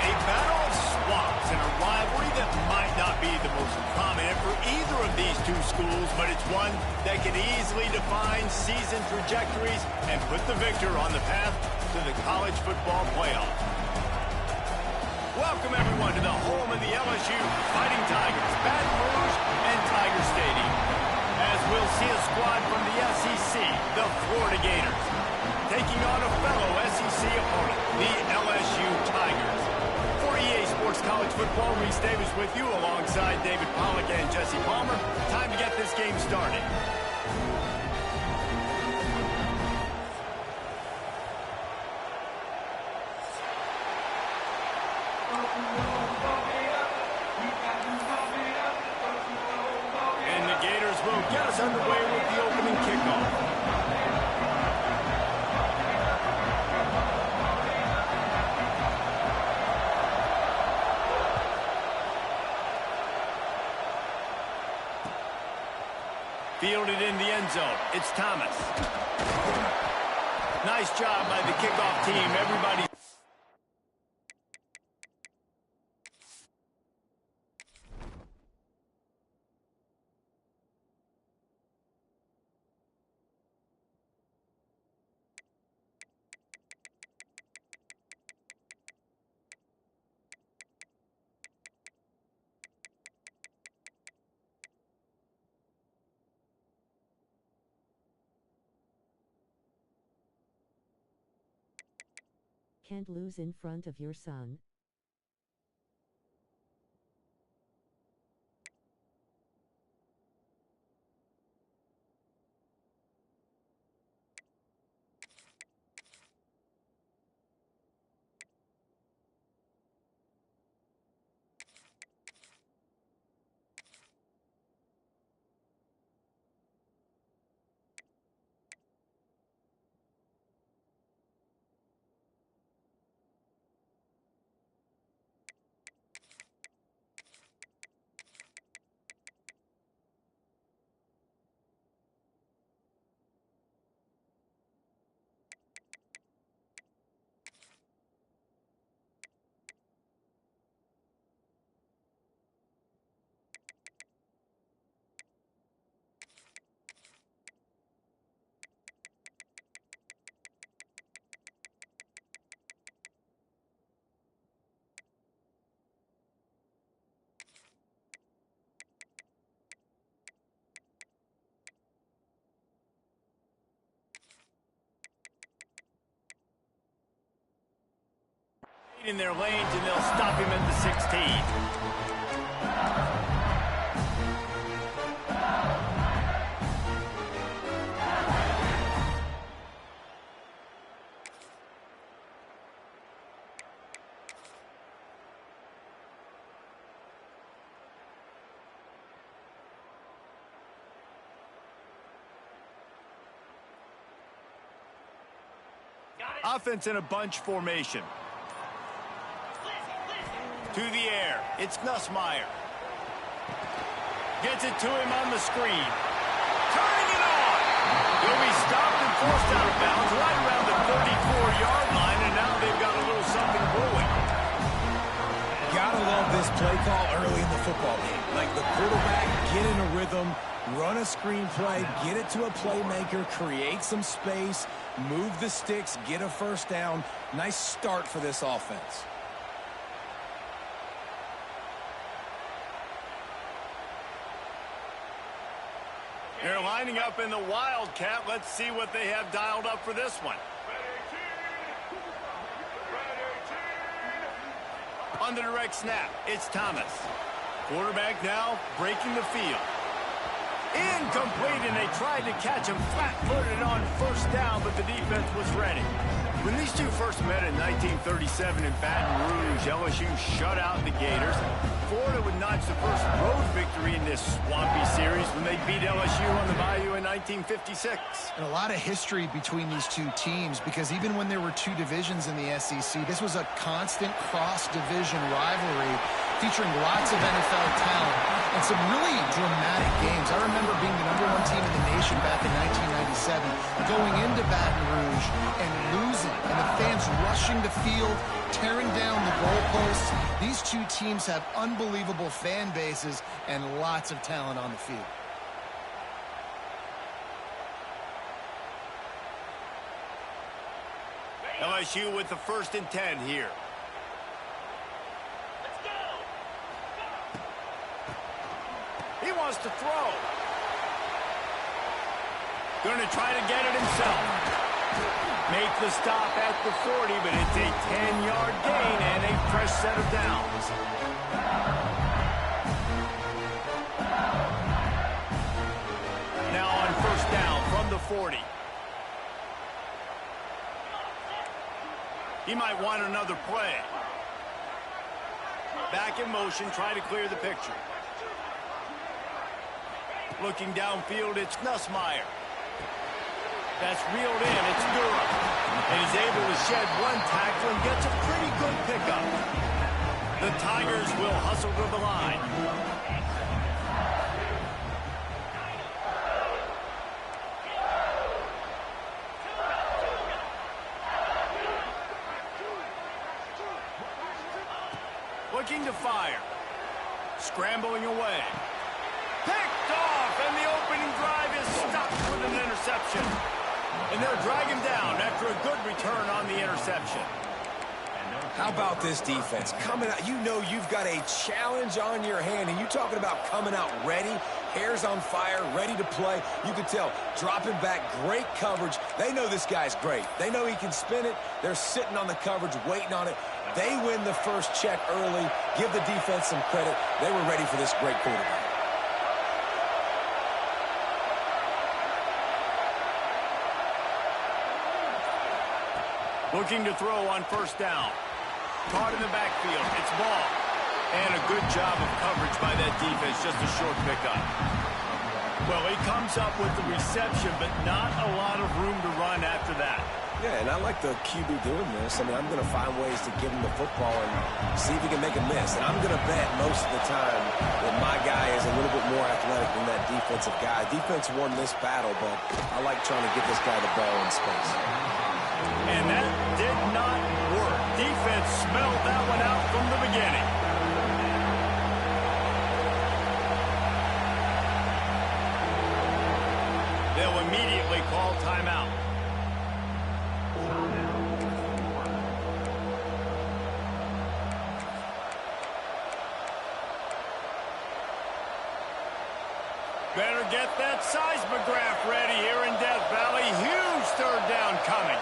A battle of swamps and a rivalry that might not be the most prominent for either of these two schools, but it's one that can easily define season trajectories and put the victor on the path to the college football playoff. Welcome, everyone, to the home of the LSU Fighting Tigers, Baton Rouge and Tiger Stadium, as we'll see a squad from the SEC, the Florida Gators, taking on a fellow SEC opponent, the LSU Tigers. For EA Sports College Football, Reese Davis with you alongside David Pollack and Jesse Palmer. Time to get this game started. And the Gators will get us underway with the opening kickoff. Fielded in the end zone. It's Thomas. Nice job by the kickoff team. Everybody. Can't lose in front of your son. In their lanes, and they'll stop him at the 16. Offense in a bunch formation. To the air, it's Nussmeier. Gets it to him on the screen. Turning it on! He'll be stopped and forced out of bounds right around the 34-yard line, and now they've got a little something brewing. Gotta love this play call early in the football game. Like the quarterback, get in a rhythm, run a screen play, get it to a playmaker, create some space, move the sticks, get a first down. Nice start for this offense. They're lining up in the Wildcat. Let's see what they have dialed up for this one. On the direct snap, it's Thomas. Quarterback now breaking the field. Incomplete, and they tried to catch him flat-footed on first down, but the defense was ready. When these two first met in 1937 in Baton Rouge, LSU shut out the Gators. Florida would notch the first road victory in this swampy series when they beat LSU on the Bayou in 1956. And a lot of history between these two teams, because even when there were two divisions in the SEC, this was a constant cross-division rivalry featuring lots of NFL talent and some really dramatic games. I remember being the #1 team in the nation back in 1997, going into Baton Rouge and losing, and the fans rushing the field tearing down the goalposts. These two teams have unbelievable fan bases and lots of talent on the field. LSU with the 1st and 10 here. He wants to throw. Going to try to get it himself. Make the stop at the 40, but it's a 10-yard gain and a fresh set of downs. Now on 1st down from the 40. He might want another play. Back in motion, try to clear the picture. Looking downfield, it's Nussmeier. That's reeled in, it's Durham. And he's able to shed one tackle and gets a pretty good pickup. The Tigers will hustle to the line. Looking to fire. Scrambling away. Picked off, and the opening drive is stopped with an interception. And they'll drag him down after a good return on the interception. How about this defense? Coming out, you know you've got a challenge on your hand, and you're talking about coming out ready, hair's on fire, ready to play. You can tell, dropping back, great coverage. They know this guy's great. They know he can spin it. They're sitting on the coverage, waiting on it. They win the first check early. Give the defense some credit. They were ready for this great quarterback. Looking to throw on 1st down. Caught in the backfield. It's ball. And a good job of coverage by that defense. Just a short pickup. Well, he comes up with the reception, but not a lot of room to run after that. Yeah, and I like the QB doing this. I mean, I'm going to find ways to give him the football and see if he can make a miss. And I'm going to bet most of the time that my guy is a little bit more athletic than that defensive guy. Defense won this battle, but I like trying to get this guy the ball in space. And that did not work. Defense smelled that one out from the beginning. They'll immediately call timeout. Better get that seismograph ready here in Death Valley. Huge 3rd down coming.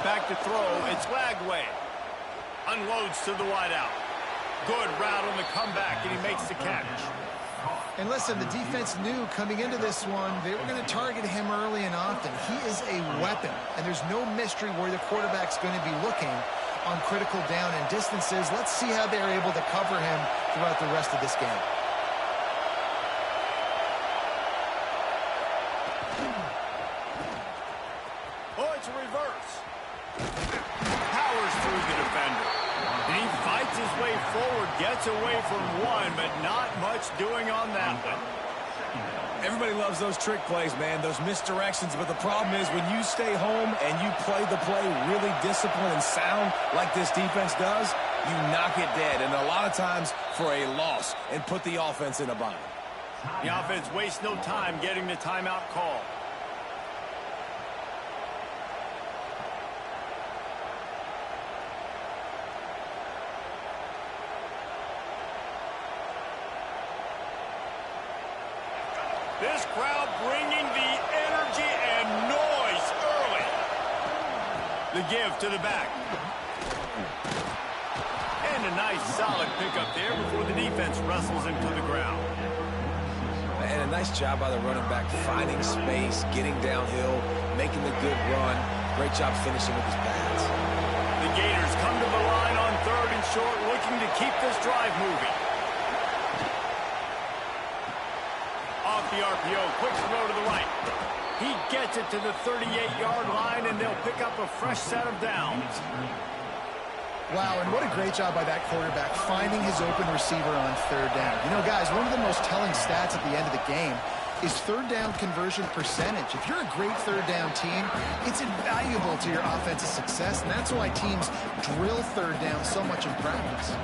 Back to throw, it's Lagway. Unloads to the wideout. Good route on the comeback, and he makes the catch. And listen, the defense knew coming into this one, they were going to target him early and often. He is a weapon, and there's no mystery where the quarterback's going to be looking on critical down and distances. Let's see how they're able to cover him throughout the rest of this game. Oh, it's a reverse. Powers through the defender. And he fights his way forward, gets away from one, but not much doing on that one. Everybody loves those trick plays, man, those misdirections. But the problem is when you stay home and you play the play really disciplined and sound like this defense does, you knock it dead. And a lot of times for a loss and put the offense in a bind. The offense wastes no time getting the timeout call. This crowd bringing the energy and noise early. The give to the back. And a nice solid pickup there before the defense wrestles him to the ground. And a nice job by the running back, finding space, getting downhill, making the good run. Great job finishing with his pads. The Gators come to the line on 3rd and short, looking to keep this drive moving. Off the RPO, quick throw to the right. He gets it to the 38-yard line, and they'll pick up a fresh set of downs. Wow, and what a great job by that quarterback, finding his open receiver on 3rd down. You know, guys, one of the most telling stats at the end of the game, is third down conversion percentage. If you're a great third down team, it's invaluable to your offensive success, and that's why teams drill third down so much in practice.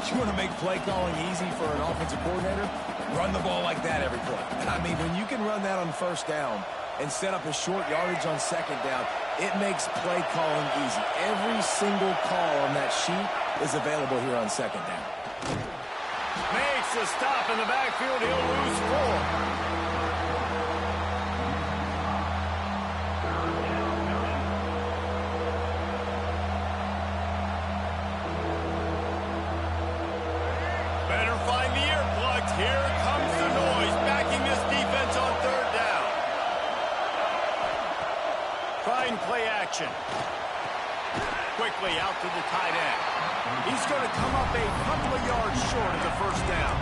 You want to make play calling easy for an offensive coordinator? Run the ball like that every play. I mean, when you can run that on first down and set up a short yardage on second down, it makes play calling easy. Every single call on that sheet is available here on second down. Makes a stop in the backfield. He'll lose 4. Better find the earplugs. Here comes the noise, backing this defense on third down. Trying play action. Quickly out to the tight end. He's going to come up a couple of yards short of the first down.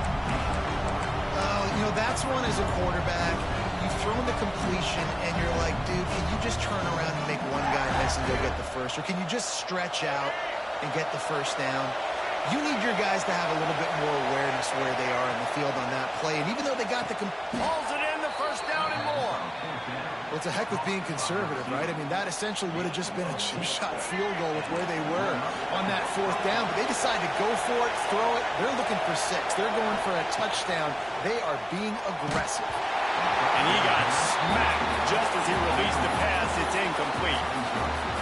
You know, that's one as a quarterback. You've thrown the completion, and you're like, dude, can you just turn around and make one guy miss and go get the first? Or can you just stretch out and get the first down? You need your guys to have a little bit more awareness where they are in the field on that play. And even though they got the... Hauls it in, the first down and more. Well, it's a heck of being conservative, right? I mean, that essentially would have just been a chip-shot field goal with where they were on that fourth down. But they decided to go for it, throw it. They're looking for 6. They're going for a touchdown. They are being aggressive. And he got smacked just as he released the pass. It's incomplete.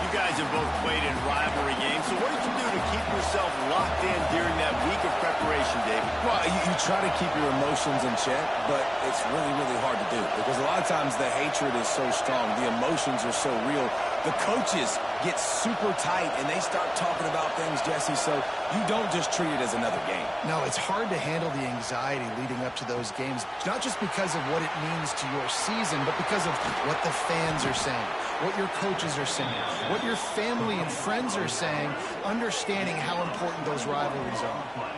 You guys have both played in rivalry games, so what did you do to keep yourself locked in during that week of preparation, David? Well, you try to keep your emotions in check, but it's really, really hard to do because a lot of times the hatred is so strong. The emotions are so real. The coaches get super tight, and they start talking about things, Jesse, so you don't just treat it as another game. No, it's hard to handle the anxiety leading up to those games, not just because of what it means to your season, but because of what the fans are saying, what your coaches are saying, what your family and friends are saying, understanding how important those rivalries are.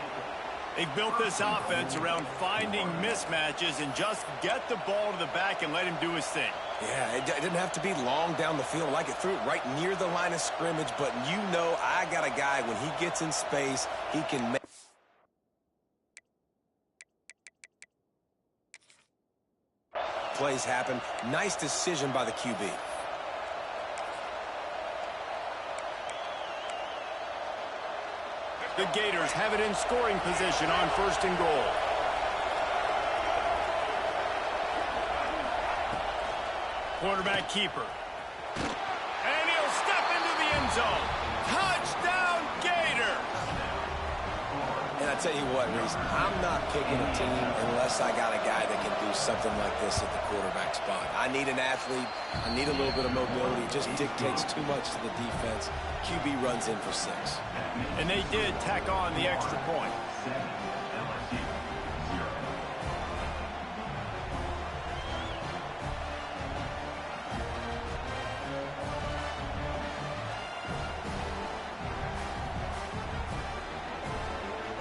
They've built this offense around finding mismatches and just get the ball to the back and let him do his thing. Yeah, it didn't have to be long down the field. Like it threw it right near the line of scrimmage, but you know I got a guy, when he gets in space, he can make... plays happen. Nice decision by the QB. The Gators have it in scoring position on 1st and goal. Quarterback keeper. And he'll step into the end zone. Touchdown, Gator! And I tell you what, Reese, I'm not picking a team unless I got a guy that can do something like this at the quarterback spot. I need an athlete. I need a little bit of mobility. It just dictates too much to the defense. QB runs in for 6. And they did tack on the extra point.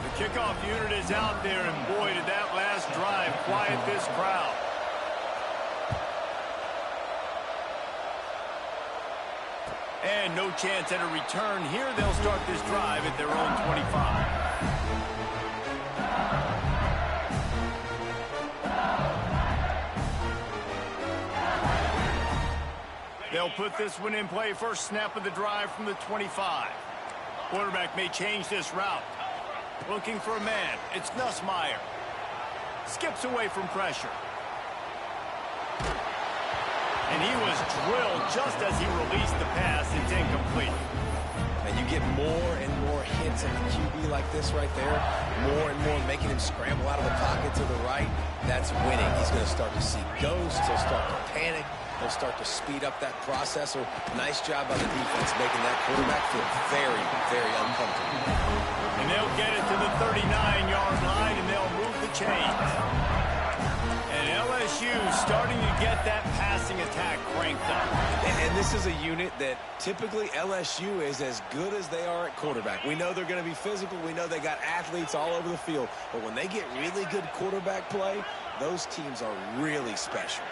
The kickoff unit is out there, and boy, did that last drive quiet this crowd. And no chance at a return here. They'll start this drive at their own 25. They'll put this one in play. First snap of the drive from the 25. Quarterback may change this route. Looking for a man. It's Nussmeier. Skips away from pressure. And he was drilled just as he released the pass. It's incomplete. And you get more and more hits in the QB like this right there. More and more making him scramble out of the pocket to the right. That's winning. He's going to start to see ghosts. He'll start to panic. He'll start to speed up that processor. Nice job by the defense making that quarterback feel very, very uncomfortable. And they'll get it to the 39-yard line, and they'll move the chains. And LSU starting to get that passing attack cranked up. And this is a unit that typically LSU is as good as they are at quarterback. We know they're going to be physical. We know they got athletes all over the field. But when they get really good quarterback play, those teams are really special.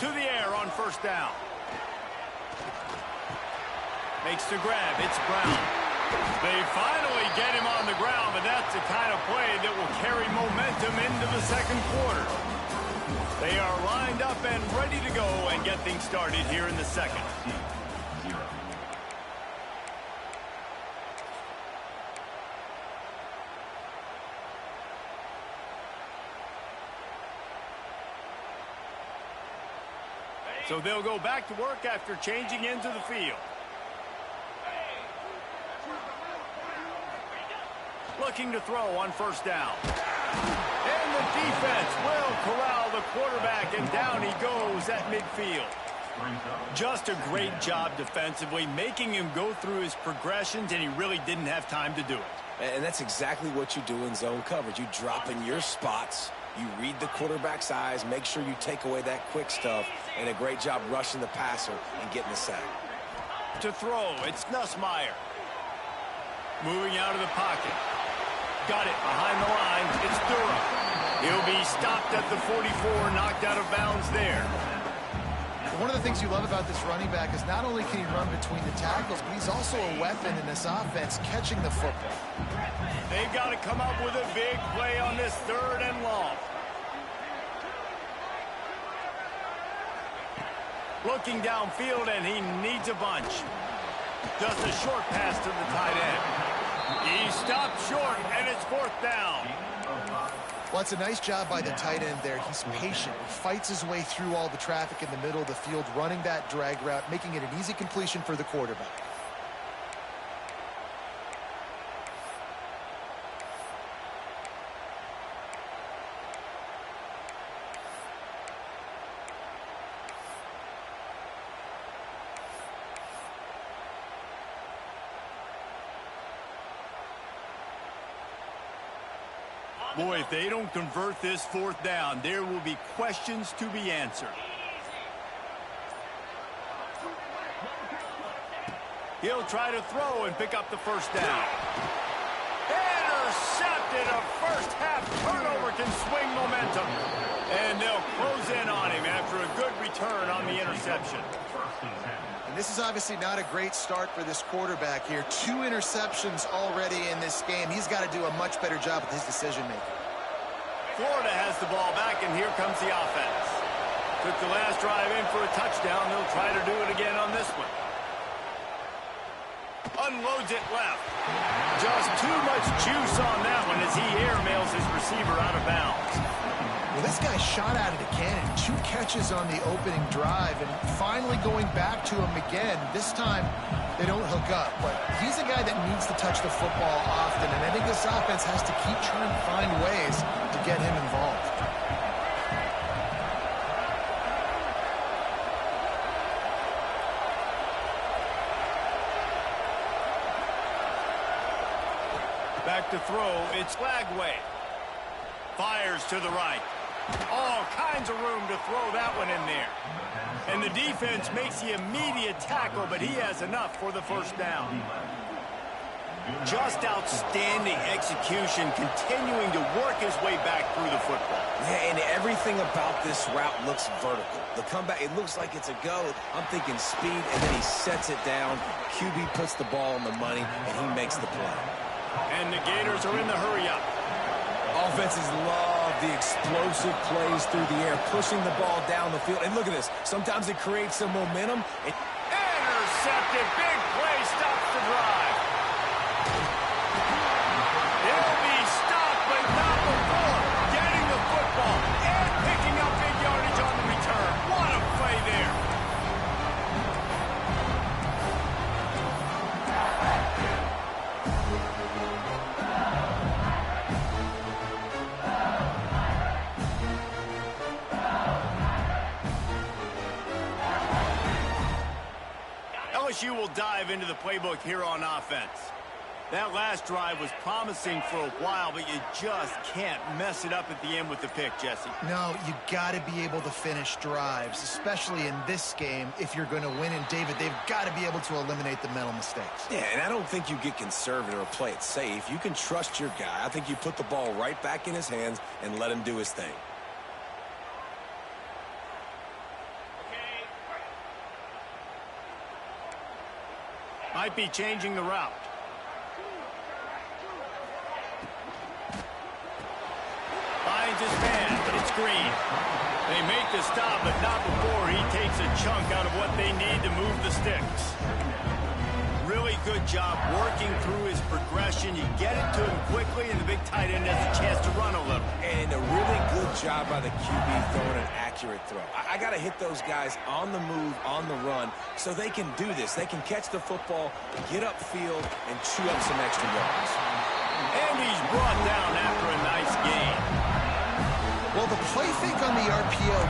To the air on first down. Makes the grab. It's Brown. They finally get him on the ground, but that's the kind of play that will carry momentum into the second quarter. They are lined up and ready to go and get things started here in the second. So they'll go back to work after changing into the field. Looking to throw on first down. And the defense will corral the quarterback, and down he goes at midfield. Just a great job defensively, making him go through his progressions, and he really didn't have time to do it. And that's exactly what you do in zone coverage. You drop in your spots, you read the quarterback's eyes, make sure you take away that quick stuff, and a great job rushing the passer and getting the sack. To throw, it's Nussmeier. Moving out of the pocket. Got it behind the line. It's Durham. He'll be stopped at the 44, knocked out of bounds there. One of the things you love about this running back is not only can he run between the tackles, but he's also a weapon in this offense catching the football. They've got to come up with a big play on this third and long. Looking downfield, and he needs a bunch. Just a short pass to the tight end. He stopped short, and it's fourth down. Well, it's a nice job by the tight end there. He's patient. He fights his way through all the traffic in the middle of the field, running that drag route, making it an easy completion for the quarterback. Boy, if they don't convert this fourth down, there will be questions to be answered. He'll try to throw and pick up the first down. Intercepted. A first half turnover can swing momentum. And they'll close in on him after a good return on the interception. And this is obviously not a great start for this quarterback here. 2 interceptions already in this game. He's got to do a much better job with his decision-making. Florida has the ball back, and here comes the offense. Took the last drive in for a touchdown. They'll try to do it again on this one. Unloads it left. Just too much juice on that one as he airmails his receiver out of bounds. Well, this guy shot out of the cannon. 2 catches on the opening drive, and finally going back to him again. This time, they don't hook up, but he's a guy that needs to touch the football often, and I think this offense has to keep trying to find ways to get him involved. Back to throw, it's Flagway. Fires to the right. All kinds of room to throw that one in there. And the defense makes the immediate tackle, but he has enough for the first down. Just outstanding execution, continuing to work his way back through the football. Yeah, and everything about this route looks vertical. The comeback, it looks like it's a go. I'm thinking speed, and then he sets it down. QB puts the ball on the money, and he makes the play. And the Gators are in the hurry-up. Offenses love the explosive plays through the air, pushing the ball down the field. And look at this. Sometimes it creates some momentum. Intercepted. Big play stops the drive. He'll be stopped, but not before getting the football and picking up big yardage on the return. What a play there. LSU will dive into the playbook here on offense. That last drive was promising for a while, but you just can't mess it up at the end with the pick, Jesse. No, you got to be able to finish drives, especially in this game if you're going to win. And, David, they've got to be able to eliminate the mental mistakes. Yeah, and I don't think you get conservative or play it safe. You can trust your guy. I think you put the ball right back in his hands and let him do his thing. Might be changing the route. his man, but it's Green. They make the stop, but not before he takes a chunk out of what they need to move the sticks. Really good job working through his progression. You get it to him quickly, and the big tight end has a chance to run a little. And a really good job by the QB throwing an accurate throw. I got to hit those guys on the move, on the run, so they can do this. They can catch the football, get upfield, and chew up some extra yards. And he's brought down after a nice gain. Well, the play fake on the RPO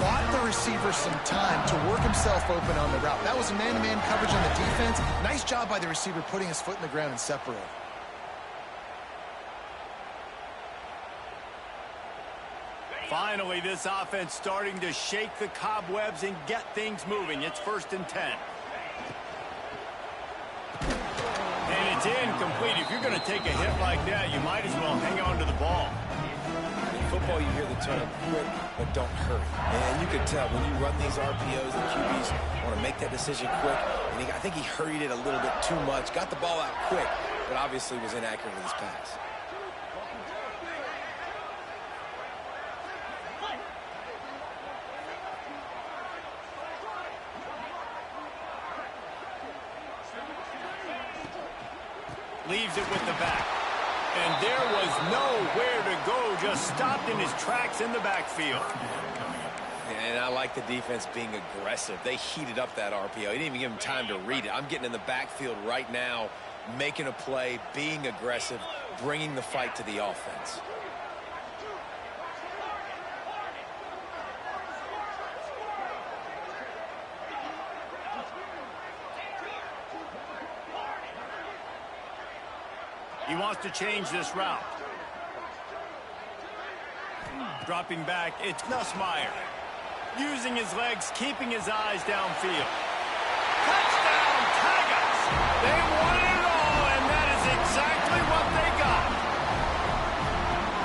bought the receiver some time to work himself open on the route. That was a man-to-man coverage on the defense. Nice job by the receiver putting his foot in the ground and separating. Finally, this offense starting to shake the cobwebs and get things moving. It's 1st and 10. And it's incomplete. If you're going to take a hit like that, you might as well hang on to the ball. Football, you hear the term quick, but don't hurry. And you can tell when you run these RPOs, the QBs want to make that decision quick. And I think he hurried it a little bit too much, got the ball out quick, but obviously was inaccurate with his pass. Leaves it with the back. And there was nowhere to go, just stopped in his tracks in the backfield. And I like the defense being aggressive. They heated up that RPO. He didn't even give him time to read it. I'm getting in the backfield right now, making a play, being aggressive, bringing the fight to the offense. He wants to change this route. Dropping back, it's Nussmeier. Using his legs, keeping his eyes downfield. Touchdown, Tigers! They wanted it all, and that is exactly what they got.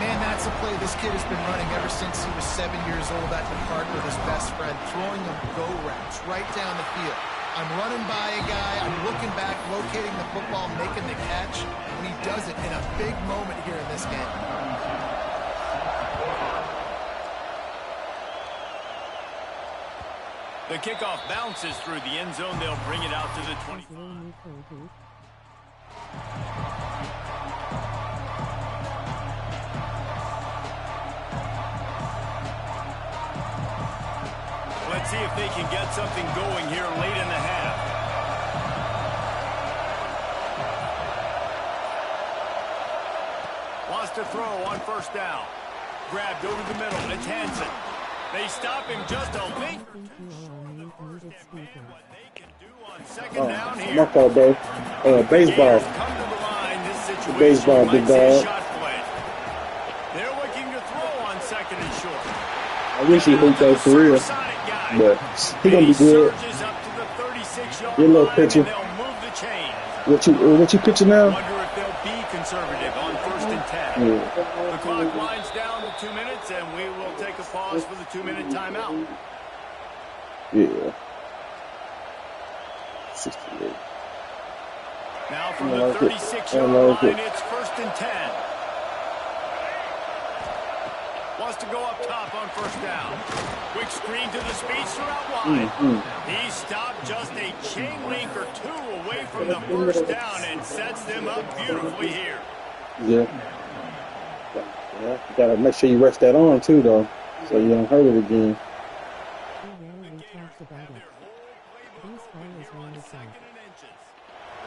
Man, that's a play this kid has been running ever since he was 7 years old at the park with his best friend, throwing them go routes right down the field. I'm running by a guy, I'm looking back, locating the football, making the catch, and he does it in a big moment here in this game. The kickoff bounces through the end zone. They'll bring it out to the 20. Let's see if they can get something going here late in the half. Wants to throw on 1st down. Grabbed over the middle. It's Hansen. They stop him just a link. My fault, bro. Baseball. Baseball, big dog. They're looking to throw on 2nd and short. I wish he hooped that for real, but he gonna be good. Your little picture. What you picture now? Wonder if they'll be conservative on 1st and 10. Yeah. The clock winds down to 2 minutes, and we will take a pause for the 2-minute timeout. Yeah. 68. Now from the 36-yard line, it's 1st and 10. Wants to go up top on 1st down. Quick screen to the speedster out wide. He stopped just a chain link or two away from the 1st down and sets them up beautifully here. Yeah. Yeah. You gotta make sure you rest that arm too, though, so you don't hurt it again.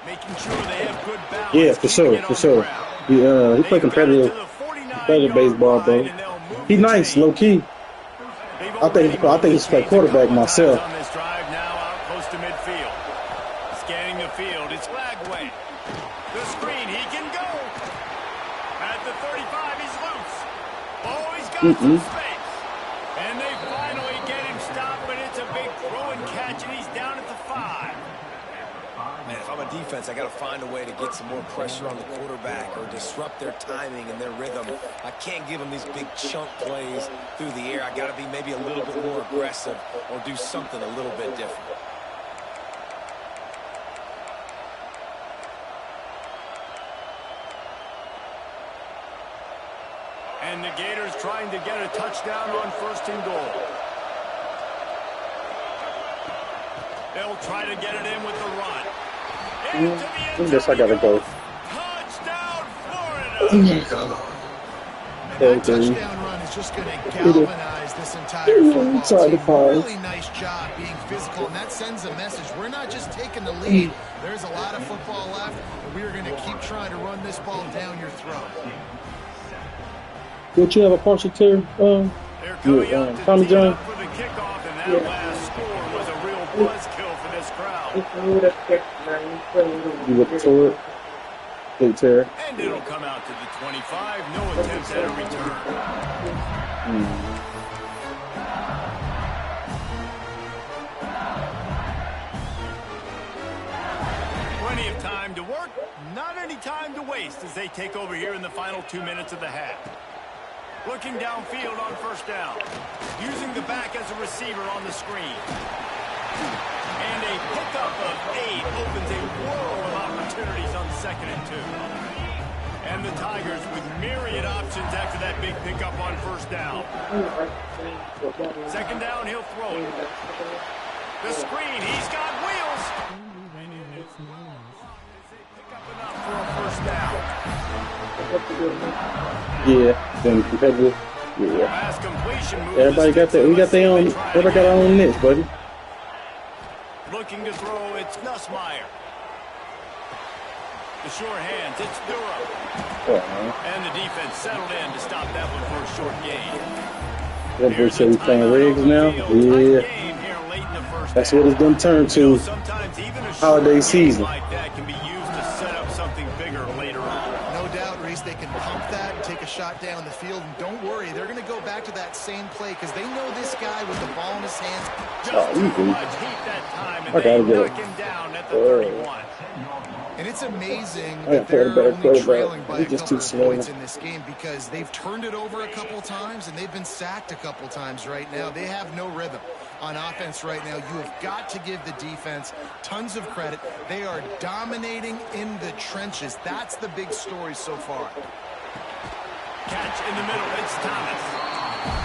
Making sure they have good balance. Yeah, for sure, for sure. He played competitive baseball, bro. He nice, low key. I think he's play quarterback myself. On this drive now out close to midfield. Scanning the field, it's Lagway. The screen, he can go. At the 35, he's loose. Oh, he's got some space. And they finally get him stopped, but it's a big throw and catch, and he's down at the 5. Man, if I'm a defense, I got to find a way to get some more pressure on the quarterback or disrupt their timing and their rhythm. I can't give them these big chunk plays through the air. I got to be maybe a little bit more aggressive or do something a little bit different. And the Gators trying to get a touchdown on 1st and goal. They'll try to get it in with the run. I guess I gotta go. Touchdown, Florida! That touchdown run is just going to galvanize this entire football team. Really nice job being physical, and that sends a message. We're not just taking the lead. There's a lot of football left, and we are going to keep trying to run this ball down your throat. Don't you have a partial tear, Tommy John? For the kickoff, and that last score was a real buzzkill for this crowd. You look to it. Big tear. And it'll come out to the 25. No attempts at a return. Plenty of time to work. Not any time to waste as they take over here in the final 2 minutes of the half. Looking downfield on 1st down. Using the back as a receiver on the screen. And a pickup of 8 opens a world of opportunities on 2nd and 2. And the Tigers with myriad options after that big pickup on 1st down. 2nd down, he'll throw it. The screen, he's got wheels. Pick up enough for a 1st down. Yeah, been competitive. Yeah. Last completion move. Everybody got their, everybody got our own niche, buddy. Looking to throw, it's Nussmeier. The short hands, it's Durham. And the defense settled in to stop that one for a short gain. That boy said we playing rigs now. Yeah. That's what it's done turned to. Sometimes even a holiday season. like that can be used to set up something bigger later on. No doubt, Reese, they can pump that and take a shot down the field. And don't worry, they're going to go back to that same play because they know this guy with the ball in his hands. Just too much heat that time, and they knock him down at the 31. And it's amazing that they're only trailing by a couple of points in this game because they've turned it over a couple times and they've been sacked a couple times right now. They have no rhythm on offense right now. You have got to give the defense tons of credit. They are dominating in the trenches. That's the big story so far. Catch in the middle, it's Thomas.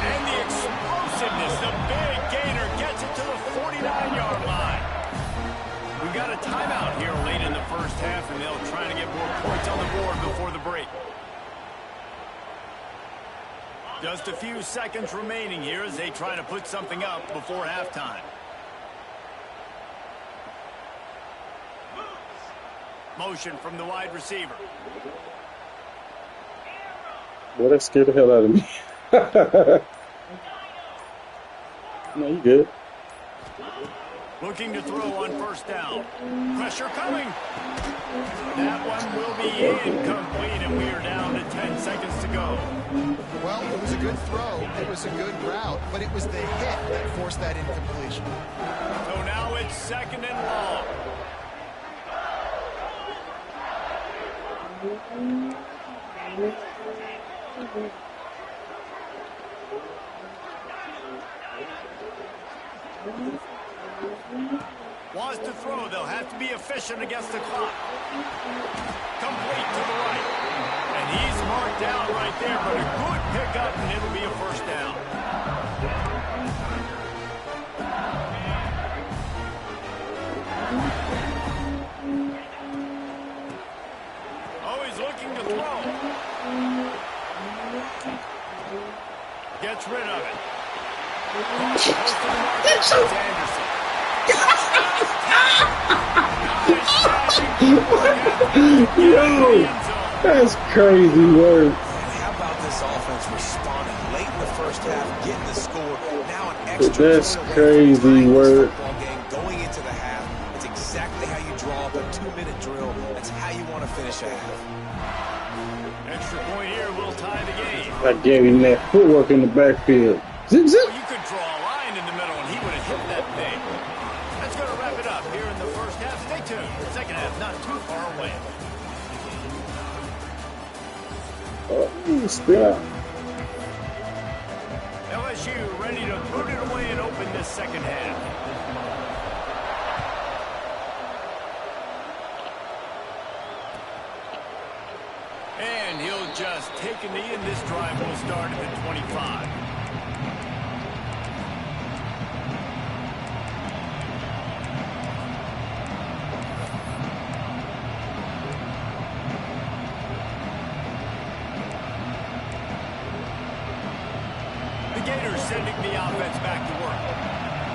And the explosiveness, the big gainer gets it to the 49-yard line. We've got a timeout here late in the 1st half, and they'll try to get more points on the board before the break. Just a few seconds remaining here as they try to put something up before halftime. Motion from the wide receiver. Boy, that scared the hell out of me. No, you good. Looking to throw on 1st down. Pressure coming. That one will be incomplete, and we are down to 10 seconds to go. Well, it was a good throw. It was a good route, but it was the hit that forced that incompletion. So now it's 2nd and long. Wants to throw. They'll have to be efficient against the clock. Complete to the right. And he's marked down right there, but a good pickup, and it'll be a 1st down. Oh, he's looking to throw. Gets rid of it. Close to the mark. It's Anderson. Yo, that's crazy work. How about this offense responding late in the 1st half, getting the score, now an extra. That's crazy work. Going into the half, it's exactly how you draw up a 2-minute drill. That's how you want to finish a half. Extra point here will tie the game. I gave him that footwork in the backfield. Zip, zip. Well, you could draw a line in the middle, and he would have hit that thing. That's going to wrap it up here in the 1st half. Stay tuned. 2nd half not too far away. Stop. LSU ready to put it away and open this 2nd half. And he'll just take a knee, and this drive will start at the 25. The Gators sending the offense back to work.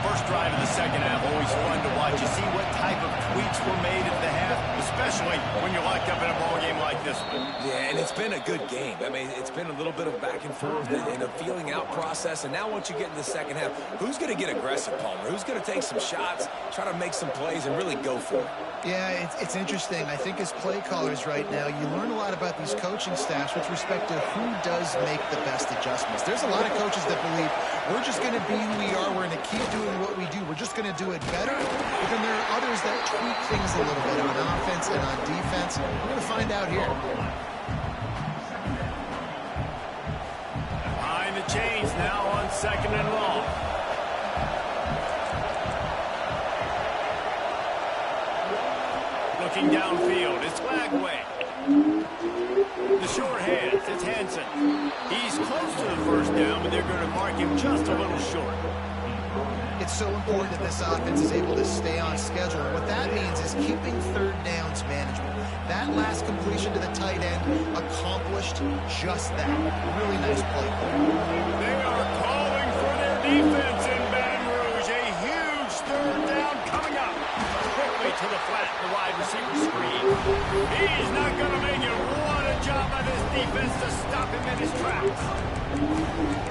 First drive of the second half, always fun to watch. You see what type of tweaks were made at the half, especially when you're locked up in a ball game like this one. Yeah, and it's been a good game. I mean, it's been a little bit of back and forth and a feeling out process. And now once you get in the second half, who's going to get aggressive, Palmer? Who's going to take some shots, try to make some plays, and really go for it? Yeah, it's interesting. I think as play callers right now, you learn a lot about these coaching staffs with respect to who does make the best adjustments. There's a lot of coaches that believe we're just going to be who we are. We're going to keep doing what we do. We're just going to do it better. But then there are others that tweak things a little bit on offense and on defense. We're going to find out here. Behind the chains now on second and long. Looking downfield, it's Flagway. The short hands, it's Hansen. He's close to the first down, but they're going to mark him just a little short. It's so important that this offense is able to stay on schedule. And what that means is keeping third downs manageable. That last completion to the tight end accomplished just that. Really nice play. They are calling for their defense in Baton Rouge. A huge third down coming up. Quickly to the flat, the wide receiver screen. He's not going to make it. What a job by this defense to stop him in his tracks.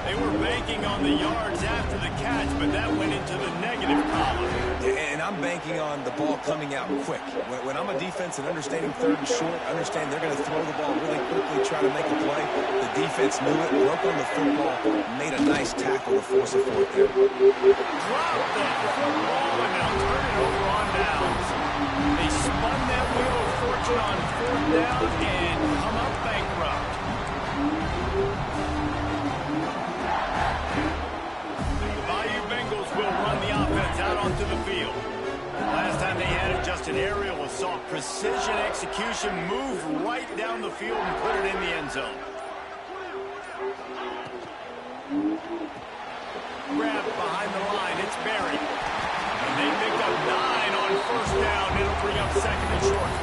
They were banking on the yards after the catch, but that went into the negative column. And I'm banking on the ball coming out quick. When I'm a defense and understanding third and short, understand they're going to throw the ball really quickly, try to make a play. The defense knew it, broke on the football, made a nice tackle to force a fourth there. Drop the football and now turn it over on downs. They spun that wheel of fortune on fourth down and come up bankrupt. Will run the offense out onto the field. Last time they had it, just an aerial assault. Precision execution, moved right down the field and put it in the end zone. Grabbed behind the line, it's Barry. And they picked up 9 on first down. It'll bring up second and short.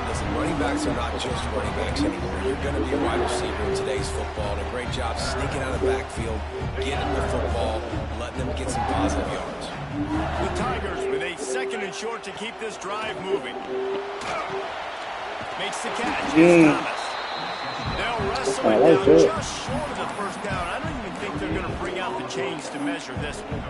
Listen, running backs are not just running backs anymore. You're going to be a wide receiver in today's football. And a great job sneaking out of the backfield, getting the football, letting them get some positive yards. The Tigers with a second and short to keep this drive moving. Makes the catch. It's Thomas. They'll wrestle it down just short of the first down. I don't even think they're going to bring out the chains to measure this one.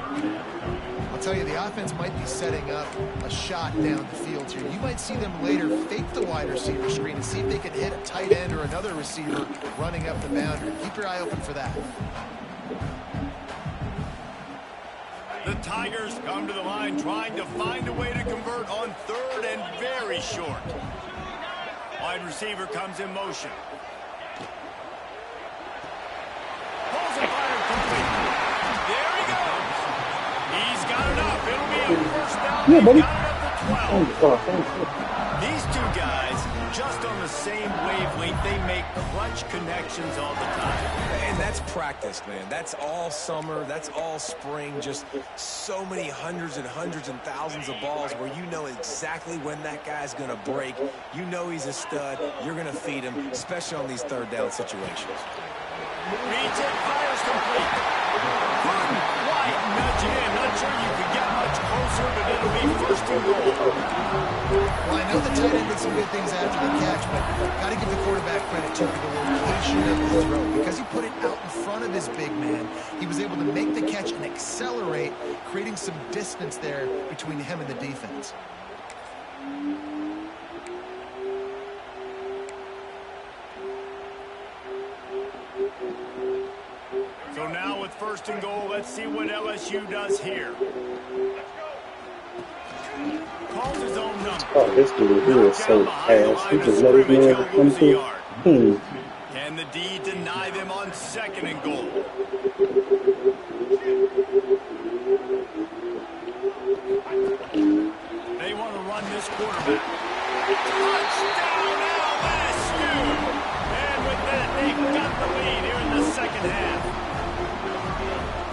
I'll tell you, the offense might be setting up a shot down the field here. You might see them later fake the wide receiver screen and see if they can hit a tight end or another receiver running up the boundary. Keep your eye open for that. The Tigers come to the line trying to find a way to convert on third and very short. Wide receiver comes in motion. Pulls a fire complete. There he goes. He's got enough. It'll be a first down. Yeah, buddy. Got it up to 12. These two guys, just on the same wavelength, they make clutch connections all the time. And that's practice, man. That's all summer. That's all spring. Just so many hundreds and thousands of balls where you know exactly when that guy's going to break. You know he's a stud. You're going to feed him, especially on these third down situations. Reads it, fires complete. Couldn't quite nudge it in. Not sure you could get much closer, but it'll be first and goal. Well, I know the tight end did some good things after the catch, but got to give the quarterback credit too for the location of the throw. Because he put it out in front of his big man, he was able to make the catch and accelerate, creating some distance there between him and the defense. So now with first and goal, let's see what LSU does here. Calls his own number. Oh, this dude here is so fast. He just let his man come through. Can the D deny them on second and goal? They want to run this quarterback. Touchdown LSU! second half.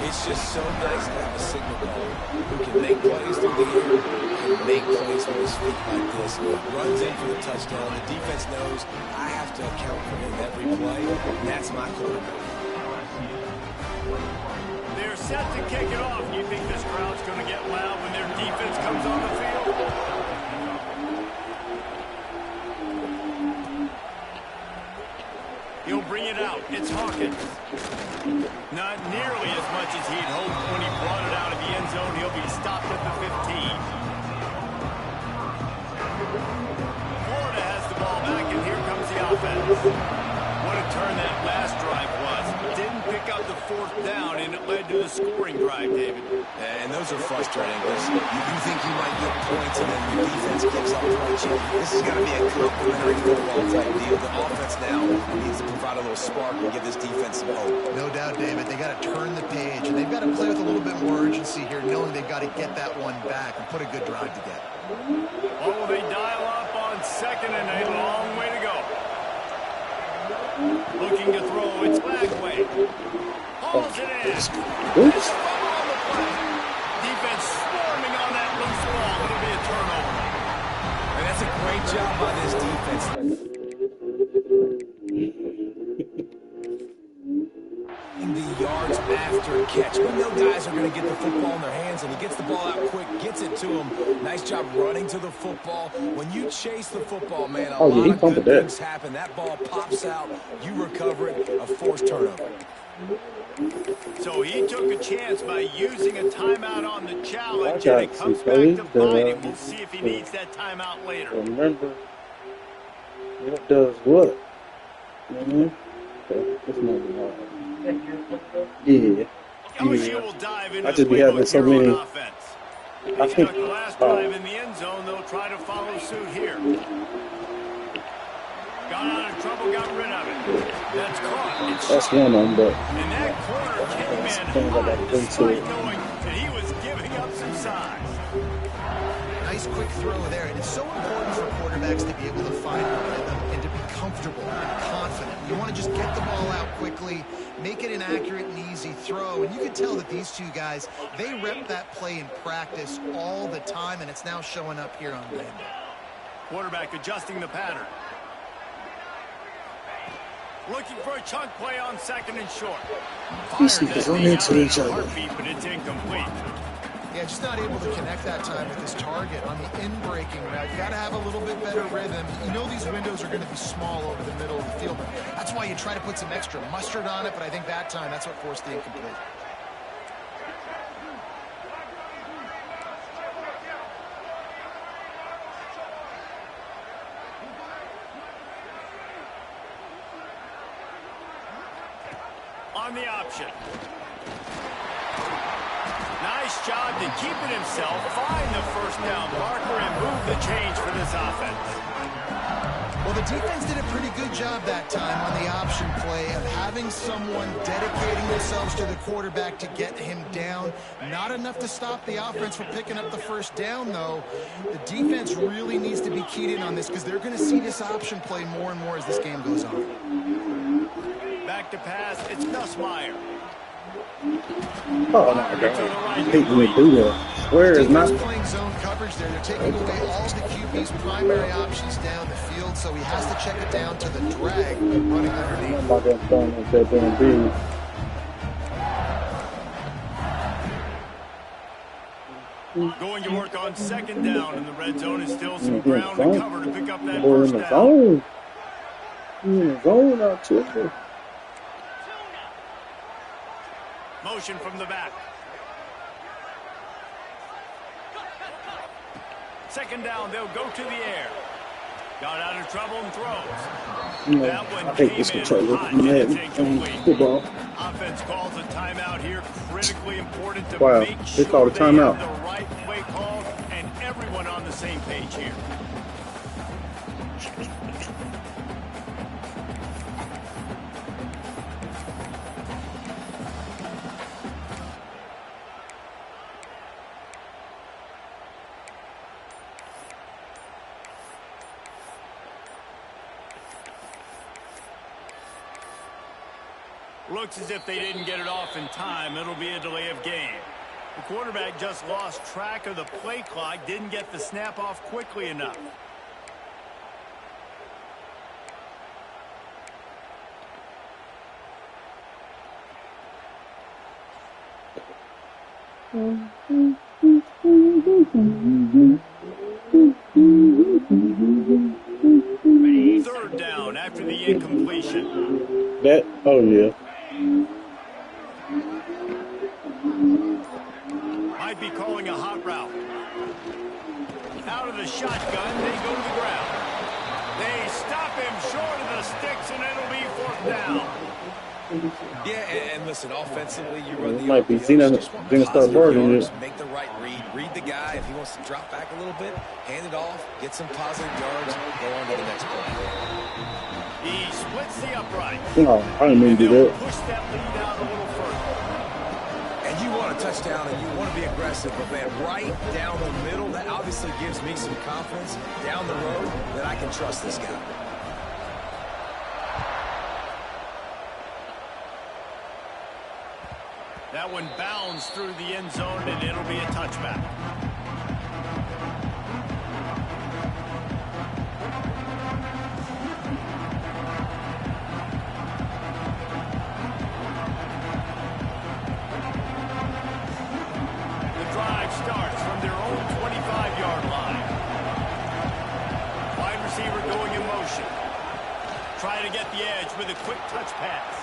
It's just so nice to have a signal caller who can make plays through the air and make plays with his feet like this. Runs in for the touchdown. The defense knows I have to account for him every play, and that's my quarterback. They're set to kick it off. You think this crowd's going to get loud when their defense comes on the field? He'll bring it out. It's Hawkins. Not nearly as much as he'd hoped when he brought it out of the end zone. He'll be stopped at the 15. Florida has the ball back, and here comes the offense. What a turn that last drive was. Didn't pick up the fourth down, and it led to the scoring drive, David. And those are frustrating because you think you might get points, and then your defense gives up points. This is going to be a complimentary football type deal. The offense now needs to provide a little spark and give this defense some hope. No doubt, David. They got to turn the page, and they've got to play with a little bit more urgency here, knowing they've got to get that one back and put a good drive together. Oh, they dial up on second, and a long way to go. Looking to throw, it's Bagway. Hauls it in. It's fumble on the play. Defense swarming on that loose ball. It'll be a turnover. And that's a great job by this defense. In the yards after catch. We know guys are going to get the football in their hands, and he gets the ball out quick, gets it to him. Nice job running to the football. When you chase the football, man, a lot of good things happen. That ball pops out, you recover it, a forced turnover. So he took a chance by using a timeout on the challenge, and it comes back to bite him. We'll see if he needs that timeout later. Remember, what does what? Mm-hmm. Okay, this might be hard. Yeah. I just be having so many. I think the last oh. drive in the end zone, they'll try to follow suit here. Got out of trouble, got rid of it. That's caught. That's one of them, but and that corner came in hot despite knowing that he was giving up some size. Nice quick throw there, and it's so important for quarterbacks to be able to find a rhythm and to be comfortable and confident. You want to just get the ball out quickly, make it an accurate and easy throw, and you can tell that these two guys, they rep that play in practice all the time, and it's now showing up here on Sunday. Quarterback adjusting the pattern. Looking for a chunk play on second and short. Fired that thing out in a heartbeat, but it's incomplete. Yeah, just not able to connect that time with his target on the in-breaking route. You got to have a little bit better rhythm. You know these windows are going to be small over the middle of the field. That's why you try to put some extra mustard on it, but I think that time that's what forced the incomplete. On the option. Nice job to keep it himself, find the first down marker, and move the change for this offense. Well, the defense did a pretty good job that time on the option play of having someone dedicating themselves to the quarterback to get him down. Not enough to stop the offense from picking up the first down, though. The defense really needs to be keyed in on this because they're going to see this option play more and more as this game goes on. Back to pass, it's Nussmeier. Oh, no, I hate when they do that. Where is not playing zone coverage there. They're taking away all the QB's primary options down the field, so he has to check it down to the drag running underneath. about that phone like that damn big. Going to work on second down in the red zone is still some ground to cover to pick up that first down. In the zone out too. Motion from the back. Second down, they'll go to the air. Got out of trouble and throws. That one came in hot, and it's incomplete. Offense calls a timeout here. Critically important to make sure they have the right play call and everyone on the same page here. Looks as if they didn't get it off in time. It'll be a delay of game. The quarterback just lost track of the play clock, didn't get the snap off quickly enough. Third down after the incompletion. Oh yeah. Might be calling a hot route. Out of the shotgun, they go to the ground. They stop him short of the sticks, and it'll be fourth down. Yeah, and listen, offensively, you run the might be RPOs, Zena start burning it. make the right read the guy. If he wants to drop back a little bit, hand it off, get some positive yards, go on to the next play. He splits the upright. No, I didn't mean to do that. Push that lead out a little further. And you want a touchdown, and you want to be aggressive, but man, right down the middle, that obviously gives me some confidence down the road that I can trust this guy. That one bounds through the end zone, and it'll be a touchback. The drive starts from their own 25-yard line. Wide receiver going in motion. Trying to get the edge with a quick touch pass.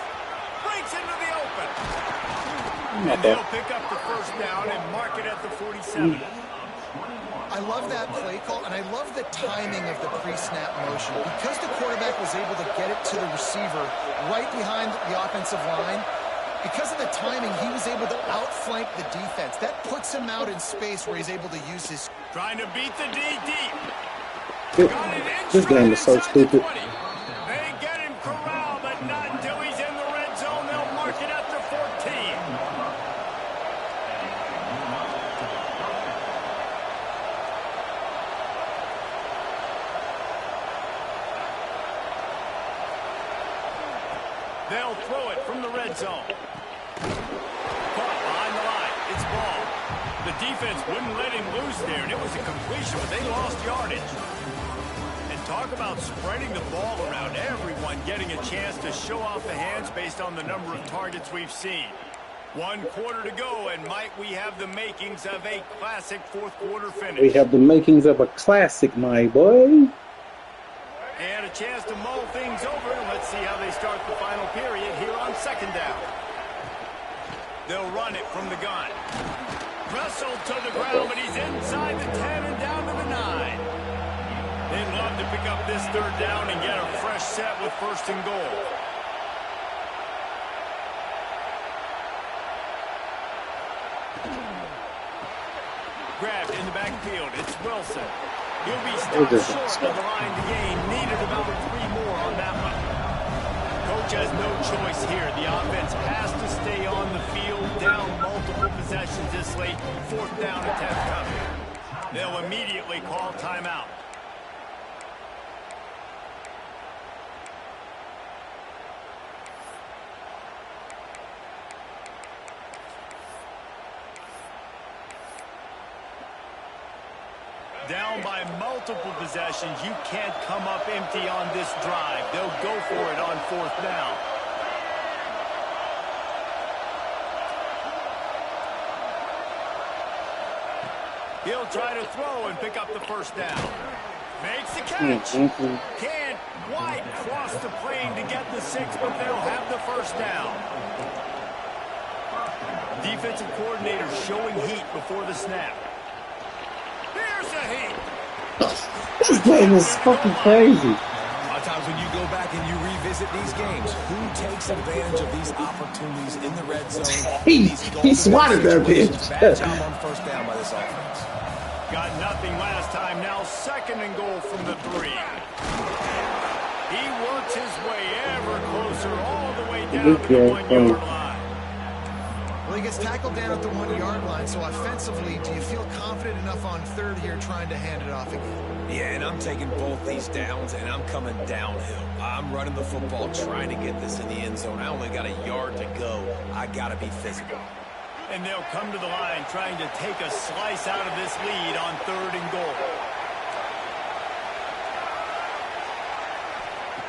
Breaks into the open. And they'll pick up the first down and mark it at the 47. I love that play call, and I love the timing of the pre-snap motion. Because the quarterback was able to get it to the receiver right behind the offensive line, because of the timing, he was able to outflank the defense. That puts him out in space where he's able to use his... Trying to beat the D deep. This game is so stupid. They get him corralled, but not until he's in the red zone. They'll mark it at the 14. They'll throw it from the red zone. Caught behind the line. It's ball. The defense wouldn't let him loose there, and it was a completion, but they lost yardage. And talk about spreading the ball around. Everyone getting a chance to show off the hands based on the number of targets we've seen. 1 quarter to go, and might we have the makings of a classic fourth quarter finish. We have the makings of a classic, my boy. And a chance to mull things over, and let's see how they start the final period here on second down. They'll run it from the gun. Wrestled to the ground, but he's inside the 10 and down to the 9. They'd love to pick up this third down and get a fresh set with first and goal. Grabbed in the backfield. It's Wilson. He'll be stopped short of the line to gain. Needed about 3 more on that one. Coach has no choice here. The offense has to stay on the field, down multiple possessions this late. Fourth down attempt coming. They'll immediately call timeout. Down by multiple possessions, you can't come up empty on this drive. They'll go for it on fourth down. He'll try to throw and pick up the first down. Makes the catch. Can't quite cross the plane to get the 6, but they'll have the first down. Defensive coordinator showing heat before the snap. This game is fucking crazy. A lot of times when you go back and you revisit these games, who takes advantage of these opportunities in the red zone? He swatted that bitch. Bad job on first down by this offense. Got nothing last time. Now second and goal from the 3. He works his way ever closer all the way down to the 1-yard line. Well, he gets tackled down at the 1-yard line, so offensively, do you feel confident enough on third here trying to hand it off again? Yeah, and I'm taking both these downs, and I'm coming downhill. I'm running the football, trying to get this in the end zone. I only got a yard to go. I got to be physical. And they'll come to the line trying to take a slice out of this lead on 3rd and goal.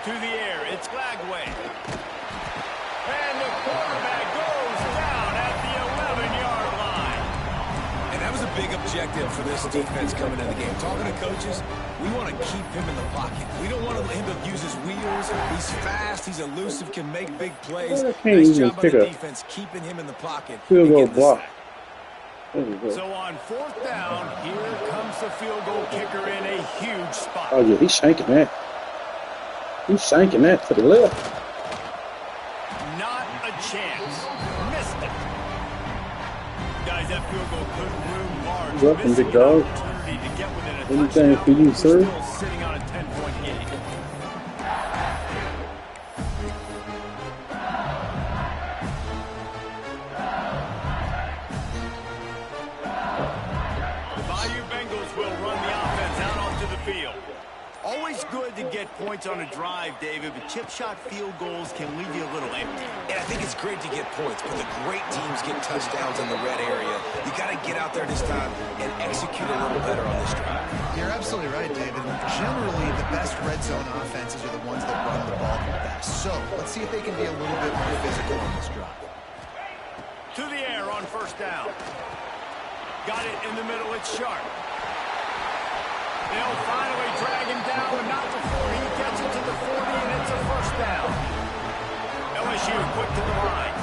To the air, it's Glagway. And the quarterback goes down at the 11-yard line. And that was a big objective for this defense coming into the game. Talking to coaches, we want to keep him in the pocket. We don't want him to use his wheels. He's fast, he's elusive, can make big plays. Nice job by the defense keeping him in the pocket. Field goal block. So on 4th down, here comes the field goal kicker in a huge spot. Oh, yeah, he's shanking that. He's shanking that to the left. Not a chance. Missed it. Guys, that field goal could loom large. Welcome, big dog. Opportunity to get within a Anything touchdown. for you, sir? We're still sitting on a 10-point game. The Bayou Bengals will run the offense out onto the field. Always good to get points on a drive, David, but chip shot field goals can leave you a little empty. And I think it's great to get points, but the great teams get touchdowns in the red area. You got to get out there this time and execute a little better on this drive. You're absolutely right, David. Generally, the best red zone offenses are the ones that run the ball the best. So let's see if they can be a little bit more physical on this drive. To the air on 1st down. Got it in the middle. It's Sharp. They'll finally drag him down, but not before he gets it to the 40, and it's a 1st down. LSU quick to the line.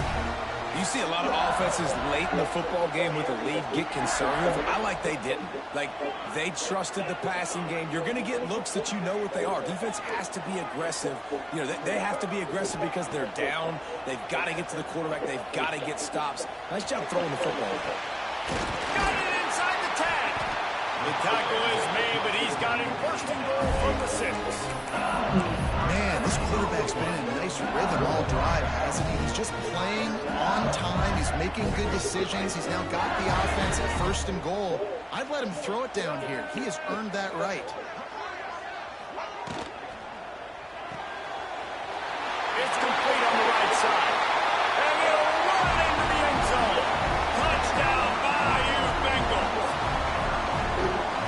You see a lot of offenses late in the football game with the lead get conservative. I like they didn't. Like, they trusted the passing game. You're going to get looks that you know what they are. Defense has to be aggressive. You know, they have to be aggressive because they're down. They've got to get to the quarterback. They've got to get stops. Nice job throwing the football. Got it inside the tag. The tackle is made, but he's got it 1st and goal from the 6. Man, this quarterback's been in a nice rhythm all drive, hasn't he? He's just playing on time. He's making good decisions. He's now got the offense at 1st and goal. I'd let him throw it down here. He has earned that right. It's complete on the right side. And it'll run into the end zone. Touchdown, Bayou Bengals.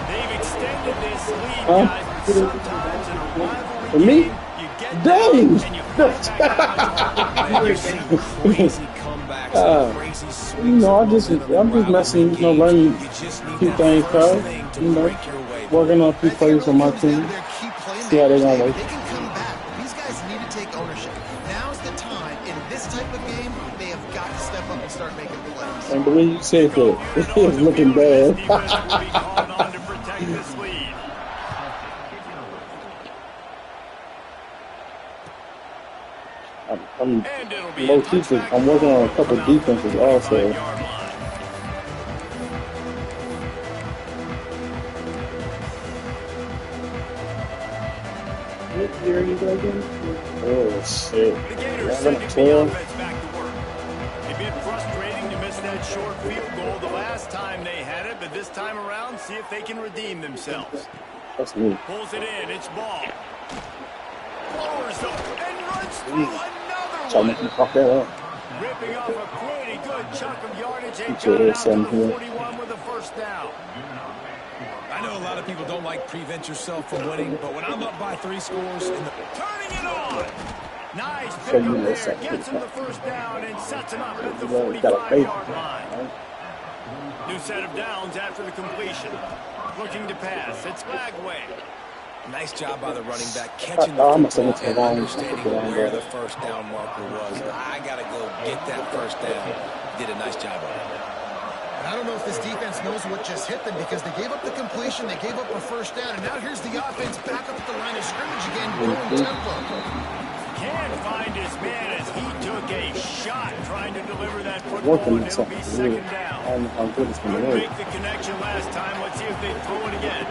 They've extended this lead, guys, but sometimes in a rivalry For me? game, you get Dang! and you fight back. You're seeing crazy comebacks, crazy swings. You know, I'm just messing, learning a few things, working on a few plays on my team. See how they're going to work. They can come back. These guys need to take ownership. Now's the time. In this type of game, they have got to step up and start making plays. And the way you said that, it was looking bad. Defense will be called on to protect this lead. I'm working on a couple of defenses also. What year are you again? Oh shit! The Gators sending the offense back to work. It'd been frustrating to miss that short field goal the last time they had it, but this time around, see if they can redeem themselves. That's me. Pulls it in. It's ball. Lowers up and runs through another So I'm one. gonna pop that up. Ripping off a pretty good chunk of yardage. They got it out to the 41 with a 1st down. I know a lot of people don't like prevent yourself from winning, but when I'm up by 3 scores in the Turning it on. Nice pick up there. Gets him the 1st down and sets him up at the 45-yard line. New set of downs after the completion. Looking to pass. It's Glagway. nice job by the running back catching the football and understanding where the 1st down marker was. I got to go get that 1st down. Did a nice job on it. I don't know if this defense knows what just hit them because they gave up the completion, they gave up a 1st down, and now here's the offense back up at the line of scrimmage again, going tempo. Can't find his man as he took a shot trying to deliver that football, and it'll be 2nd down. Couldn't make the connection last time. Let's see if they throw it again.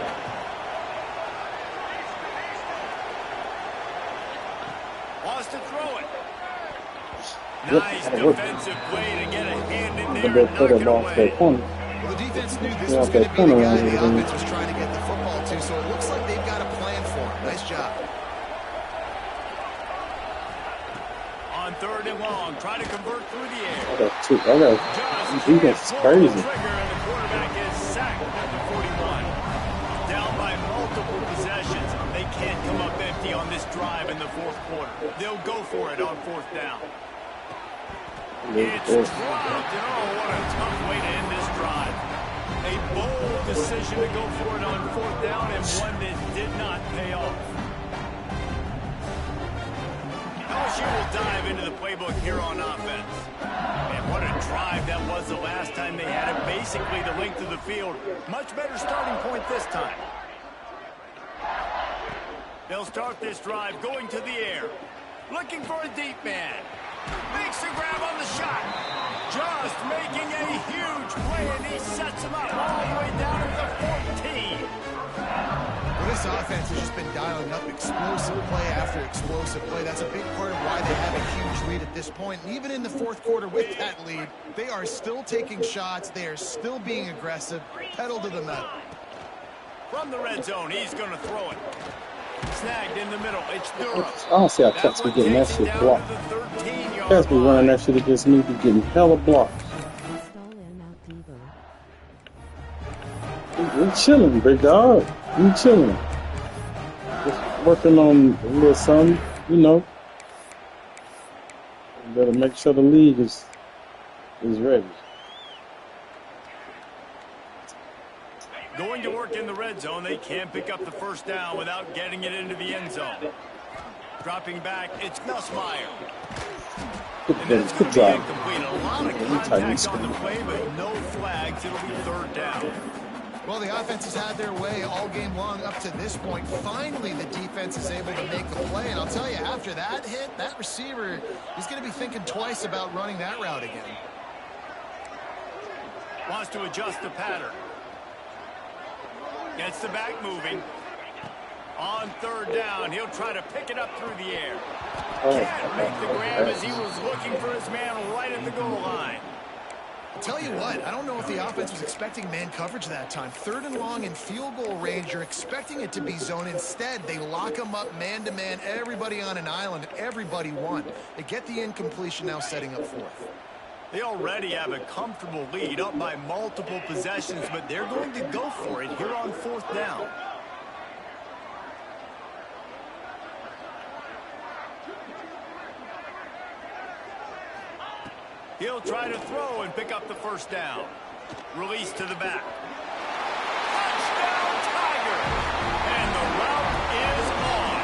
Wants to throw it. Nice defensive play to get a hand in there They and put knock it it off that away. corner. Well, the defense knew this Yeah, was going to that be the corner guy line the was in. offense was trying to get the football to, so it looks like they've got a plan for him. Nice job. On 3rd and long, try to convert through the air. This defense is crazy. And the quarterback is sacked at the 41. Down by multiple possessions. They can't come up empty on this drive in the 4th quarter. They'll go for it on 4th down. It's dropped, and oh, what a tough way to end this drive. A bold decision to go for it on 4th down, and one that did not pay off. LSU will dive into the playbook here on offense. And what a drive that was the last time they had it. Basically the length of the field. Much better starting point this time. They'll start this drive going to the air. Looking for a deep man. Makes the grab on the shot. Just making a huge play, and he sets him up all the way down to the 14. Well, this offense has just been dialing up explosive play after explosive play. That's a big part of why they have a huge lead at this point. And even in the 4th quarter with that lead, they are still taking shots. They are still being aggressive. Pedal to the metal. From the red zone, he's going to throw it. Snagged in the middle. It's Durham. I don't see how cats be getting that shit blocked. Cats be running that shit against me, be getting hella blocked. Install and out Devo. We chilling, big dog. We chilling. Just working on a little something, you know. We better make sure the league is ready. Going to work in the red zone, they can't pick up the 1st down without getting it into the end zone. Dropping back, it's Nussmeier. And that's going to be incomplete. A lot of contact on the play, but no flags. It'll be 3rd down. Well, the offense has had their way all game long up to this point. Finally, the defense is able to make a play. And I'll tell you, after that hit, that receiver is going to be thinking twice about running that route again. Wants to adjust the pattern. Gets the back moving. On 3rd down, he'll try to pick it up through the air. Can't make the grab as he was looking for his man right at the goal line. Tell you what, I don't know if the offense was expecting man coverage that time. 3rd and long in field goal range, you're expecting it to be zone. Instead, they lock them up man-to-man, everybody on an island, everybody won. They get the incompletion now setting up 4th. They already have a comfortable lead up by multiple possessions, but they're going to go for it here on 4th down. He'll try to throw and pick up the 1st down. Release to the back. Touchdown, Tiger! And the route is on.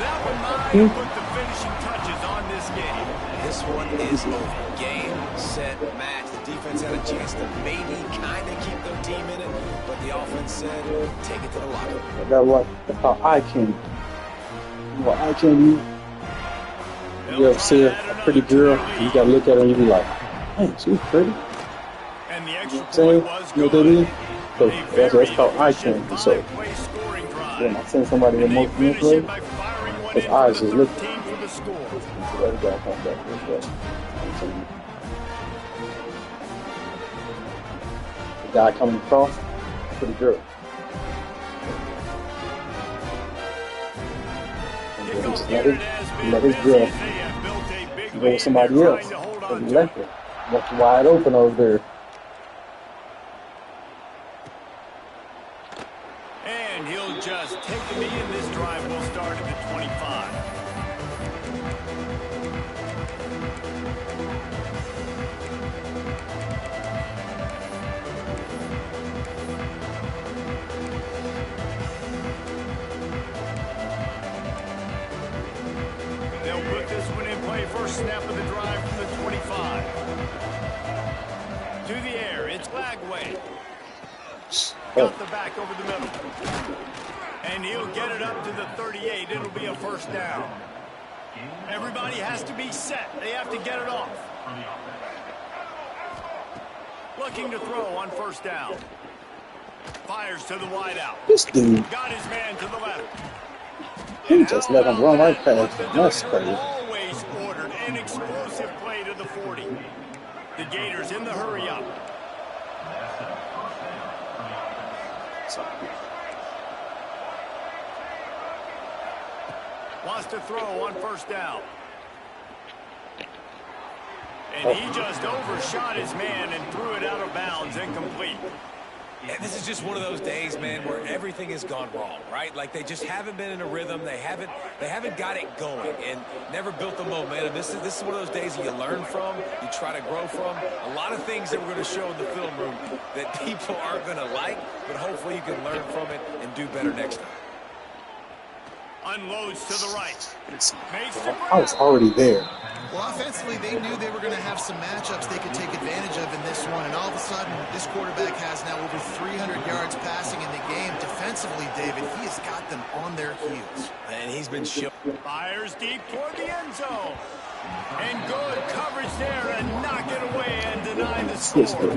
That one might put the finishing touches on this game. This one is over. Game, set, match. The defense had a chance to maybe kind of keep their team in it, but the offense said, take it to the locker room. That's how eye candy. You know, eye candy. You ever see a pretty girl, you gotta look at her and you be like, hey, she's pretty. And the extra saying, point was you know what I mean? So good. that's called eye candy. So when I send somebody with most play, his eyes is looking. So that guy comes back this way. The guy coming across, pretty girl. And then he just let his girl go with somebody else. So he left her. Left her wide open over there. And he'll just take the knee, and this drive will start at the 25. They'll put this one in play. First snap of the drive from the 25. To the air, it's Lagway. Got the back over the middle. And he'll get it up to the 38. It'll be a 1st down. Everybody has to be set. They have to get it off. Looking to throw on 1st down. Fires to the wideout. This dude, Got his man to the left. he just let him run right past him. That's crazy. Always order Wants to throw on first down. And he just overshot his man and threw it out of bounds, incomplete. And this is just one of those days, man, where everything has gone wrong, right? Like they just haven't been in a rhythm. They haven't got it going and never built the momentum. This is one of those days that you learn from, you try to grow from. A lot of things that we're going to show in the film room that people aren't going to like, but hopefully you can learn from it and do better next time. Unloads to the right. I was already there. Well, offensively, they knew they were going to have some matchups they could take advantage of in this one, and all of a sudden, this quarterback has now over 300 yards passing in the game. Defensively, David, he has got them on their heels. And he's been fires deep toward the end zone. And good coverage there and knock it away and deny the score.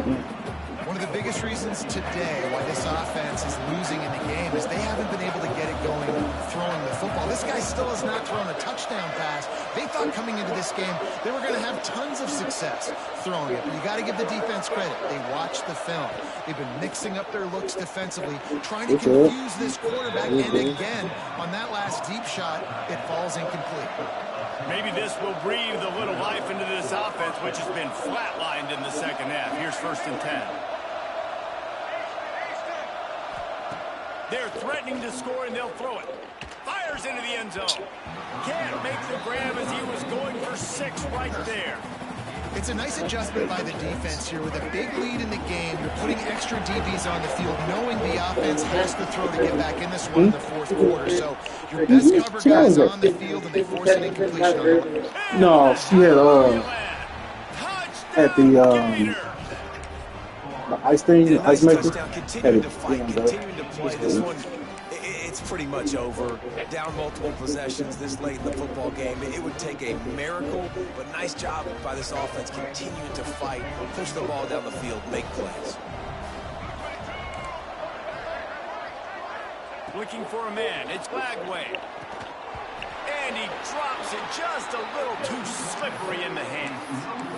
One of the biggest reasons today why this offense is losing in the game is they haven't been able to get it going throwing the football. This guy still has not thrown a touchdown pass. They thought coming into this game they were going to have tons of success throwing it. But you got to give the defense credit. They watched the film. They've been mixing up their looks defensively, trying to confuse this quarterback. And again, on that last deep shot, it falls incomplete. Maybe this will breathe a little life into this offense, which has been flatlined in the second half. Here's 1st and 10. They're threatening to score, and they'll throw it. Fires into the end zone. Can't make the grab as he was going for 6 right there. It's a nice adjustment by the defense here. With a big lead in the game, you're putting extra DBs on the field, knowing the offense has to throw to get back in this one in the 4th quarter. So your best cover guys on the field, and they force an incompletion on it. No, she had at the ice thing, the ice maker. Continuing to fight, continuing to play. This one, it's pretty much over. Down multiple possessions this late in the football game. It would take a miracle, but nice job by this offense continuing to fight, push the ball down the field, make plays. Looking for a man. It's Bagway. And he drops it just a little too slippery in the hands.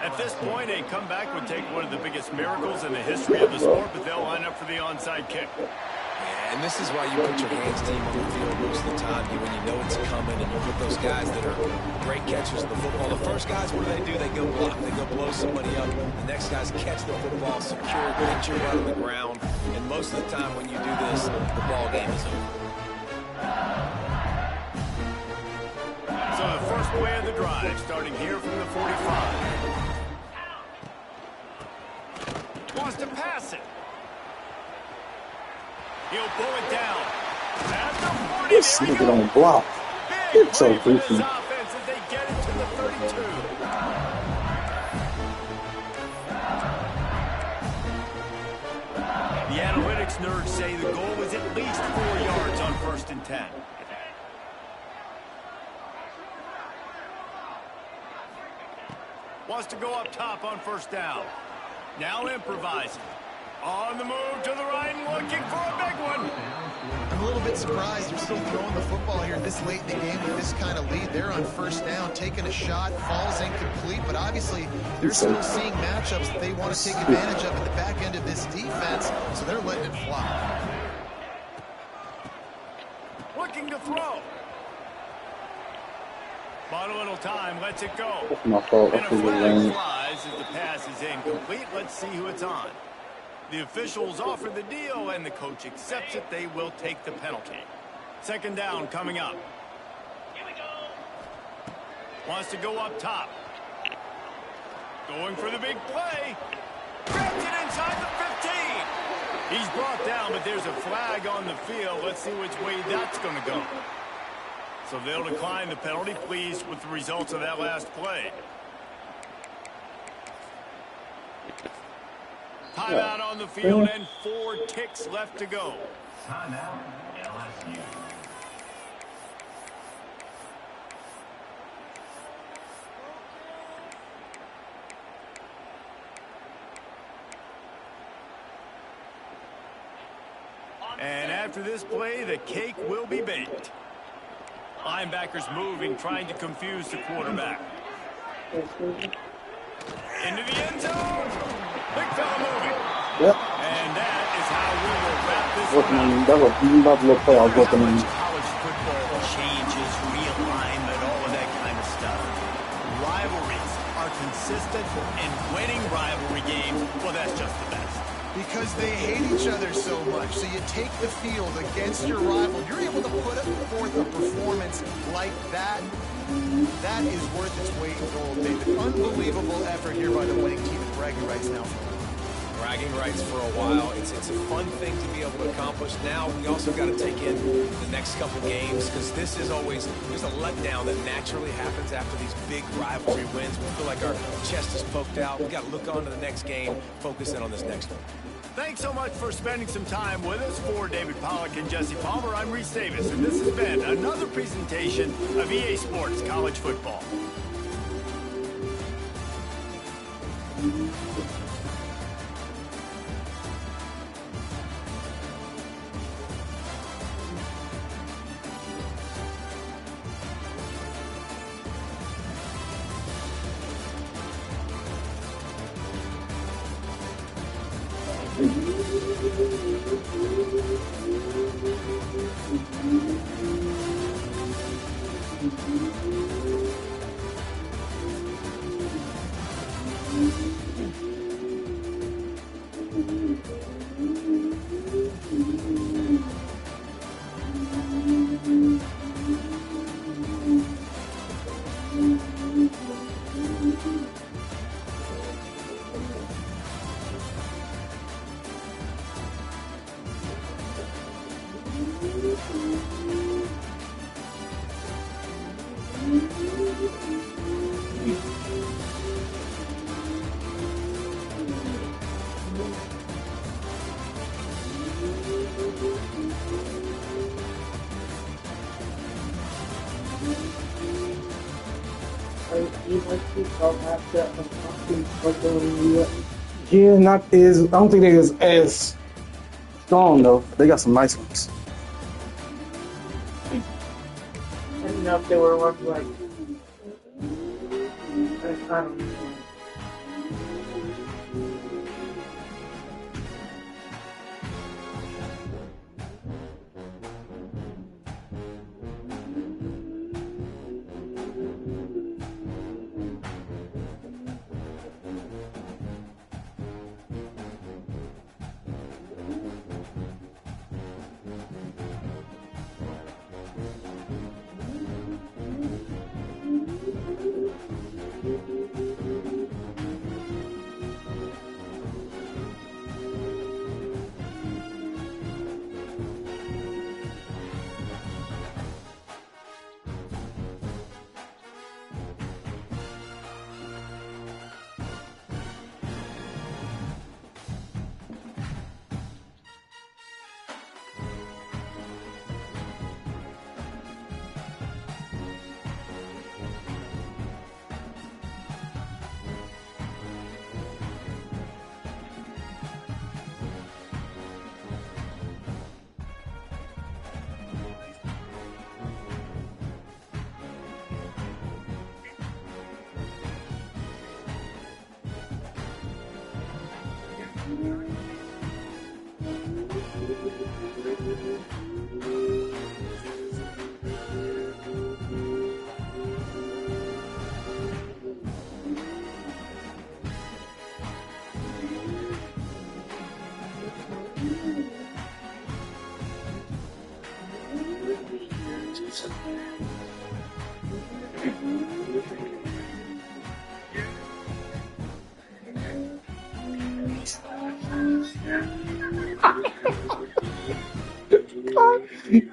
At this point, a comeback would take one of the biggest miracles in the history of the sport, but they'll line up for the onside kick. Yeah, and this is why you put your hands deep on the field most of the time when you know it's coming, and you put those guys that are great catchers of the football. The first guys, what do? They go block. They go blow somebody up. The next guys catch the football, secure it, get you out on the ground. And most of the time when you do this, the ball game is over. So the first play of the drive, starting here from the 45. Wants to pass it. He'll pull it down. At the 40, This nigga don't block. It's so goofy. Offense as they get it to the 32. The analytics nerds say the goal was at least 4 yards on 1st and 10. Wants to go up top on 1st down. Now improvising. On the move to the right and looking for a big one. I'm a little bit surprised they're still throwing the football here this late in the game with this kind of lead. They're on 1st down, taking a shot, falls incomplete, but obviously they're still seeing matchups that they want to take advantage of at the back end of this defense, so they're letting it fly. Looking to throw. Bought a little time, lets it go. That's my fault. And I a figured flag it flies as the pass is incomplete. Let's see who it's on. The officials offer the deal, and the coach accepts it. They will take the penalty. 2nd down coming up. Here we go. Wants to go up top. Going for the big play. Grabs it inside the 15. He's brought down, but there's a flag on the field. Let's see which way that's going to go. So they'll decline the penalty, pleased with the results of that last play. Timeout on the field and 4 ticks left to go. Timeout, LSU. And after this play, the cake will be baked. Linebackers moving, trying to confuse the quarterback. Into the end zone. Big fella moving. Yep. And that is how we will wrap this Working on that was a little play I was working on. rivalries are consistent and winning rivalry games, well, that's just the best. Because they hate each other so much. So you take the field against your rival. You're able to put forth a performance like that. That is worth its weight in gold, David. Unbelievable effort here by the winning team, and bragging rights now for them. Bragging rights for a while. It's a fun thing to be able to accomplish. Now we also got to take in the next couple games, because this is always, there's a letdown that naturally happens after these big rivalry wins. We feel like our chest is poked out. We got to look on to the next game, focus in on this next one. Thanks so much for spending some time with us. For David Pollack and Jesse Palmer, I'm Reese Davis, and this has been another presentation of EA Sports College Football. Yeah, not as. I don't think they is as strong though. They got some nice ones. I didn't know if they were worth like. I don't know.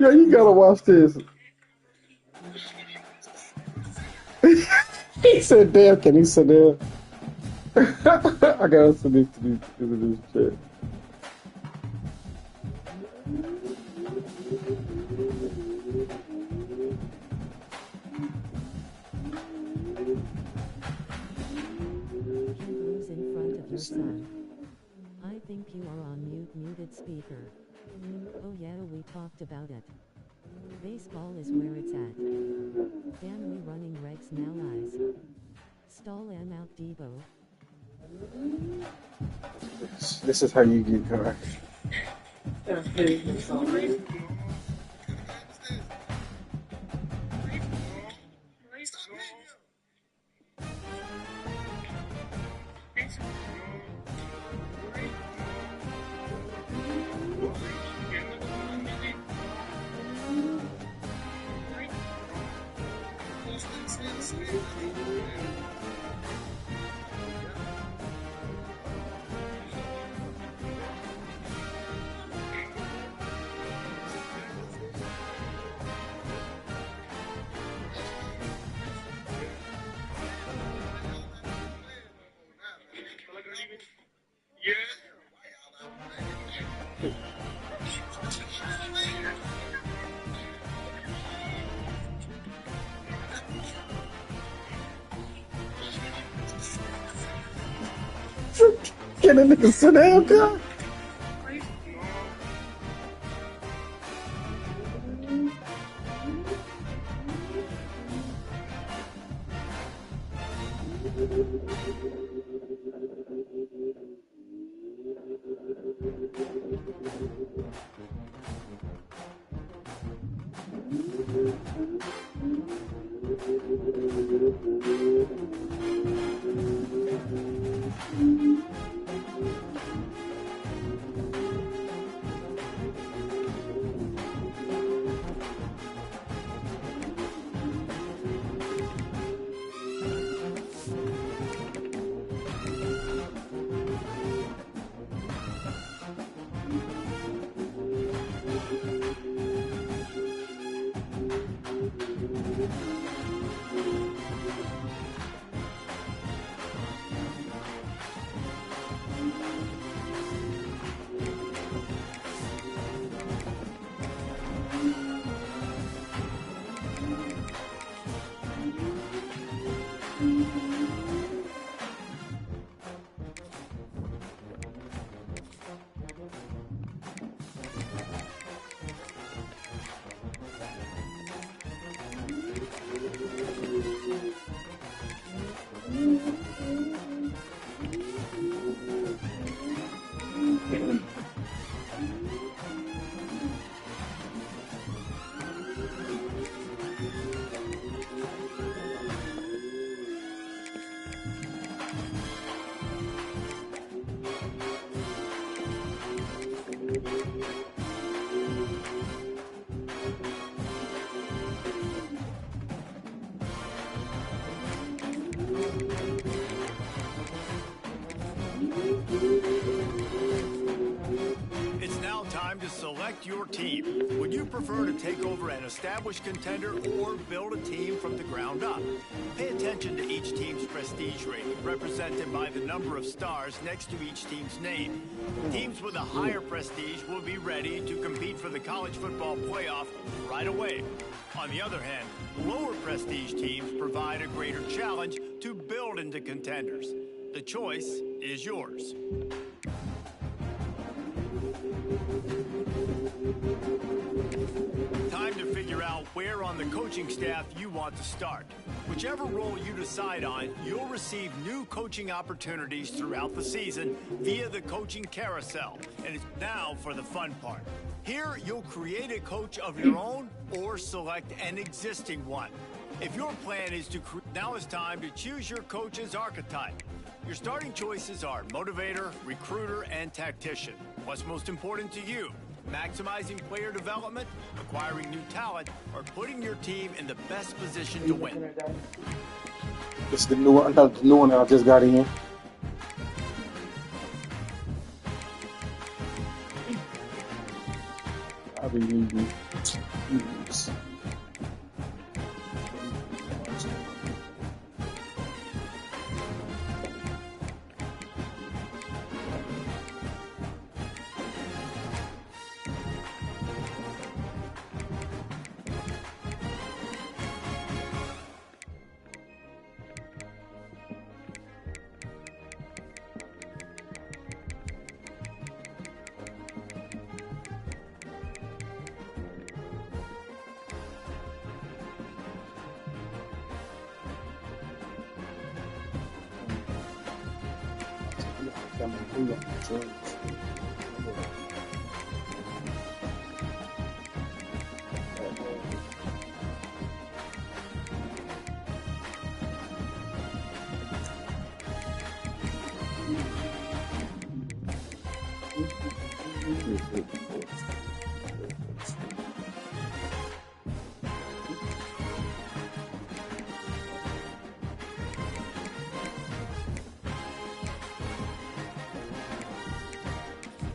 Yeah, you gotta watch this. He said, "Damn, can he sit there?" I gotta send this to this chat. Who's in front of your son? I think you are on muted speaker. Oh yeah, we talked about it. Baseball is where it's at. Damn, we running Rex now lies. Stall and out Debo. This is how you get correct. Can a nigga sit down, God? It's now time to select your team. Would you prefer to take over an established contender or build a team from the ground up? Pay attention to each team's prestige rating, represented by the number of stars next to each team's name. Teams with a higher prestige will be ready to compete for the college football playoff right away. On the other hand, lower prestige teams provide a greater challenge to build into contenders. The choice is yours. Time to figure out where on the coaching staff you want to start. Whichever role you decide on, you'll receive new coaching opportunities throughout the season via the coaching carousel. And it's now for the fun part. Here, you'll create a coach of your own or select an existing one. If your plan is to now is time to choose your coach's archetype. Your starting choices are motivator, recruiter, and tactician. What's most important to you? Maximizing player development, acquiring new talent, or putting your team in the best position to win? This is the new one that I just got in. I've been using these.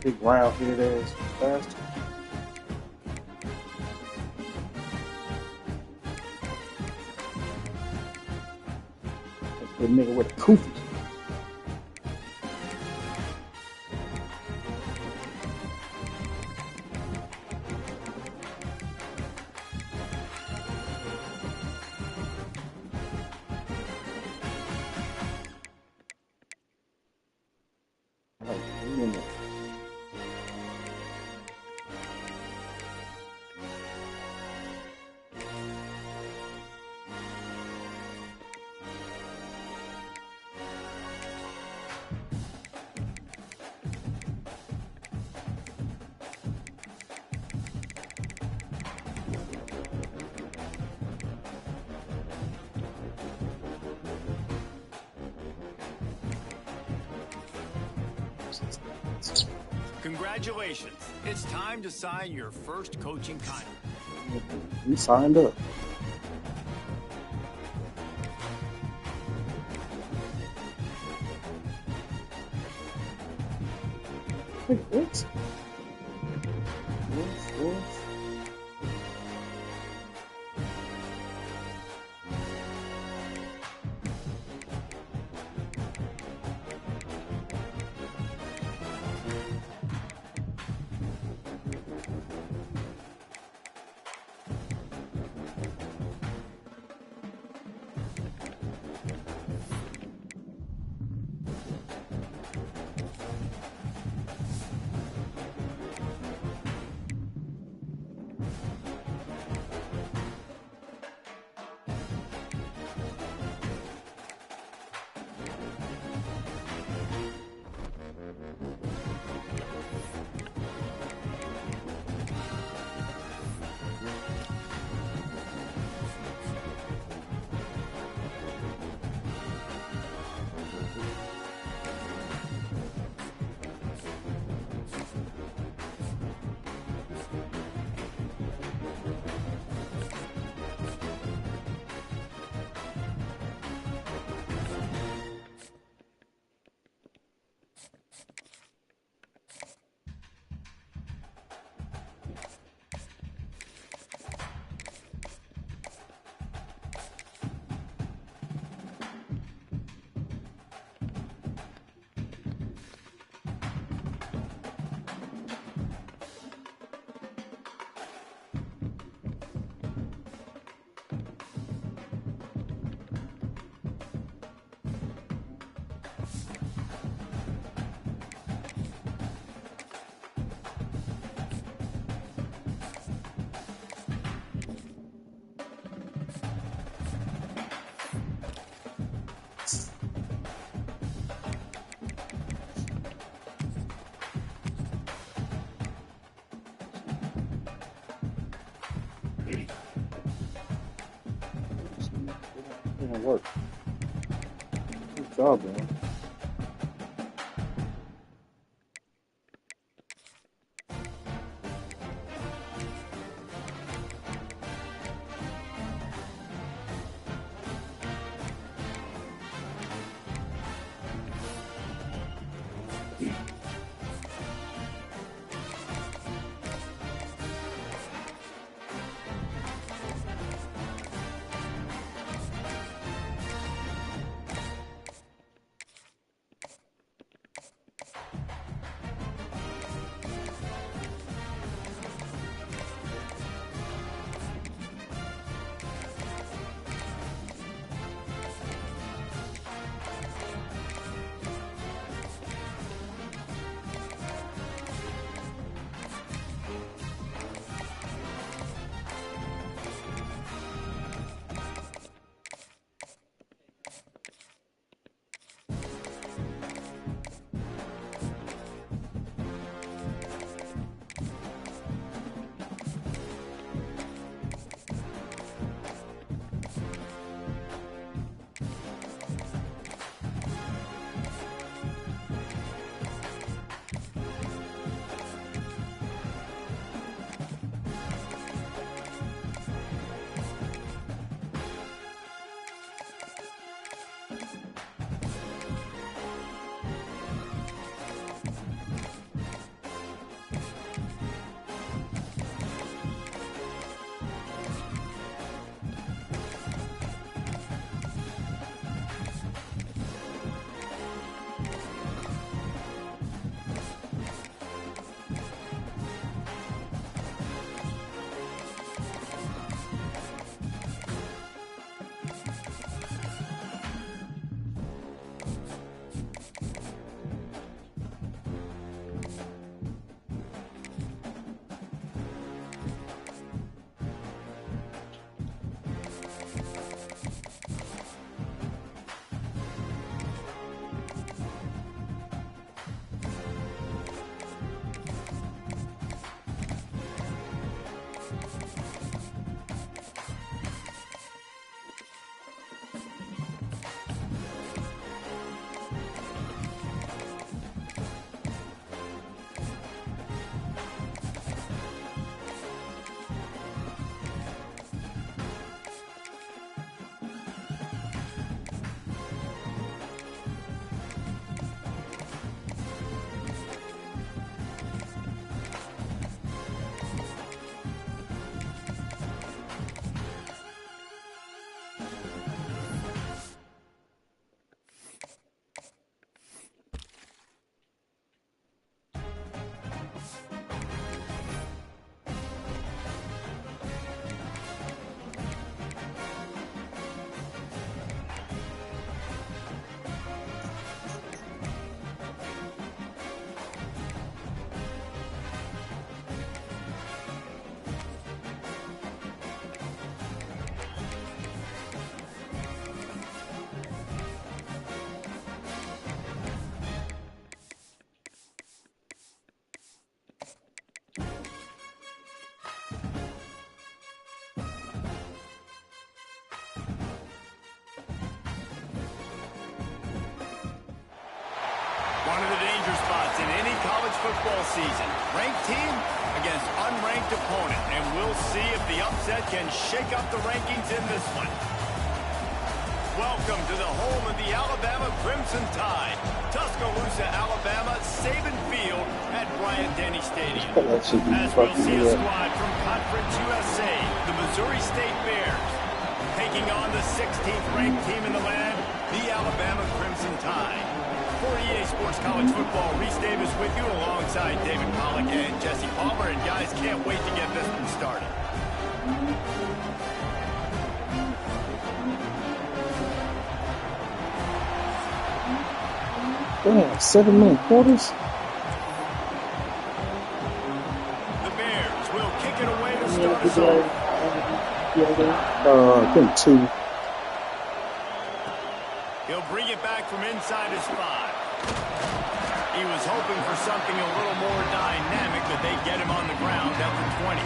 Big round headed ass bastard. That nigga with the koofies. Like, you in there. Congratulations. It's time to sign your first coaching contract. You signed up. Wait, what? What? Didn't work. Good job, man. One of the danger spots in any college football season. Ranked team against unranked opponent. And we'll see if the upset can shake up the rankings in this one. Welcome to the home of the Alabama Crimson Tide. Tuscaloosa, Alabama, Saban Field at Bryant-Denny Stadium. As we'll see a squad from Conference USA, the Missouri State Bears, taking on the 16th ranked team in the land, the Alabama Crimson Tide. For EA Sports College Football, Reese Davis with you alongside David Pollack and Jesse Palmer. And guys, can't wait to get this one started. Damn, 7-minute quarters? The Bears will kick it away to start us off. I think 2. He'll bring it back from inside his 5. He was hoping for something a little more dynamic, but they get him on the ground at the 20.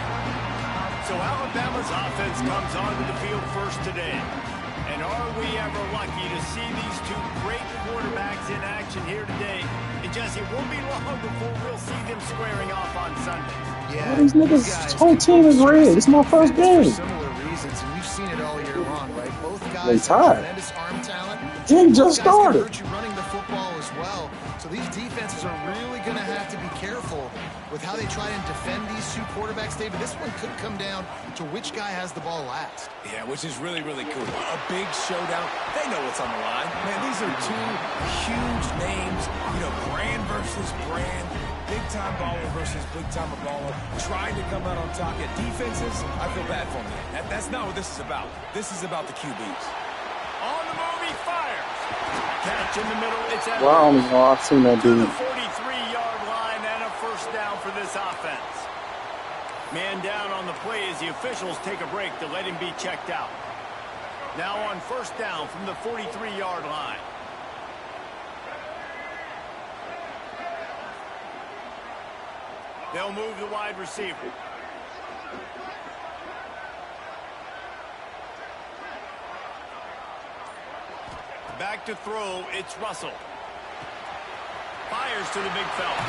So Alabama's offense comes onto the field first today. And are we ever lucky to see these two great quarterbacks in action here today? And Jesse, it won't be long before we'll see them squaring off on Sundays. Yeah, these niggas, whole team is red. It's my first game. For similar reasons, and we've seen it all year long, right? Both They guys tired. have tremendous arm talent. Game just Both guys can started. hurt you running the football as well. So these defenses are really going to have to be careful with how they try and defend these two quarterbacks, David. This one could come down to which guy has the ball last. Yeah, which is really, really cool. A big showdown. They know what's on the line. Man, these are two huge names. You know, brand versus brand. Big-time baller versus big-time baller. Trying to come out on top. Yeah, defenses, I feel bad for them. That's not what this is about. This is about the QBs. On the move, he fires. Catch in the middle. It's at Well, I don't even know. I've seen that to the dude. 43-yard line and a first down for this offense. Man down on the play as the officials take a break to let him be checked out. Now on first down from the 43-yard line. They'll move the wide receiver. Back to throw, it's Russell. Fires to the big fella.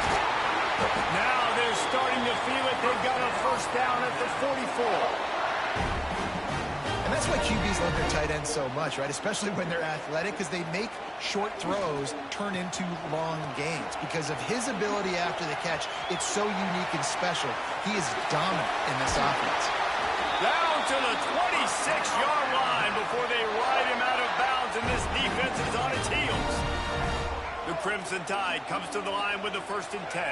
Now they're starting to feel it. They've got a first down at the 44. And that's why QBs love their tight ends so much, right? Especially when they're athletic, because they make short throws turn into long gains. Because of his ability after the catch, it's so unique and special. He is dominant in this offense. Down to the 26-yard line before they ride him out of bounds, and this defense is on its heels. The Crimson Tide comes to the line with the 1st and 10.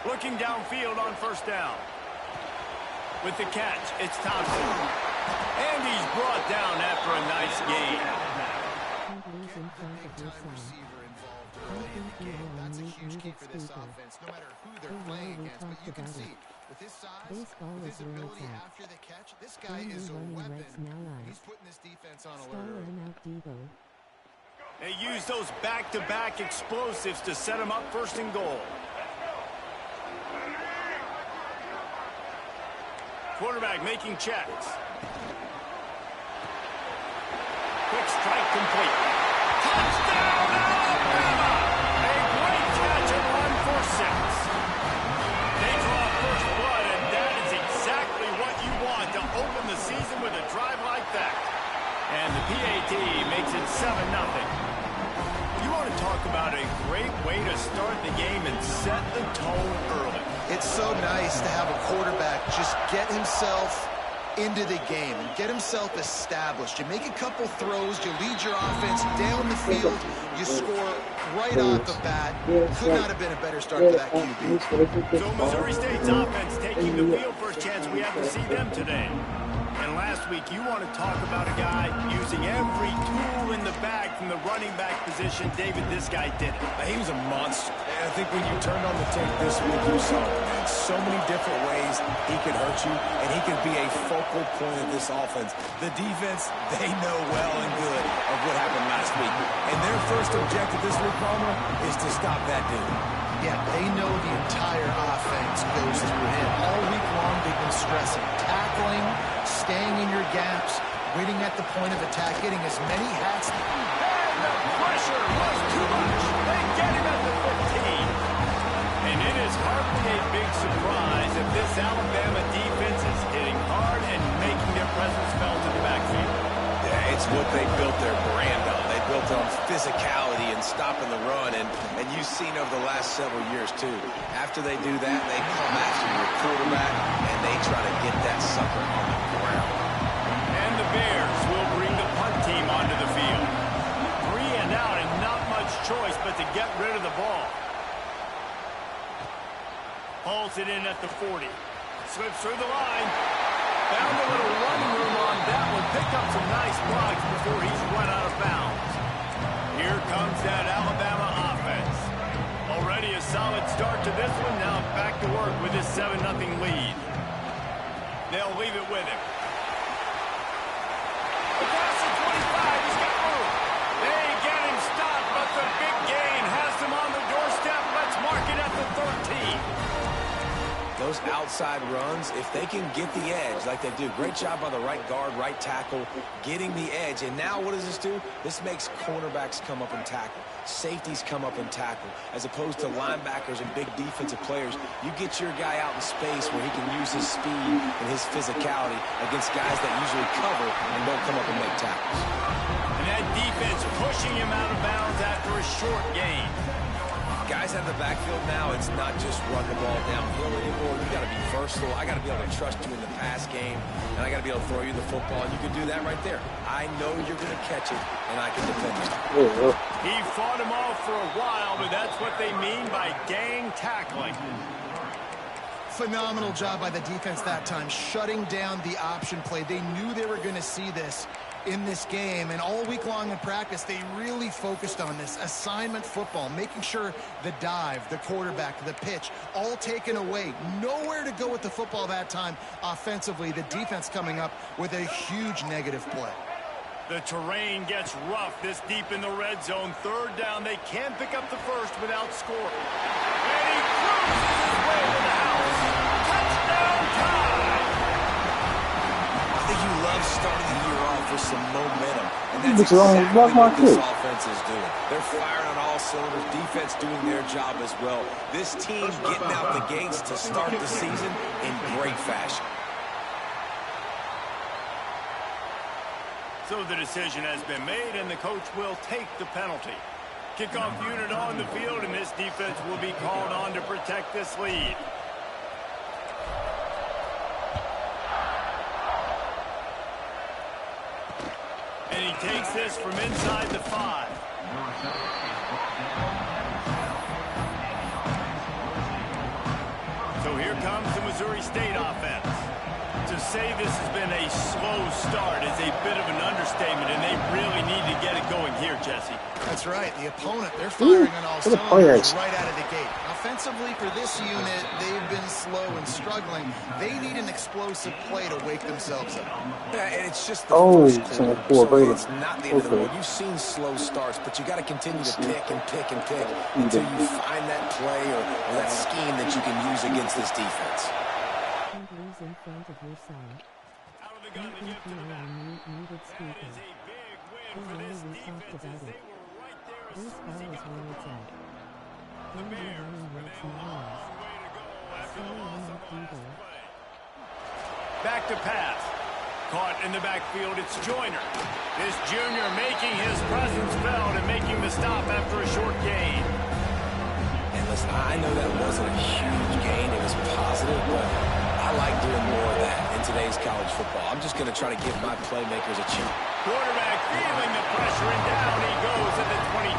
Looking downfield on first down. With the catch, it's Thompson. And he's brought down after a nice gain. Can't lose in front of your son. I think you are on muted speaker. No matter who Oh, they're yeah, playing we against, but talked you can about see it. with his size, Baseball with is his where it's ability at. after the catch, this guy Only is a running weapon. Rex now live. He's putting this defense on Star alert. and out Devo. They use those back-to-back explosives to set him up 1st and goal. Quarterback making checks. Quick strike complete. Touchdown, Alabama! A great catch and run for 6. They draw first blood, and that is exactly what you want to open the season with a drive like that. And the PAT makes it 7-0. You want to talk about a great way to start the game and set the tone early. It's so nice to have a quarterback just get himself into the game and get himself established. You make a couple throws, you lead your offense down the field, you score right off the bat. Could not have been a better start for that QB. So Missouri State's offense taking the field. First chance we have to see them today. And last week, you want to talk about a guy using every tool in the bag from the running back position. David, this guy did it. He was a monster. And I think when you turned on the tape this week, you saw in so many different ways he could hurt you, and he could be a focal point of this offense. The defense, they know well and good of what happened last week. And their first objective this week, Palmer, is to stop that dude. Yeah, they know the entire offense goes through him. All week long, they've been stressing tackling, staying in your gaps, waiting at the point of attack, getting as many hats. And the pressure was too much. They get him at the 15. And it is hardly a big surprise that this Alabama defense is hitting hard and making their presence felt in the backfield. Yeah, it's what they built their brand on. They built on physicality and stopping the run, and you've seen over the last several years, too. After they do that, they come after your quarterback, and they try to get that sucker on the ground. And the Bears will bring the punt team onto the field. 3 and out and not much choice but to get rid of the ball. Hauls it in at the 40. Slips through the line. Found a little running room on that one. Picked up some nice blocks before he's run out of bounds. Here comes that Alabama offense. Already a solid start to this one. Now back to work with this 7-0 lead. They'll leave it with him. Across the 25. He's got room. They get him stopped, but the big gain has him on the doorstep. Let's mark it at the 13. Those outside runs, if they can get the edge like they do, great job by the right guard, right tackle, getting the edge. And now what does this do? This makes cornerbacks come up and tackle. Safeties come up and tackle. As opposed to linebackers and big defensive players, you get your guy out in space where he can use his speed and his physicality against guys that usually cover and don't come up and make tackles. And that defense pushing him out of bounds after a short gain. Guys out of the backfield now, it's not just run the ball downhill anymore. You got to be versatile. I got to be able to trust you in the pass game, and I got to be able to throw you the football, and you can do that right there. I know you're going to catch it, and I can defend it. He fought him off for a while, but that's what they mean by gang tackling. Phenomenal job by the defense that time, shutting down the option play. They knew they were going to see this in this game, and all week long in practice they really focused on this assignment football, making sure the dive, the quarterback, the pitch, all taken away. Nowhere to go with the football that time offensively. The defense coming up with a huge negative play. The terrain gets rough this deep in the red zone. 3rd down. They can't pick up the first without scoring. And he cruises his way to the house. Touchdown time! I think you love starting the year off with some momentum. And that's exactly what this offense is doing. They're firing on all cylinders. Defense doing their job as well. This team getting out the gates to start the season in great fashion. So the decision has been made, and the coach will take the penalty. Kickoff unit on the field, and this defense will be called on to protect this lead. And he takes this from inside the 5. So here comes the Missouri State offense. To say this has been a slow start is a bit of an understatement, and they really need to get it going here, Jesse. That's right. The opponent, they're firing on all cylinders right out of the gate. Offensively, for this unit, they've been slow and struggling. They need an explosive play to wake themselves up. Yeah, and it's just the first quarter, so it's not the end of the world. You've seen slow starts, but you got to continue to pick and pick and pick until you find that play or that scheme that you can use against this defense. Lose in front of your son. I think you are on muted speaker. Earlier we talked about it. Baseball is where it's at. Don't be running makes no noise. Sorry I'm not either. Back to pass. Caught in the backfield, it's Joyner. This junior making his presence felt and making the stop after a short gain. And listen, I know that wasn't a huge gain. It was positive, but I like doing more of that in today's college football. I'm just going to try to give my playmakers a chance. Quarterback feeling the pressure, and down he goes at the 22.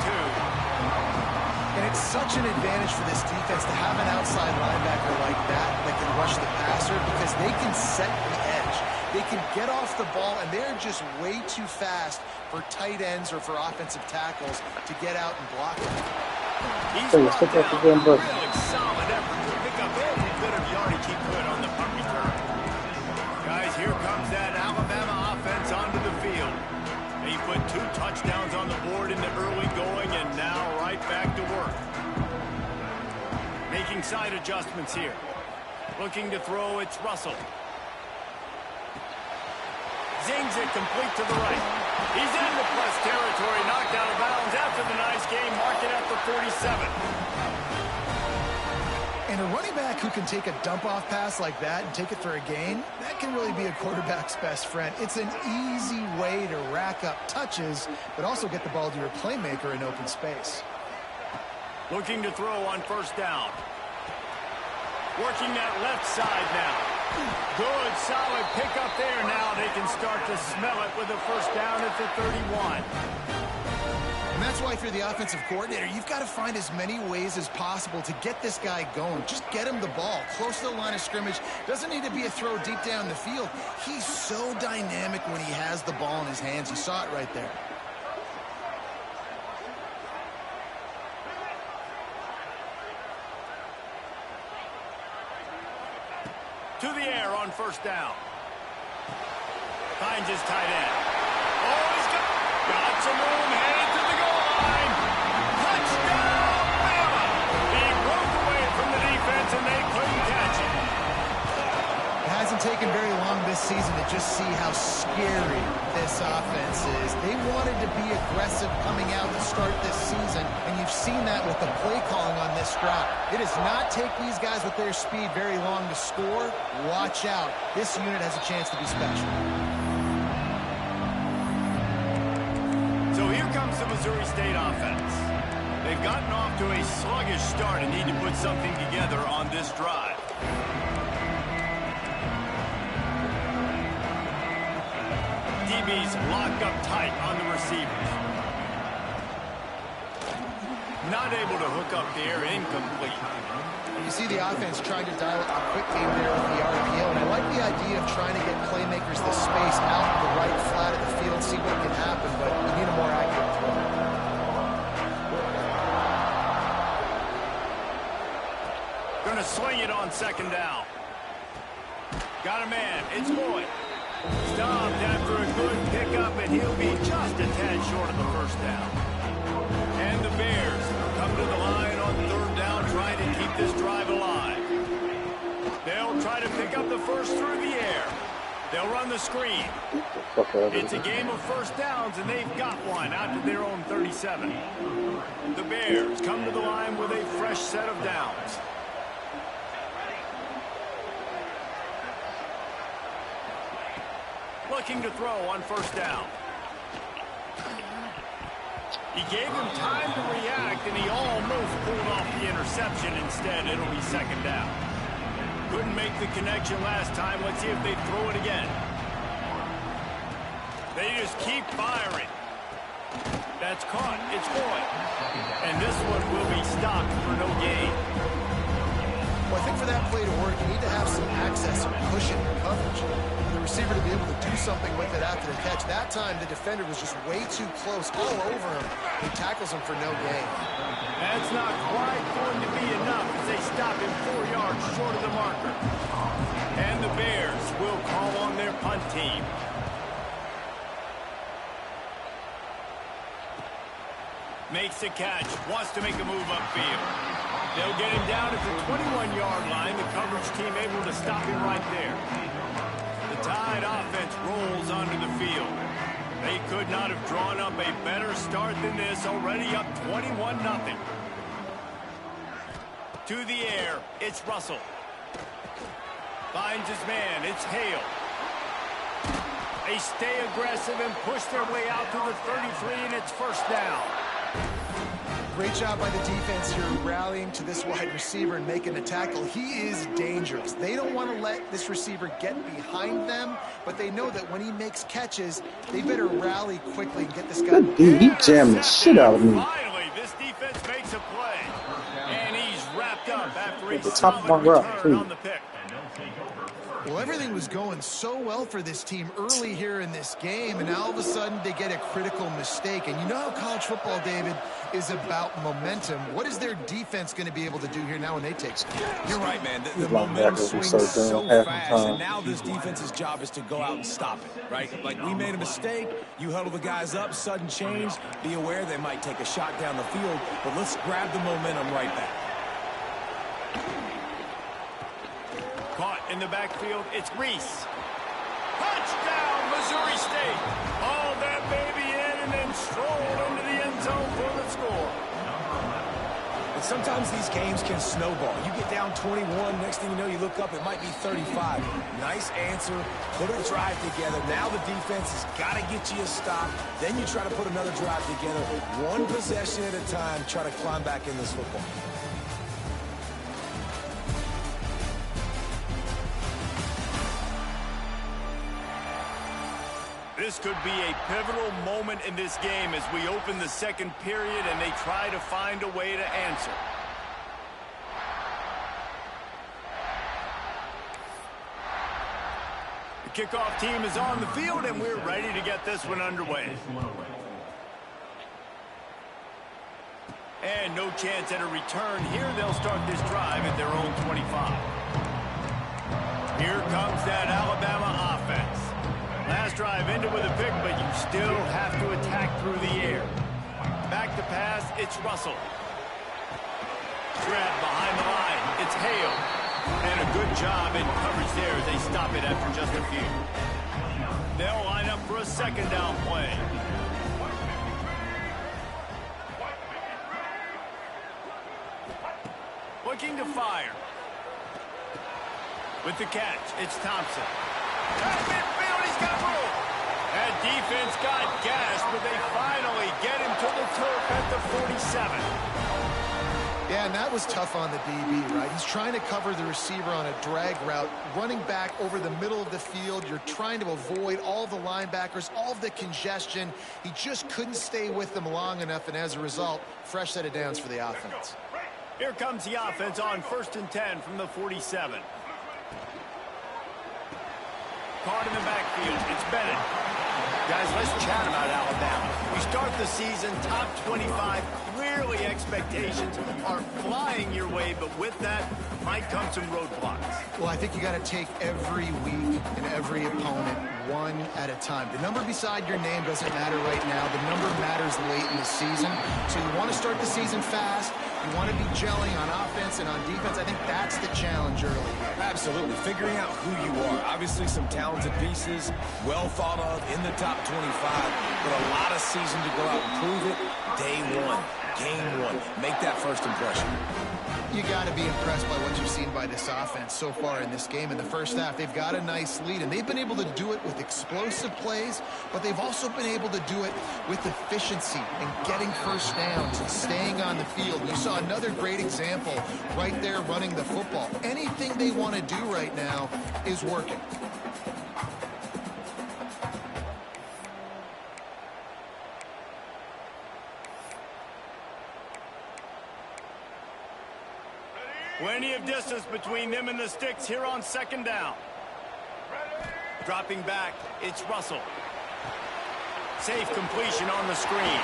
And it's such an advantage for this defense to have an outside linebacker like that can rush the passer because they can set the edge. They can get off the ball, and they're just way too fast for tight ends or for offensive tackles to get out and block it. He's brought down a really solid effort to pick up every bit of yardage he could on the punt return. Guys, here comes that Alabama offense onto the field. He put 2 touchdowns on the board in the early going, and now right back to work. Making side adjustments here. Looking to throw, it's Russell. zings it complete to the right. He's into plus territory, knocked out of bounds after the nice game, marked it at the 47. And a running back who can take a dump-off pass like that and take it for a gain, that can really be a quarterback's best friend. It's an easy way to rack up touches, but also get the ball to your playmaker in open space. Looking to throw on first down. Working that left side now. Good, solid pickup there now. They can start to smell it with a first down at the 31. And that's why if you're the offensive coordinator, you've got to find as many ways as possible to get this guy going. Just get him the ball close to the line of scrimmage. Doesn't need to be a throw deep down the field. He's so dynamic when he has the ball in his hands. You saw it right there. To the air on first down. Finds his tight end. Oh, he's got some room, headed to the goal line. Touchdown, Bama! He broke away from the defense, and they couldn't catch him. It hasn't taken very long this season to just see how scary this offense is. They wanted to be aggressive coming out to start this season, and you've seen that with the play calling on this drive. It does not take these guys with their speed very long to score. Watch out. This unit has a chance to be special. So here comes the Missouri State offense. They've gotten off to a sluggish start and need to put something together on this drive. DB's locked up tight on the receivers. Not able to hook up the air, incomplete. You see the offense trying to dial up a quick game there with the RPO, and I like the idea of trying to get playmakers the space out in the right flat of the field, see what can happen, but you need a more accurate throw. Gonna swing it on second down. Got a man, it's Boyd. Stopped after a good pickup, and he'll be just a tad short of the first down. And the Bears come to the line on third down, trying to keep this drive alive. They'll try to pick up the first through the air. They'll run the screen. It's a game of first downs, and they've got one out to their own 37. The Bears come to the line with a fresh set of downs. Looking to throw on first down. He gave him time to react, and he almost pulled off the interception. Instead, it'll be second down. Couldn't make the connection last time. Let's see if they throw it again. They just keep firing. That's caught. It's Boyd. And this one will be stopped for no gain. Well, I think for that play to work, you need to have some access and cushion in coverage. The receiver to be able to do something with it after the catch. That time, the defender was just way too close, all over him. He tackles him for no gain. That's not quite going to be enough as they stop him 4 yards short of the marker. And the Bears will call on their punt team. Makes the catch, wants to make a move upfield. They'll get him down at the 21-yard line. The coverage team able to stop him right there. The Tide offense rolls onto the field. They could not have drawn up a better start than this, already up 21-0. To the air, it's Russell. Finds his man, it's Hale. They stay aggressive and push their way out to the 33, and it's first down. Great job by the defense here rallying to this wide receiver and making a tackle. He is dangerous. They don't want to let this receiver get behind them, but they know that when he makes catches, they better rally quickly and get this guy. Dude, he jammed the shit out of me. Finally, this defense makes a play. And he's wrapped up after a The top of my solid route, return too. on the pick. Well, everything was going so well for this team early here in this game, and now all of a sudden they get a critical mistake. And you know how college football, David, is about momentum. What is their defense going to be able to do here now when they take some? You're right, man. The His momentum linebacker was swings so so dumb half the fast, time. and now this defense's job is to go out and stop it, right? Like, we made a mistake, you huddle the guys up, sudden change, be aware they might take a shot down the field, but let's grab the momentum right back. Caught in the backfield, it's Reese. Touchdown, Missouri sometimes these games can snowball. You get down 21, next thing you know, you look up, it might be 35. Nice answer, put a drive together. Now the defense has got to get you a stop. Then you try to put another drive together. One possession at a time, try to climb back in this football. This could be a pivotal moment in this game as we open the second period and they try to find a way to answer. The kickoff team is on the field and we're ready to get this one underway. And no chance at a return here. They'll start this drive at their own 25. Here comes that Alabama offense. Last drive ended with a pick, but you still have to attack through the air. Back to pass, it's Russell. Grabbed behind the line, it's Hale. And a good job in coverage there as they stop it after just a few. They'll line up for a second down play. Looking to fire. With the catch, it's Thompson. Midfield, he's got room. That defense got gashed, but they finally get him to the turf at the 47. Yeah, and that was tough on the DB, right? He's trying to cover the receiver on a drag route, running back over the middle of the field. You're trying to avoid all the linebackers, all of the congestion. He just couldn't stay with them long enough, and as a result, fresh set of downs for the offense. Here comes the offense on 1st and 10 from the 47. Caught in the backfield, it's Bennett. Guys, let's chat about Alabama. We start the season top 25. Clearly expectations are flying your way, but with that might come some roadblocks. Well, I think you got to take every week and every opponent one at a time. The number beside your name doesn't matter right now. The number matters late in the season. So you want to start the season fast. You want to be gelling on offense and on defense. I think that's the challenge early. Absolutely. Figuring out who you are. Obviously some talented pieces, well thought of in the top 25, but a lot of season to go out and prove it. Day one, game one. Make that first impression. You got to be impressed by what you've seen by this offense so far in this game. In the first half, they've got a nice lead, and they've been able to do it with explosive plays, but they've also been able to do it with efficiency and getting first downs and staying on the field. You saw another great example right there running the football. Anything they want to do right now is working. Plenty of distance between them and the sticks here on 2nd down. Dropping back, it's Russell. Safe completion on the screen.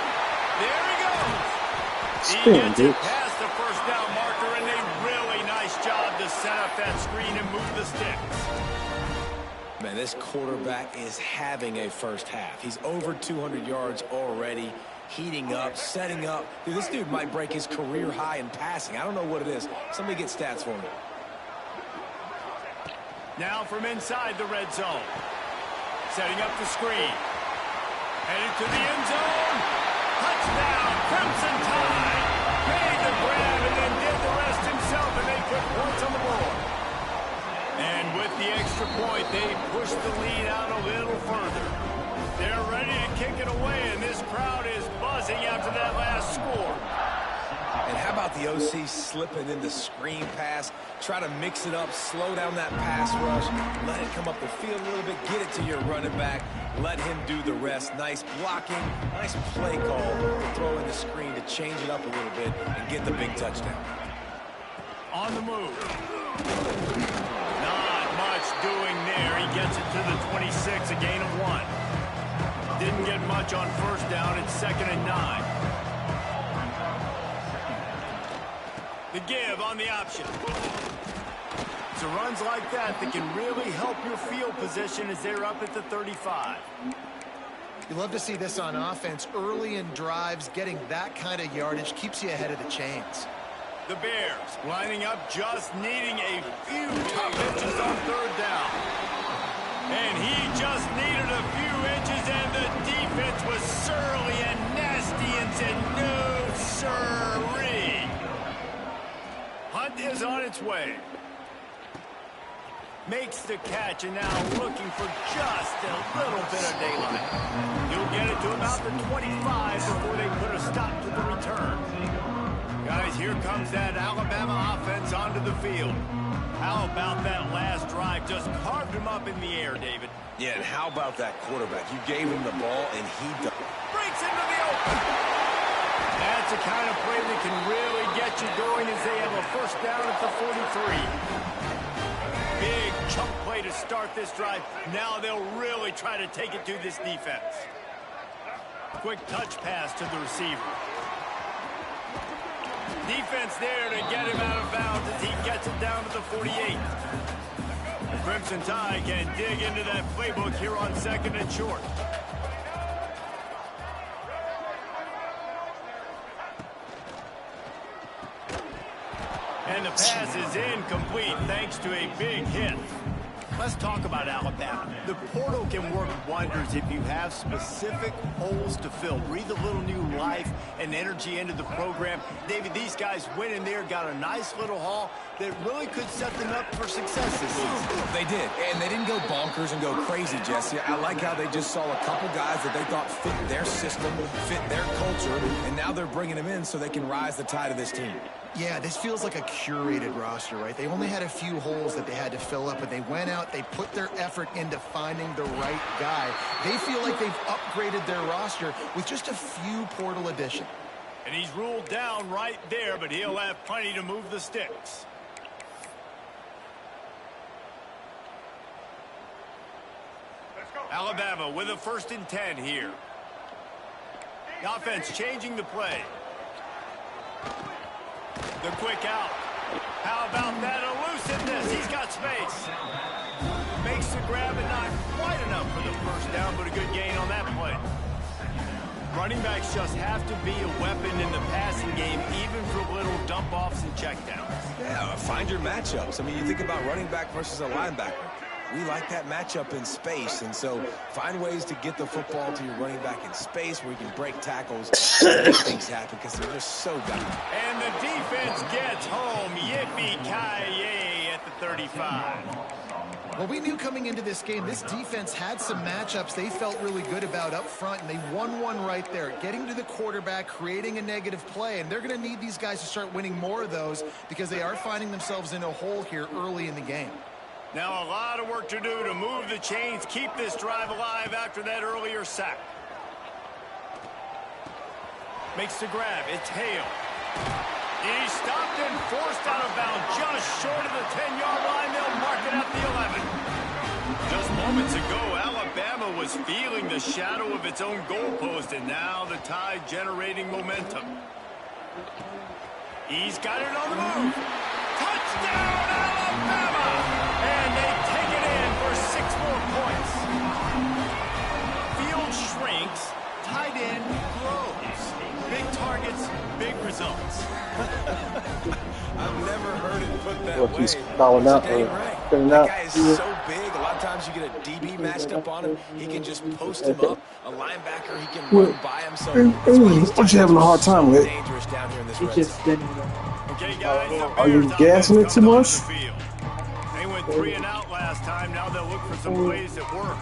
There he goes. He gets it past the 1st down marker, and a really nice job to set up that screen and move the sticks. Man, this quarterback is having a first half. He's over 200 yards already. Heating up, setting up. Dude, this dude might break his career high in passing. I don't know what it is. Somebody get stats for me. Now from inside the red zone. Setting up the screen. Headed to the end zone. Touchdown, Crimson Tide. Made the grab and then did the rest himself, and they put points on the board. And with the extra point, they push the lead out a little further. They're ready to kick it away, and this crowd is buzzing after that last score. And how about the OC slipping in the screen pass? Try to mix it up, slow down that pass rush, let it come up the field a little bit, get it to your running back, let him do the rest. Nice blocking, nice play call to throw in the screen to change it up a little bit and get the big touchdown. On the move. Not much doing there. He gets it to the 26, a gain of 1. Didn't get much on 1st down. It's 2nd and 9. The give on the option. So runs like that can really help your field position as they're up at the 35. You love to see this on offense. Early in drives, getting that kind of yardage keeps you ahead of the chains. The Bears lining up, just needing a few top inches on 3rd down. And he just needed a few inches, and the defense was surly and nasty and said, no, sirree. its way. Makes the catch and now looking for just a little bit of daylight. He'll get it to about the 25 before they put a stop to the return. Guys, here comes that Alabama offense onto the field. How about that last drive? Just carved him up in the air, David. Yeah, and how about that quarterback? You gave him the ball, and he breaks into the open. That's the kind of play that can really get you going as they have a first down at the 43. Big chunk play to start this drive. Now they'll really try to take it to this defense. Quick touch pass to the receiver. Defense there to get him out of bounds as he gets it down to the 48. The Crimson Tide can dig into that playbook here on 2nd and short. And the pass is incomplete thanks to a big hit. Let's talk about Alabama. The portal can work wonders if you have specific holes to fill. Breathe a little new life and energy into the program. David, these guys went in there, got a nice little haul that really could set them up for success this season. They did, and they didn't go bonkers and go crazy, Jesse. I like how they just saw a couple guys that they thought fit their system, fit their culture, and now they're bringing them in so they can rise the tide of this team. Yeah, this feels like a curated roster, right? They only had a few holes that they had to fill up, but they went out, they put their effort into finding the right guy. They feel like they've upgraded their roster with just a few portal additions. And he's ruled down right there, but he'll have plenty to move the sticks. Alabama with a 1st and 10 here. The offense changing the play. The quick out. How about that elusiveness? He's got space. Makes the grab and not quite enough for the first down, but a good gain on that play. Running backs just have to be a weapon in the passing game, even for little dump-offs and checkdowns. Yeah, find your matchups. I mean, you think about running back versus a linebacker. We like that matchup in space, and so find ways to get the football to your running back in space where you can break tackles and make things happen because they're just so dominant. And the defense gets home. Yippee-ki-yay at the 35. Well, we knew coming into this game, this defense had some matchups they felt really good about up front, and they won one right there, getting to the quarterback, creating a negative play, and they're going to need these guys to start winning more of those because they are finding themselves in a hole here early in the game. Now a lot of work to do to move the chains, keep this drive alive after that earlier sack. Makes the grab. It's Hale. He's stopped and forced out of bounds just short of the 10-yard line. They'll mark it at the 11. Just moments ago, Alabama was feeling the shadow of its own goalpost, and now the Tide generating momentum. He's got it on the move. Touchdown, Alabama! And they take it in for 6 more points. Field shrinks, tight end grows. Big targets, big results. I've never heard it put that way. He's calling out. That guy is so big. A lot of times you get a DB matched up on him. He can just post him up. A linebacker, he can run by him. So what you having a hard time with? Dangerous down here in this He just didn't. Okay, guys, Are you gassing it too much? They went 3 and out last time. Now they'll look for some plays that work.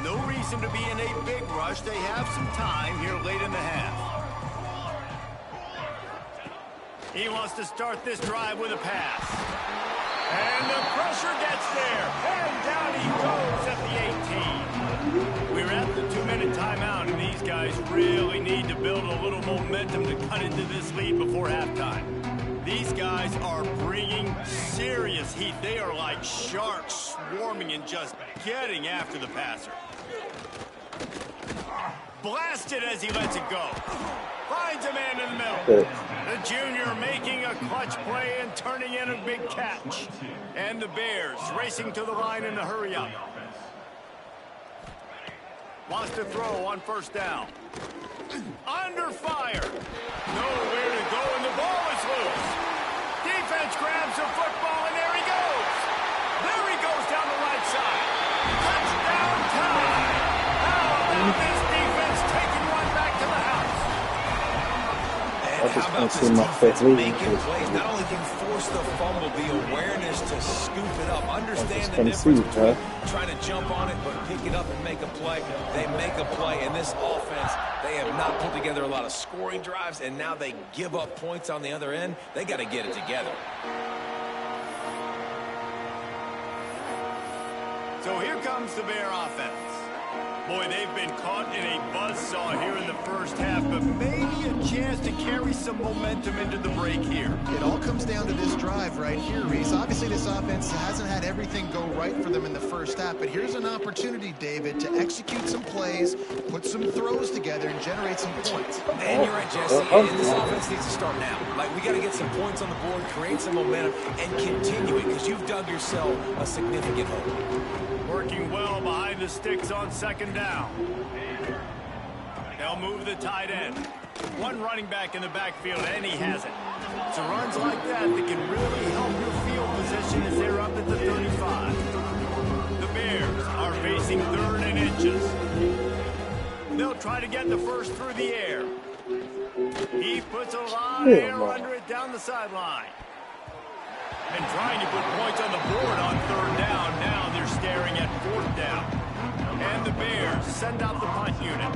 No reason to be in a big rush. They have some time here late in the half. He wants to start this drive with a pass. And the pressure gets there. And down he goes at the 18. We're at the 2-minute timeout, and these guys really need to build a little momentum to cut into this lead before halftime. These guys are bringing serious heat. They are like sharks swarming and just getting after the passer. Blasted as he lets it go. Finds a man in the middle. The junior making a clutch play and turning in a big catch. And the Bears racing to the line in a hurry up. Wants to throw on 1st down. Under fire. Nowhere to go, and the ball is loose. Defense grabs the football, and there he goes. There he goes down the right side. Touchdown time. How about this defense taking one back to the house? how about this see my defense lead. making plays? Not only can force the fumble, the awareness to scoop it up. Understand the difference see, between trying to jump on it, but pick it up and make a play. They make a play. In this offense, they have not put together a lot of scoring drives, and now they give up points on the other end. They got to get it together. So here comes the Bear offense. Boy, they've been caught in a buzzsaw here in the first half, but maybe a chance to carry some momentum into the break here. It all comes down to this drive right here, Reese. Obviously, this offense hasn't had everything go right for them in the first half, but here's an opportunity, David, to execute some plays, put some throws together, and generate some points. And you're right, Jesse. And this offense needs to start now. Like, we got to get some points on the board, create some momentum, and continue it, because you've dug yourself a significant hole. Working well behind the sticks on second down. They'll move the tight end. One running back in the backfield, and he has it. So runs like that can really help your field position as they're up at the 35. The Bears are facing 3rd and inches. They'll try to get the first through the air. He puts a lot of air under it down the sideline. And trying to put points on the board on 3rd down. Now they're staring at 4th down. And the Bears send out the punt unit.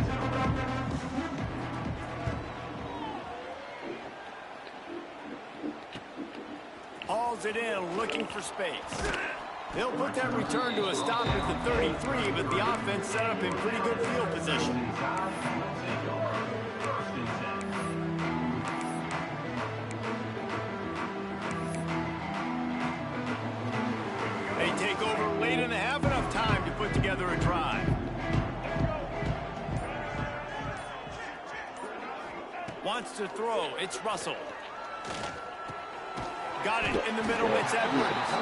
Hauls it in, looking for space. They'll put that return to a stop at the 33, but the offense set up in pretty good field position. They take over late and have enough time to put together a drive. Wants to throw. It's Russell. Got it in the middle. It's Edwards.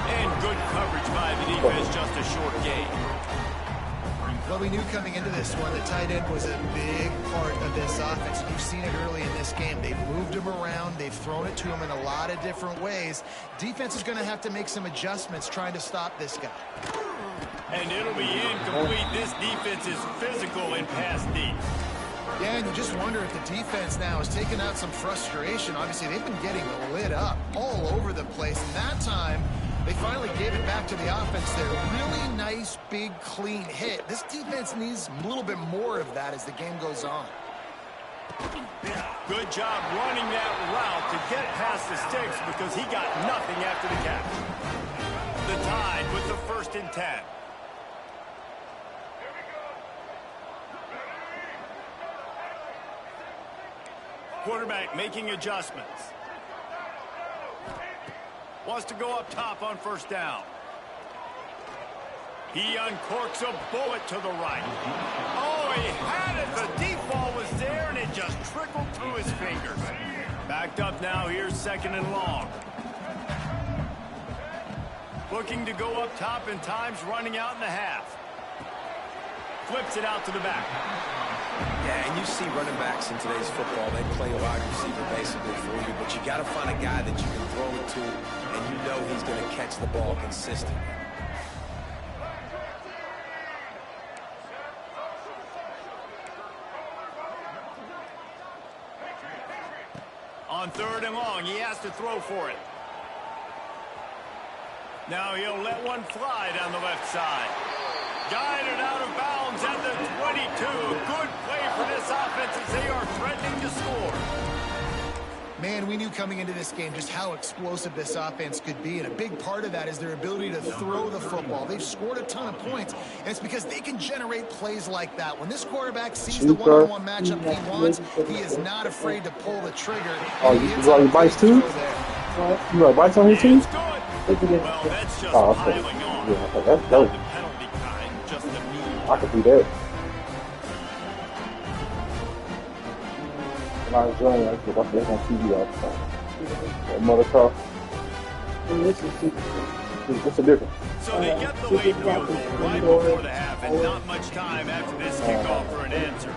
And good coverage by the defense. Just a short gain. Well, we knew coming into this one, the tight end was a big part of this offense. You've seen it early in this game. They've moved him around. They've thrown it to him in a lot of different ways. Defense is going to have to make some adjustments trying to stop this guy. And it'll be incomplete. This defense is physical in pass deep. Yeah, and you just wonder if the defense now has taken out some frustration. Obviously, they've been getting lit up all over the place. And that time, they finally gave it back to the offense there. Really nice, big, clean hit. This defense needs a little bit more of that as the game goes on. Good job running that route to get past the sticks because he got nothing after the catch. The Tide with the 1st and 10. Quarterback making adjustments. Wants to go up top on 1st down. He uncorks a bullet to the right. Oh, he had it. The deep ball was there, and it just trickled through his fingers. Backed up now. Here's 2nd and long. Looking to go up top, and time's running out in the half. Flips it out to the back. Yeah, and you see running backs in today's football, they play a wide receiver basically for you, but you got to find a guy that you can throw it to, and you know he's going to catch the ball consistently. On 3rd and long, he has to throw for it. Now he'll let one fly down the left side. Guided out of bounds at the 22. Good play for this offense as they are threatening to score. Man, we knew coming into this game just how explosive this offense could be, and a big part of that is their ability to throw the football. They've scored a ton of points, and it's because they can generate plays like that. When this quarterback sees the one-on-one matchup he wants, he is not afraid to pull the trigger. Oh, you bites too? You got bites on your team? Well, that's just piling on. Yeah, that's dope. The penalty kind, just the mean. I could do that. When I was young, I used to watch that on TV all the time. Motocross. What's the difference? So they get the late field goal right before the half, and not much time after this kickoff for an answer.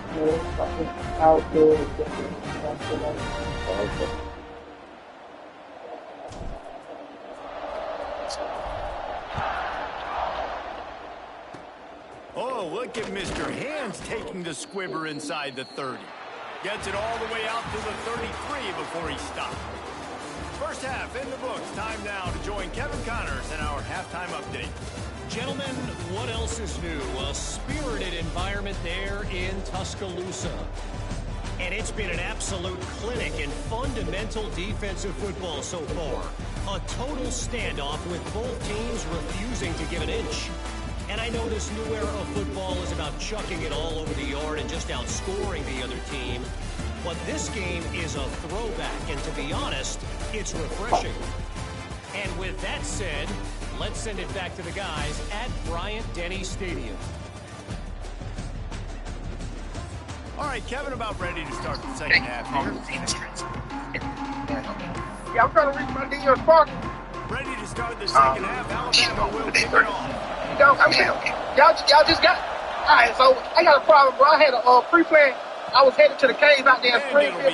Oh, look at Mr. Hands taking the squibber inside the 30. Gets it all the way out to the 33 before he stopped. First half in the books. Time now to join Kevin Connors in our halftime update. Gentlemen, what else is new? A spirited environment there in Tuscaloosa. And it's been an absolute clinic in fundamental defensive football so far. A total standoff with both teams refusing to give an inch. And I know this new era of football is about chucking it all over the yard and just outscoring the other team. But this game is a throwback, and to be honest, it's refreshing. And with that said, let's send it back to the guys at Bryant-Denny Stadium. All right, Kevin, about ready to start the second half here. Yeah, I'm trying to reach my DL Park. Ready to start the second half. Alabama will kick it off. Y'all just got. All right, so I got a problem, bro. I had a pre-plan. I was headed to the cave out there in Springfield.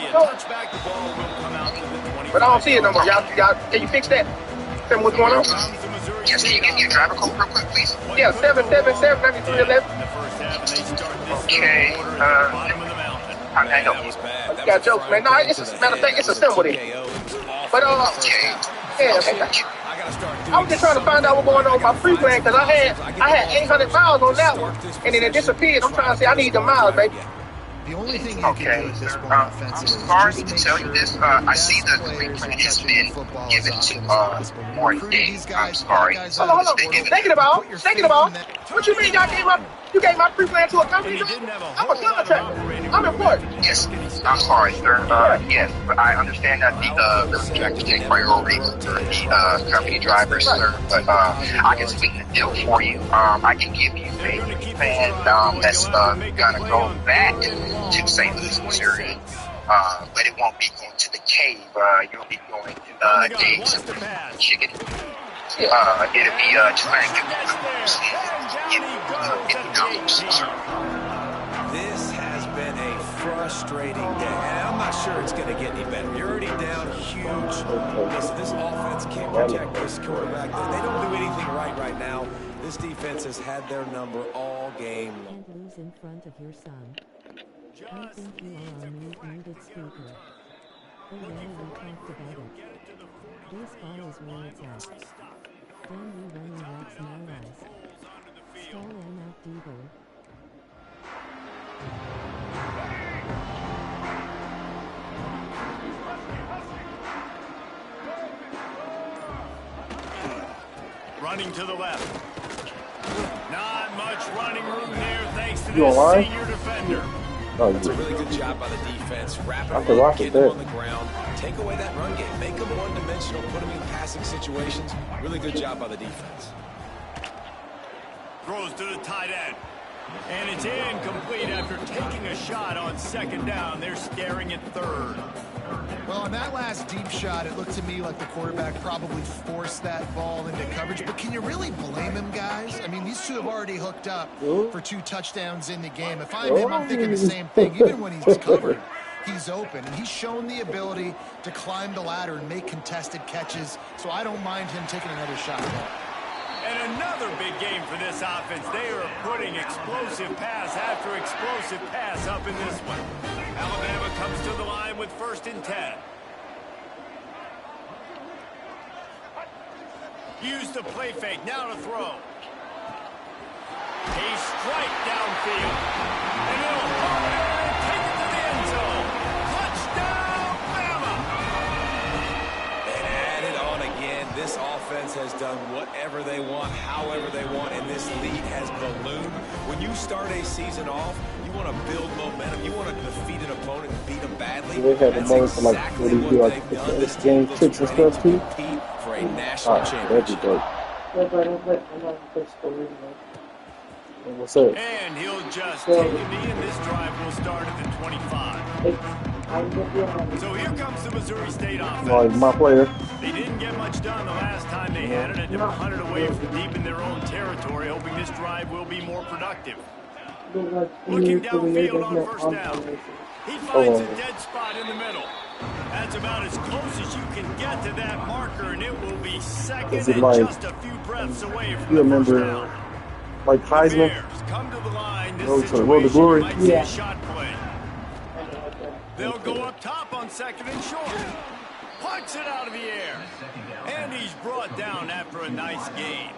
But I don't see it no more. Y'all, can you fix that? Tell me what's going on. Yes, can you give me your driver code real quick, please? Yeah, 777-9311. Okay. How can I help you? You got jokes, man. No, it's a matter of fact, it's a symbol there. But okay. Yeah. Okay, got you. I was just trying to find out what's going on with my pre-plan because I had 800 miles on that one, and then it disappeared. I'm trying to say I need the miles, baby. The only thing you can do at this point offensively I'm sorry to tell you this. I see the pre-plan has been given to Morning Day. I'm sorry. Hold on. Thinking about. What you mean you gave my pre-plan to a company? I'm a contractor. I'm important. Yes, I'm sorry, sir. Yes, but I understand that the contractor take priority for the company drivers, sir. But I can sweeten the deal for you. I can give you a pre-plan that's gonna go back to St. Louis, Missouri. But it won't be going to the cave. You'll be going to Dave's Chicken. It'll be just like This has been a frustrating day, and I'm not sure it's going to get any better. You're already down huge. Listen, this offense can't protect this quarterback. They don't do anything right now. This defense has had their number all game long. And lose in front of your son. I think you are on muted speaker. Oh yeah, we talked about it. Baseball is where it's at. Damn you running Rex Marais. Stall and out Devo. Running to the left. Not much running room there thanks to You this online? senior defender. Oh, That's a really good job by the defense. Wrap I it can up, rock get it them there. on the ground, take away that run game, make them one-dimensional, put them in passing situations. Really good job by the defense. Throws to the tight end. And it's incomplete after taking a shot on second down. They're staring at third. Well, on that last deep shot, it looked to me like the quarterback probably forced that ball into coverage. But can you really blame him, guys? I mean, these two have already hooked up for 2 touchdowns in the game. If I'm him, I'm thinking the same thing. Even when he's covered, he's open. And he's shown the ability to climb the ladder and make contested catches. So I don't mind him taking another shot there. And another big game for this offense. They are putting explosive pass after explosive pass up in this one. Alabama comes to the line with 1st and 10. Use the play fake. Now to throw. A strike downfield. And it'll hold it and take it to the end zone. Touchdown, Bama! And add it on again. This offense has done whatever they want, however they want, and this lead has ballooned. When you start a season off, you want to build momentum. You want to defeat an opponent and beat them badly. They had a That's moment for like exactly what do you do, what like they've done. This game team 6 and looks ready stuff to too. compete for a national That'd championship. be dope. What's up? And he'll just take a knee, and this drive will start at the 25. So here comes the Missouri State offense. Like my player. They didn't get much done the last time they had it, and to hunt it away from deep in their own territory, hoping this drive will be more productive. Looking downfield on 1st down. He finds a dead spot in the middle. That's about as close as you can get to that marker, and it will be second and just a few breaths away from the first down. Like Heisman? Bears come to the line. This Road to Glory. might see a shot play. They'll go up top on 2nd and short. Punts it out of the air. And he's brought down after a nice gain.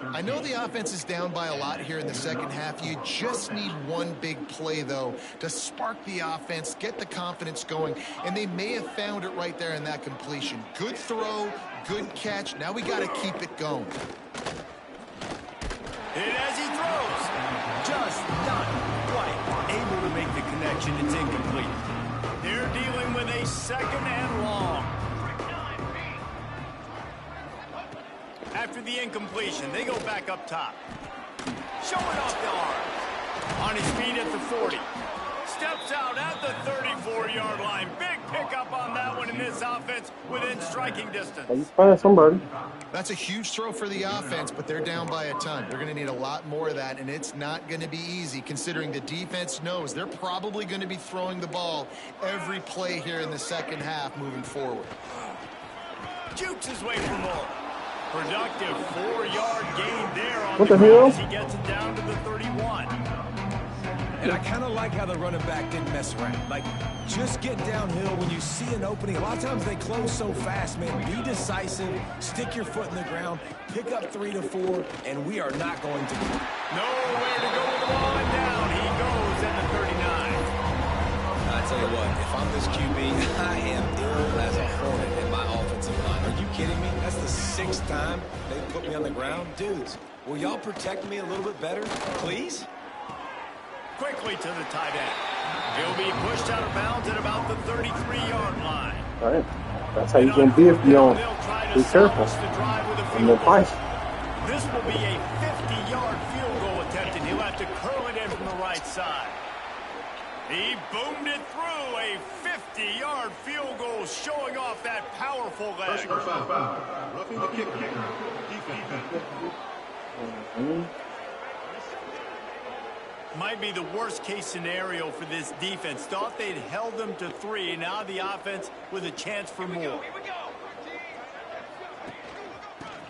I know the offense is down by a lot here in the second half. You just need one big play, though, to spark the offense, get the confidence going, and they may have found it right there in that completion. Good throw, good catch. Now we got to keep it going. Hit as he throws. Just not quite able to make the connection. It's incomplete. They're dealing with a 2nd and long. After the incompletion, they go back up top. Showing off the arm. On his feet at the 40. Steps out at the 34-yard line. Big pickup on that one in this offense within striking distance. He's finding somebody. That's a huge throw for the offense, but they're down by a ton. They're going to need a lot more of that, and it's not going to be easy considering the defense knows they're probably going to be throwing the ball every play here in the second half moving forward. Jukes his way for more. Productive 4-yard gain there on what the hell? He gets it down to the 31. And I kind of like how the running back didn't mess around. Like, just get downhill when you see an opening. A lot of times they close so fast, man. Be decisive, stick your foot in the ground, pick up 3 to 4, and we are not going to lose. Nowhere to go with the ball, and down he goes at the 39. I tell you what, if I'm this QB, I am ill as a hornet in my offensive line. Are you kidding me? That's the 6th time they put me on the ground. Dudes, will y'all protect me a little bit better, please? Quickly to the tight end. He'll be pushed out of bounds at about the 33-yard line. All right. That's how you're going to be if you don't be careful. And the fight. This will be a 50-yard field goal attempt, and he'll have to curl it in from the right side. He boomed it through a 50-yard field goal, showing off that powerful leg. Roughing the kicker. Defense. Might be the worst-case scenario for this defense. Thought they'd held them to 3. Now the offense with a chance for more. Here we go.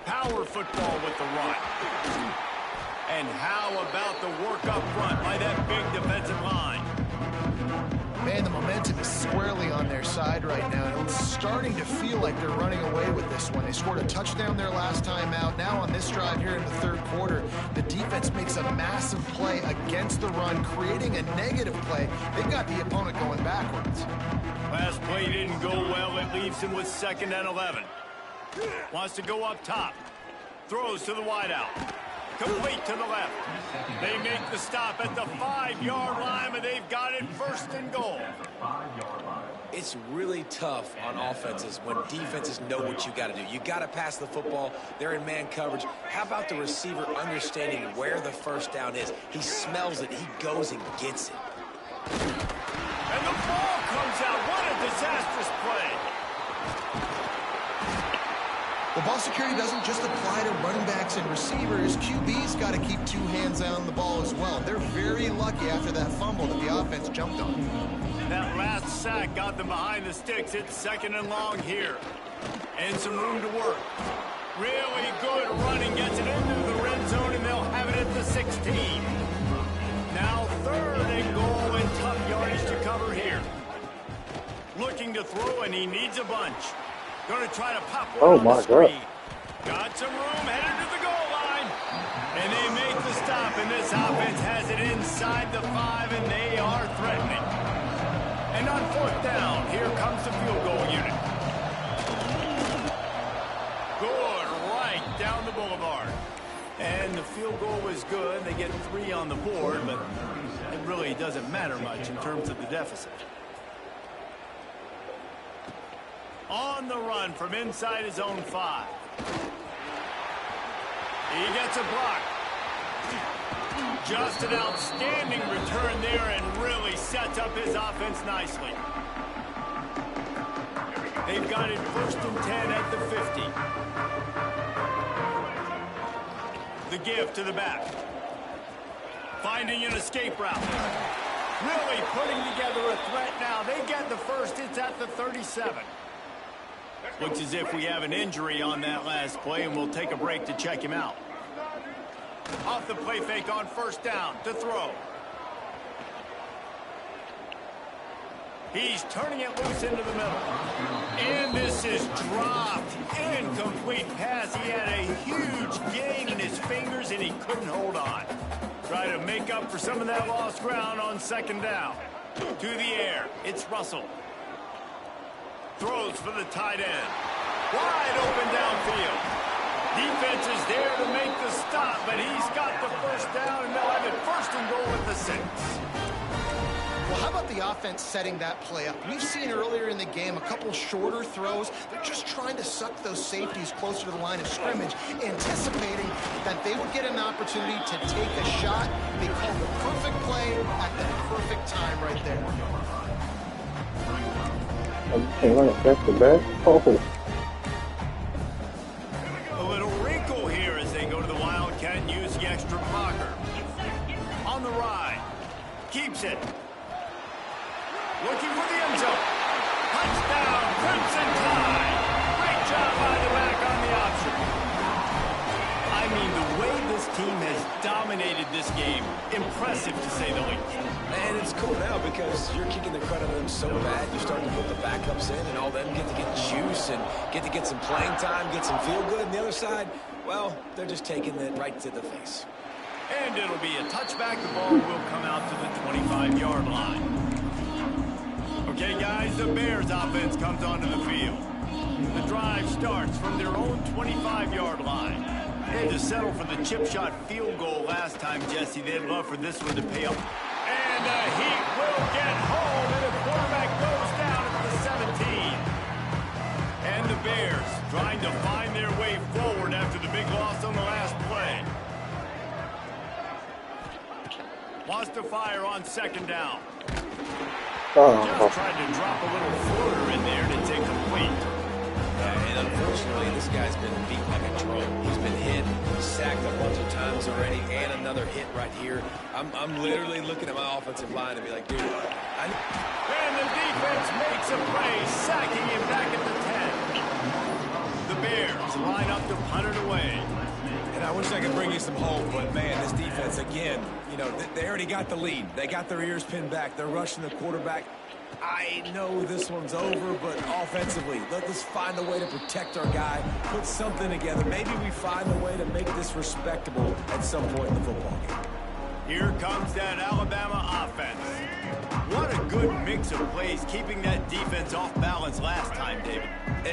Power football with the run. And how about the work up front by that big defensive line? Man, the momentum is squarely on their side right now, and it's starting to feel like they're running away with this one. They scored a touchdown their last time out. Now on this drive here in the 3rd quarter, the defense makes a massive play against the run, creating a negative play. They've got the opponent going backwards. Last play didn't go well. It leaves him with 2nd and 11. Wants to go up top. Throws to the wideout. Complete to the left. They make the stop at the 5-yard line, but they've got it 1st and goal. It's really tough on offenses when defenses know what you got to do. You got to pass the football. They're in man coverage. How about the receiver understanding where the 1st down is? He smells it. He goes and gets it. And the ball comes out. What a disastrous play. Well, ball security doesn't just apply to running backs and receivers. QB's got to keep 2 hands on the ball as well. They're very lucky after that fumble that the offense jumped on. That last sack got them behind the sticks. It's 2nd and long here. And some room to work. Really good running. Gets it into the red zone, and they'll have it at the 16. Now 3rd and goal, and tough yardage to cover here. Looking to throw, and he needs a bunch. Going to try to pop one on the screen. Got some room, headed to the goal line. And they make the stop, and this offense has it inside the 5, and they are threatening. And on 4th down, here comes the field goal unit. Good, right down the boulevard. And the field goal was good. They get 3 on the board, but it really doesn't matter much in terms of the deficit. On the run from inside his own 5. He gets a block. Just an outstanding return there and really sets up his offense nicely. They've got it 1st and 10 at the 50. The give to the back. Finding an escape route. Really putting together a threat now. They get the 1st. It's at the 37. Looks as if we have an injury on that last play, and we'll take a break to check him out. Off the play fake on 1st down to throw. He's turning it loose into the middle. And this is dropped. Incomplete pass. He had a huge gain in his fingers, and he couldn't hold on. Try to make up for some of that lost ground on second down. To the air. It's Russell. Throws for the tight end. Wide open downfield. Defense is there to make the stop, but he's got the first down, and they'll have it first and goal at the 6. Well, how about the offense setting that play up? We've seen earlier in the game a couple shorter throws. They're just trying to suck those safeties closer to the line of scrimmage, anticipating that they would get an opportunity to take a shot. They called the perfect play at the perfect time right there. Okay, that's the back. Oh. A little wrinkle here as they go to the Wildcat and use the extra blocker. On the ride. Keeps it. Looking for the end zone. Touchdown, Crimson Tide. Great job by the back on the option. I mean, the way this team has dominated this game, impressive to say the least. And it's cool now because you're kicking the credit of them so bad. You're starting to put the backups in, and all them get to get juice and get to get some playing time, get some feel good. And the other side, well, they're just taking it right to the face. And it'll be a touchback. The ball will come out to the 25-yard line. Okay, guys, the Bears offense comes onto the field. The drive starts from their own 25-yard line. They had to settle for the chip shot field goal last time, Jesse. They'd love for this one to pay off. And the Heat will get home, and the quarterback goes down at the 17. And the Bears trying to find their way forward after the big loss on the last play. Wants to fire on second down. Just tried to drop a little floater in there to take a complete. And unfortunately, this guy's been beat like a drum. He's been hit, sacked a bunch of times already, and another hit right here. I'm literally looking at my offensive line and be like, dude, And the defense makes a play, sacking him back at the 10. The Bears line up to punt it away. And I wish I could bring you some hope, but man, this defense, again, you know, they already got the lead. They got their ears pinned back. They're rushing the quarterback. I know this one's over, but offensively, let us find a way to protect our guy, put something together. Maybe we find a way to make this respectable at some point in the football game. Here comes that Alabama offense. What a good mix of plays, keeping that defense off balance last time, David.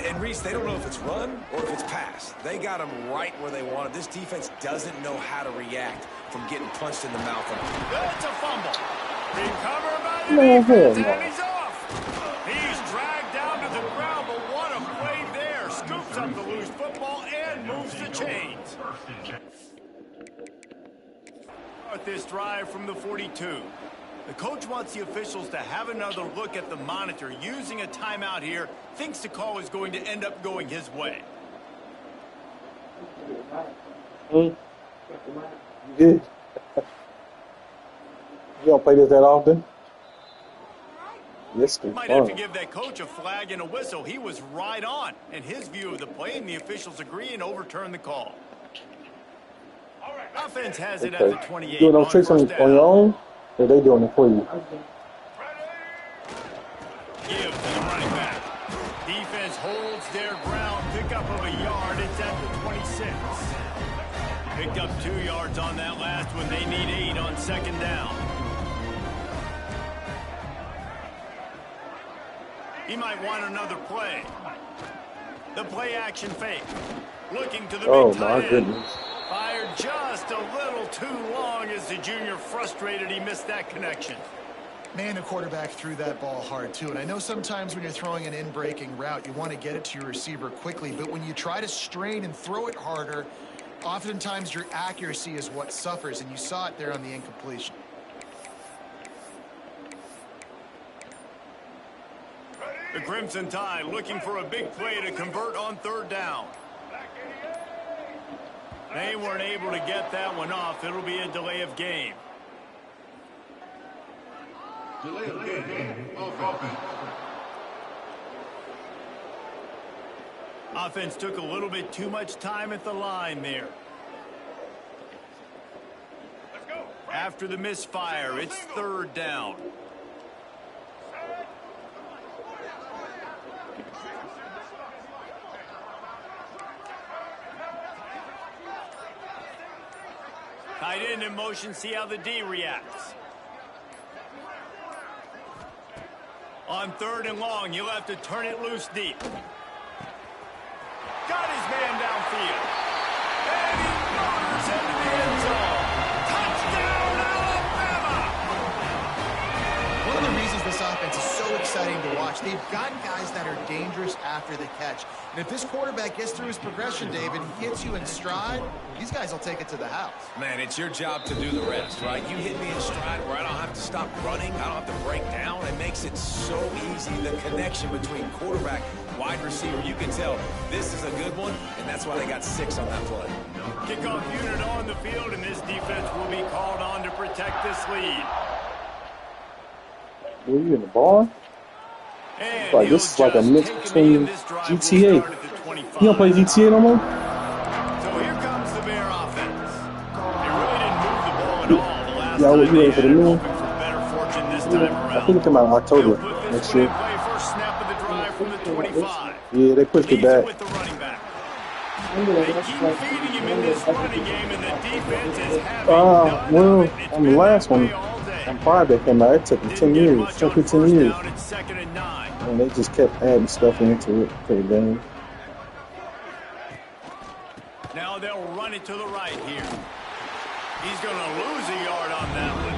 And Reese, they don't know if it's run or if it's pass. They got them right where they want it. This defense doesn't know how to react from getting punched in the mouth. It's a fumble. Recovered by the defense, and he's off. He's dragged down to the ground, but what a play there. Scoops up the loose football and moves the chains. Start this drive from the 42. The coach wants the officials to have another look at the monitor using a timeout here. Thinks the call is going to end up going his way. Yeah. You don't play this that often? Yes, Might have to give that coach a flag and a whistle. He was right on in his view of the play, and the officials agree and overturn the call. Offense has it at the 28. You doing those tricks on your own, or they doing it for you? Give to the running back. Defense holds their ground. Pickup of a yard. It's at the 26. Picked up 2 yards on that last one. They need 8 on second down. He might want another play. The play action fake. Looking to the big tight end. Goodness. Fired just a little too long as the junior frustrated. He missed that connection. Man, the quarterback threw that ball hard, too. And I know sometimes when you're throwing an in-breaking route, you want to get it to your receiver quickly. But when you try to strain and throw it harder, oftentimes your accuracy is what suffers. And you saw it there on the incompletion. The Crimson Tide looking for a big play to convert on third down. They weren't able to get that one off. It'll be a delay of game. Delay of game. Offense. Offense took a little bit too much time at the line there. After the misfire, it's third down. Tight end in motion, see how the D reacts. On 3rd and long, he'll have to turn it loose deep. Got his man downfield. And he motors into the end zone. Touchdown, Alabama! One of the reasons this offense is so exciting to watch, they've got guys that are dangerous after the catch. And if this quarterback gets through his progression, David, and gets you in stride, these guys will take it to the house. Man, it's your job to do the rest, right? You hit me in stride where I don't have to stop running. I don't have to break down. It makes it so easy. The connection between quarterback, wide receiver, you can tell this is a good one, and that's why they got 6 on that play. Kickoff unit on the field, and this defense will be called on to protect this lead. Were you in the bar? Like this is like a mix between GTA. You don't play GTA no more? So here comes the Bear offense. They really didn't move the ball at all the last Yeah, time you ready for the new one? for better fortune this time around. I think it came out in October next year. Play first snap of the drive from the 25. Yeah, they pushed it back. With the running back. They keep feeding him in this running game, and the defense is having well, on the last one, on Friday came out, it took them 10 years. It took me 10 years. And they just kept adding stuff into it for the game. Now they'll run it to the right here. He's going to lose a yard on that one.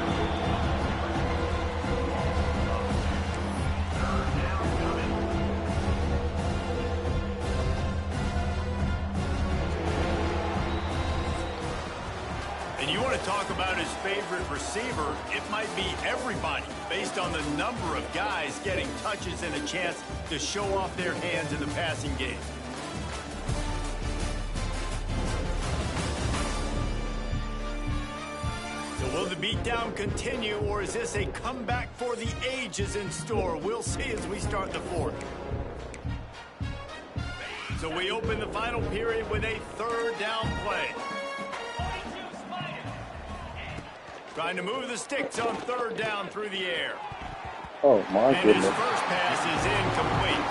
And you want to talk about his favorite receiver, it might be everybody, based on the number of guys getting touches and a chance to show off their hands in the passing game. So will the beatdown continue, or is this a comeback for the ages in store? We'll see as we start the 4th. So we open the final period with a 3rd down play. Trying to move the sticks on 3rd down through the air. Oh, my and goodness. his first pass is incomplete.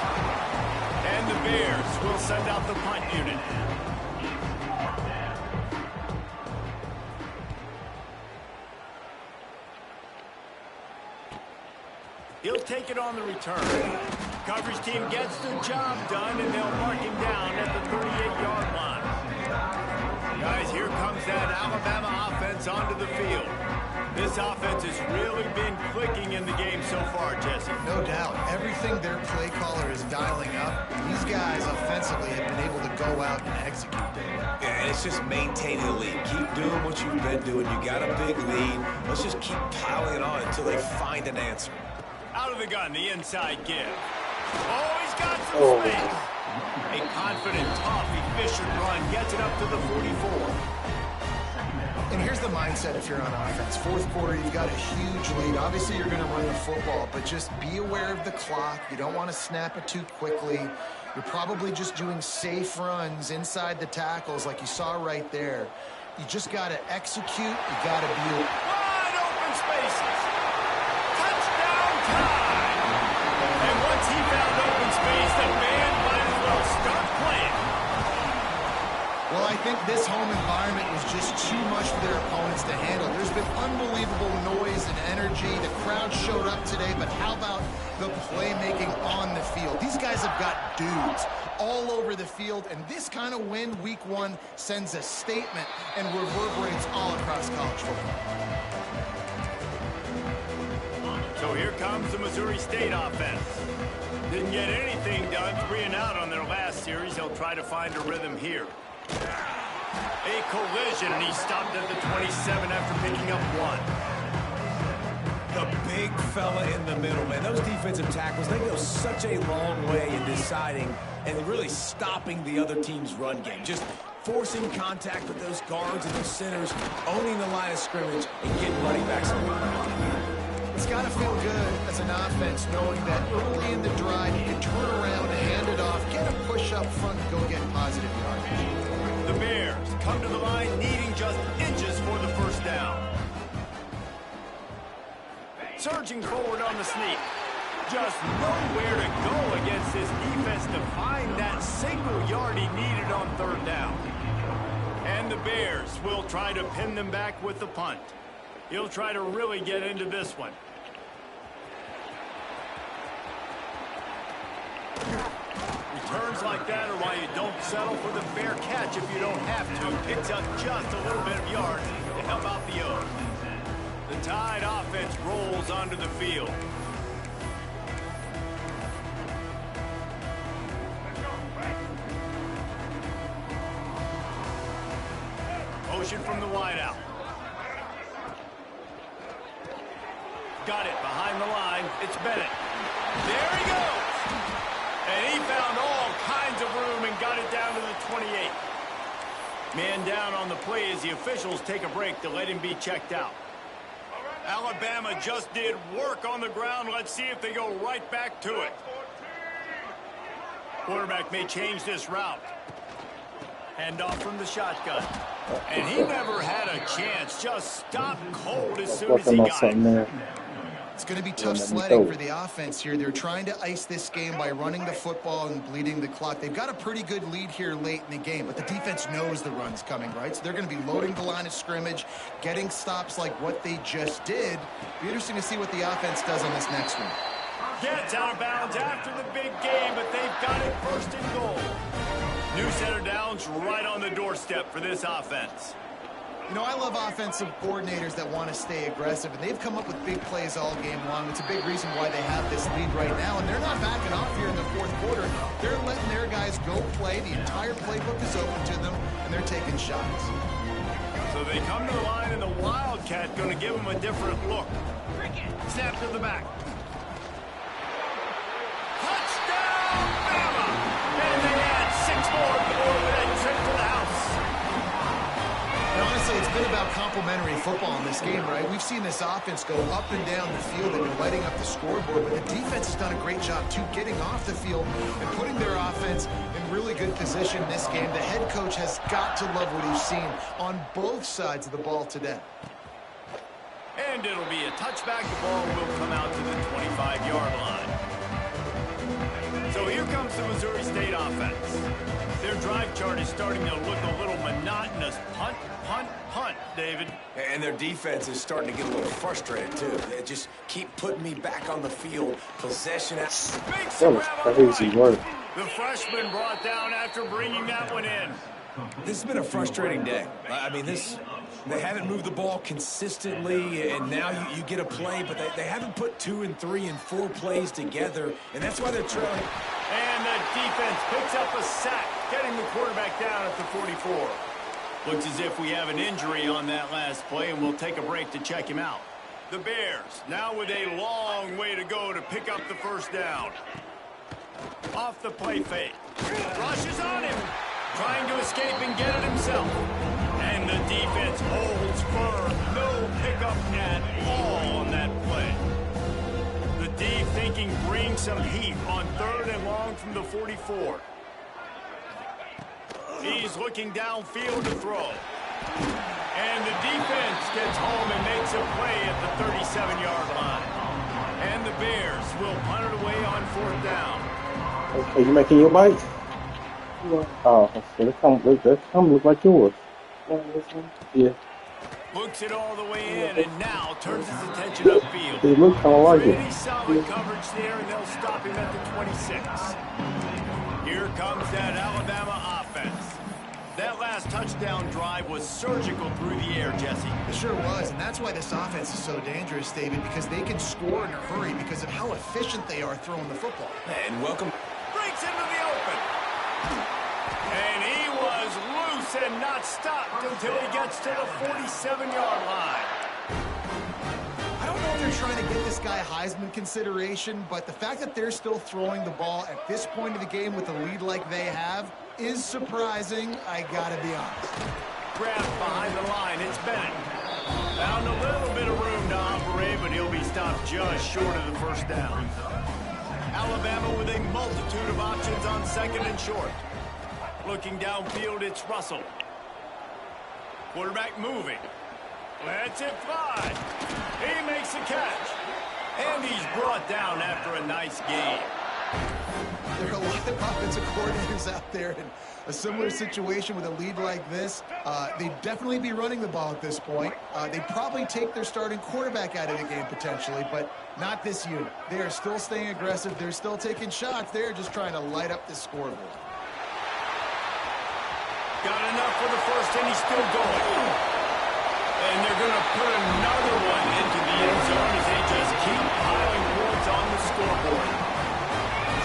And the Bears will send out the punt unit. He'll take it on the return. Coverage team gets the job done, and they'll mark him down at the 38-yard line. Guys, here comes that Alabama offense onto the field. This offense has really been clicking in the game so far, Jesse. No doubt. Everything their play caller is dialing up, these guys offensively have been able to go out and execute them. Yeah, and it's just maintaining the lead. Keep doing what you've been doing. You got a big lead. Let's just keep piling it on until they find an answer. Out of the gun, the inside give. Oh, he's got some space. A confident, tough, efficient run gets it up to the 44. And here's the mindset if you're on offense. 4th quarter, you've got a huge lead. Obviously, you're going to run the football, but just be aware of the clock. You don't want to snap it too quickly. You're probably just doing safe runs inside the tackles like you saw right there. You just got to execute. You got to be wide open spaces. Touchdown time. And once he found open space, the band might as well start playing. Well, I think this home environment was just too much for their opponents to handle. There's been unbelievable noise and energy. The crowd showed up today, but how about the playmaking on the field? These guys have got dudes all over the field, and this kind of win week 1 sends a statement and reverberates all across college football. So here comes the Missouri State offense. Didn't get anything done, 3 and out on their last series. They'll try to find a rhythm here. A collision, and he stopped at the 27 after picking up 1. The big fella in the middle, man. Those defensive tackles, they go such a long way in deciding and really stopping the other team's run game. Just forcing contact with those guards and those centers, owning the line of scrimmage, and getting running backs on the ground. It's got to feel good as an offense knowing that early in the drive you can turn around and hand it off, get a push up front, and go get positive yardage. The Bears come to the line needing just inches for the first down. Surging forward on the sneak. Just nowhere to go against this defense to find that single yard he needed on 3rd down. And And the Bears will try to pin them back with the punt. He'll try to really get into this one. Returns like that are why you don't settle for the fair catch if you don't have to. Picks up just a little bit of yard to help out the O. The Tide offense rolls onto the field. Motion from the wideout. Got it behind the line. It's Bennett. There he goes. And he found all kinds of room and got it down to the 28. Man down on the play as the officials take a break to let him be checked out. Alabama just did work on the ground. Let's see if they go right back to it. Quarterback may change this route. Hand off from the shotgun. And he never had a chance. Just stopped cold as soon as he got it. It's going to be tough sledding for the offense here. They're trying to ice this game by running the football and bleeding the clock. They've got a pretty good lead here late in the game, but the defense knows the run's coming, right? So they're going to be loading the line of scrimmage, getting stops like what they just did. Be interesting to see what the offense does on this next one. Gets out of bounds after the big game, but they've got it first and goal. New center downs right on the doorstep for this offense. You know, I love offensive coordinators that want to stay aggressive, and they've come up with big plays all game long. It's a big reason why they have this lead right now, and they're not backing off here in the fourth quarter. They're letting their guys go play. The entire playbook is open to them, and they're taking shots. So they come to the line, and the Wildcat going to give them a different look. Snap to the back. Touchdown, Bama! And they add 6 more before that trip to the house. And honestly, it's been about complementary football in this game, right? We've seen this offense go up and down the field. They've been lighting up the scoreboard, but the defense has done a great job, too, getting off the field and putting their offense in really good position in this game. The head coach has got to love what he's seen on both sides of the ball today. And it'll be a touchback. The ball will come out to the 25-yard line. So here comes the Missouri State offense. Their drive chart is starting to look a little monotonous. Punt, punt, punt, David. And their defense is starting to get a little frustrated, too. They just keep putting me back on the field. Possession. That was crazy work. The freshman brought down after bringing that one in. This has been a frustrating day. I mean, they haven't moved the ball consistently, and now you get a play, but they haven't put 2 and 3 and 4 plays together, and that's why they're trailing. And the defense picks up a sack, getting the quarterback down at the 44. Looks as if we have an injury on that last play, and we'll take a break to check him out. The Bears now with a long way to go to pick up the first down. Off the play fake. Rushes on him. Trying to escape and get it himself. And the defense holds firm. No pickup at all on that play. The D thinking bring some heat on 3rd and long from the 44. He's looking downfield to throw. And the defense gets home and makes a play at the 37-yard line. And the Bears will punt it away on 4th down. Okay, you making your bites? Oh, they come look like yours. Yeah. Looks it all the way in and now turns his attention upfield. They look kind of like it. Pretty solid coverage there, and they'll stop him at the 26. Here comes that Alabama offense. That last touchdown drive was surgical through the air, Jesse. It sure was, and that's why this offense is so dangerous, David, because they can score in a hurry because of how efficient they are throwing the football. And welcome. Breaks into the open. And he was loose and not stopped until he gets to the 47-yard line. I don't know if they're trying to get this guy Heisman consideration, but the fact that they're still throwing the ball at this point of the game with a lead like they have is surprising, I gotta be honest. Grabbed behind the line, it's Bennett. Found a little bit of room to operate, but he'll be stopped just short of the first down. Alabama with a multitude of options on 2nd and short. Looking downfield, it's Russell. Quarterback moving. Lets it fly. He makes the catch. And he's brought down after a nice gain. There are a lot of offensive coordinators out there in a similar situation with a lead like this. They'd definitely be running the ball at this point. They'd probably take their starting quarterback out of the game potentially, but not this unit. They are still staying aggressive. They're still taking shots. They're just trying to light up the scoreboard. Got enough for the first, and he's still going. And they're going to put another one into the end zone as they just keep piling points on the scoreboard.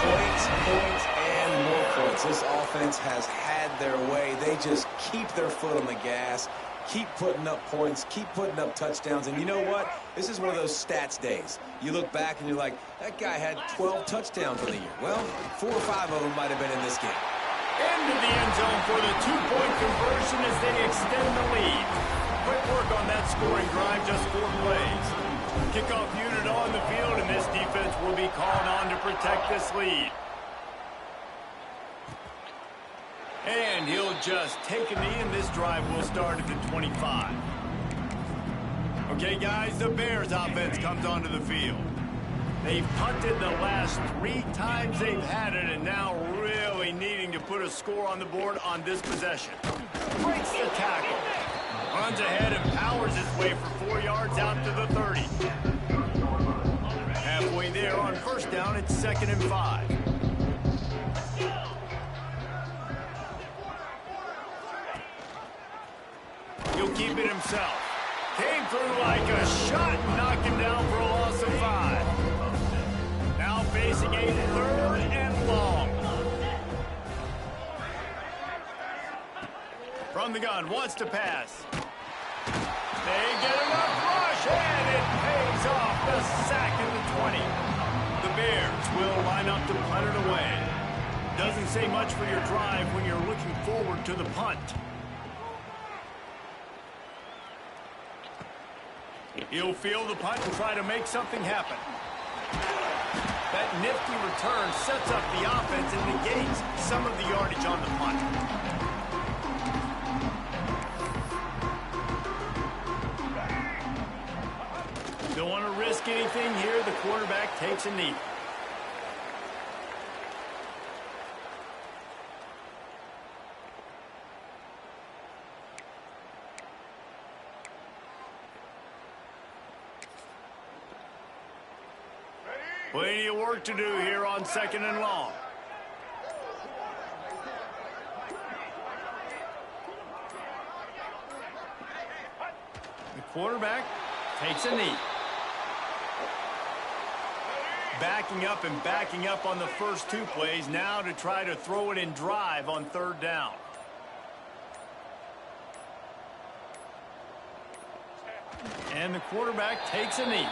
Points, and more points. This offense has had their way. They just keep their foot on the gas, keep putting up points, keep putting up touchdowns. And you know what? This is one of those stats days. You look back and you're like, that guy had 12 touchdowns in the year. Well, 4 or 5 of them might have been in this game. Into the end zone for the two-point conversion as they extend the lead. Quick work on that scoring drive, just 4 plays. Kickoff unit on the field, and this defense will be called on to protect this lead. And he'll just take a knee, and this drive will start at the 25. Okay, guys, the Bears offense comes onto the field. They've punted the last 3 times they've had it, and now really needing to put a score on the board on this possession. Breaks the tackle. Runs ahead and powers his way for 4 yards out to the 30. Halfway there on first down, it's 2nd and 5. He'll keep it himself. Came through like a shot and knocked him down for a loss of 5. Now facing a 3rd and long. From the gun, wants to pass. They get enough rush, and it pays off the sack at the 20. The Bears will line up to punt it away. Doesn't say much for your drive when you're looking forward to the punt. He'll field the punt and try to make something happen. That nifty return sets up the offense and negates some of the yardage on the punt. Don't want to risk anything here. The quarterback takes a knee. Plenty of work to do here on 2nd and long. The quarterback takes a knee. Backing up on the first 2 plays now to try to throw it in drive on 3rd down. And the quarterback takes a knee.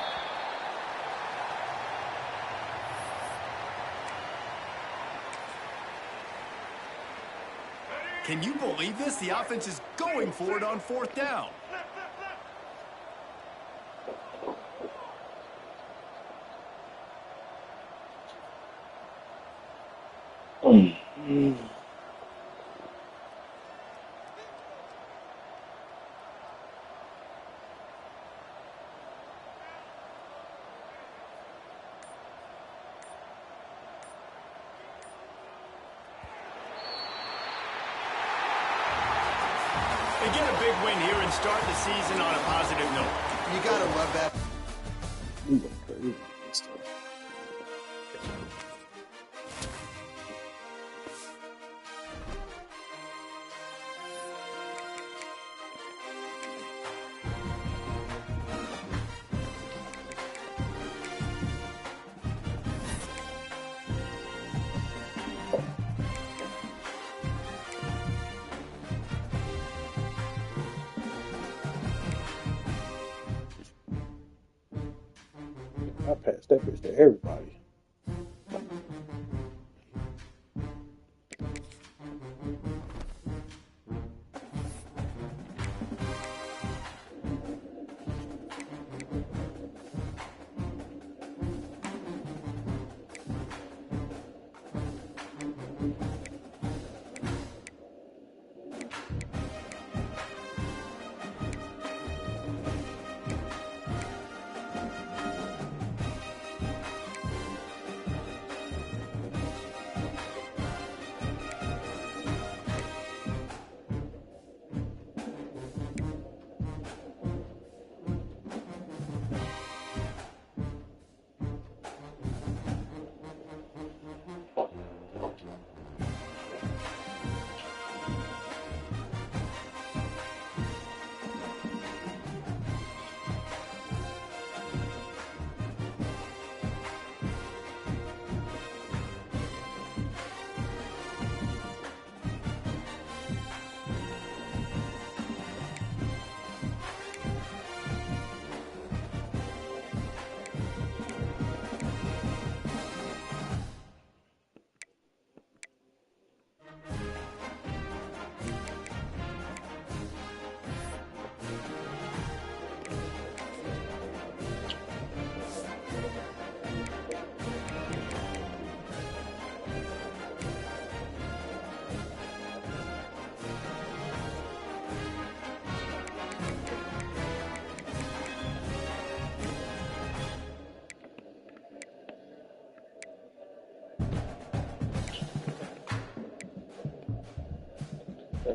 Can you believe this? The offense is going for it on 4th down. They get a big win here and start the season on a positive note. You gotta love that. I passed that bitch to everybody.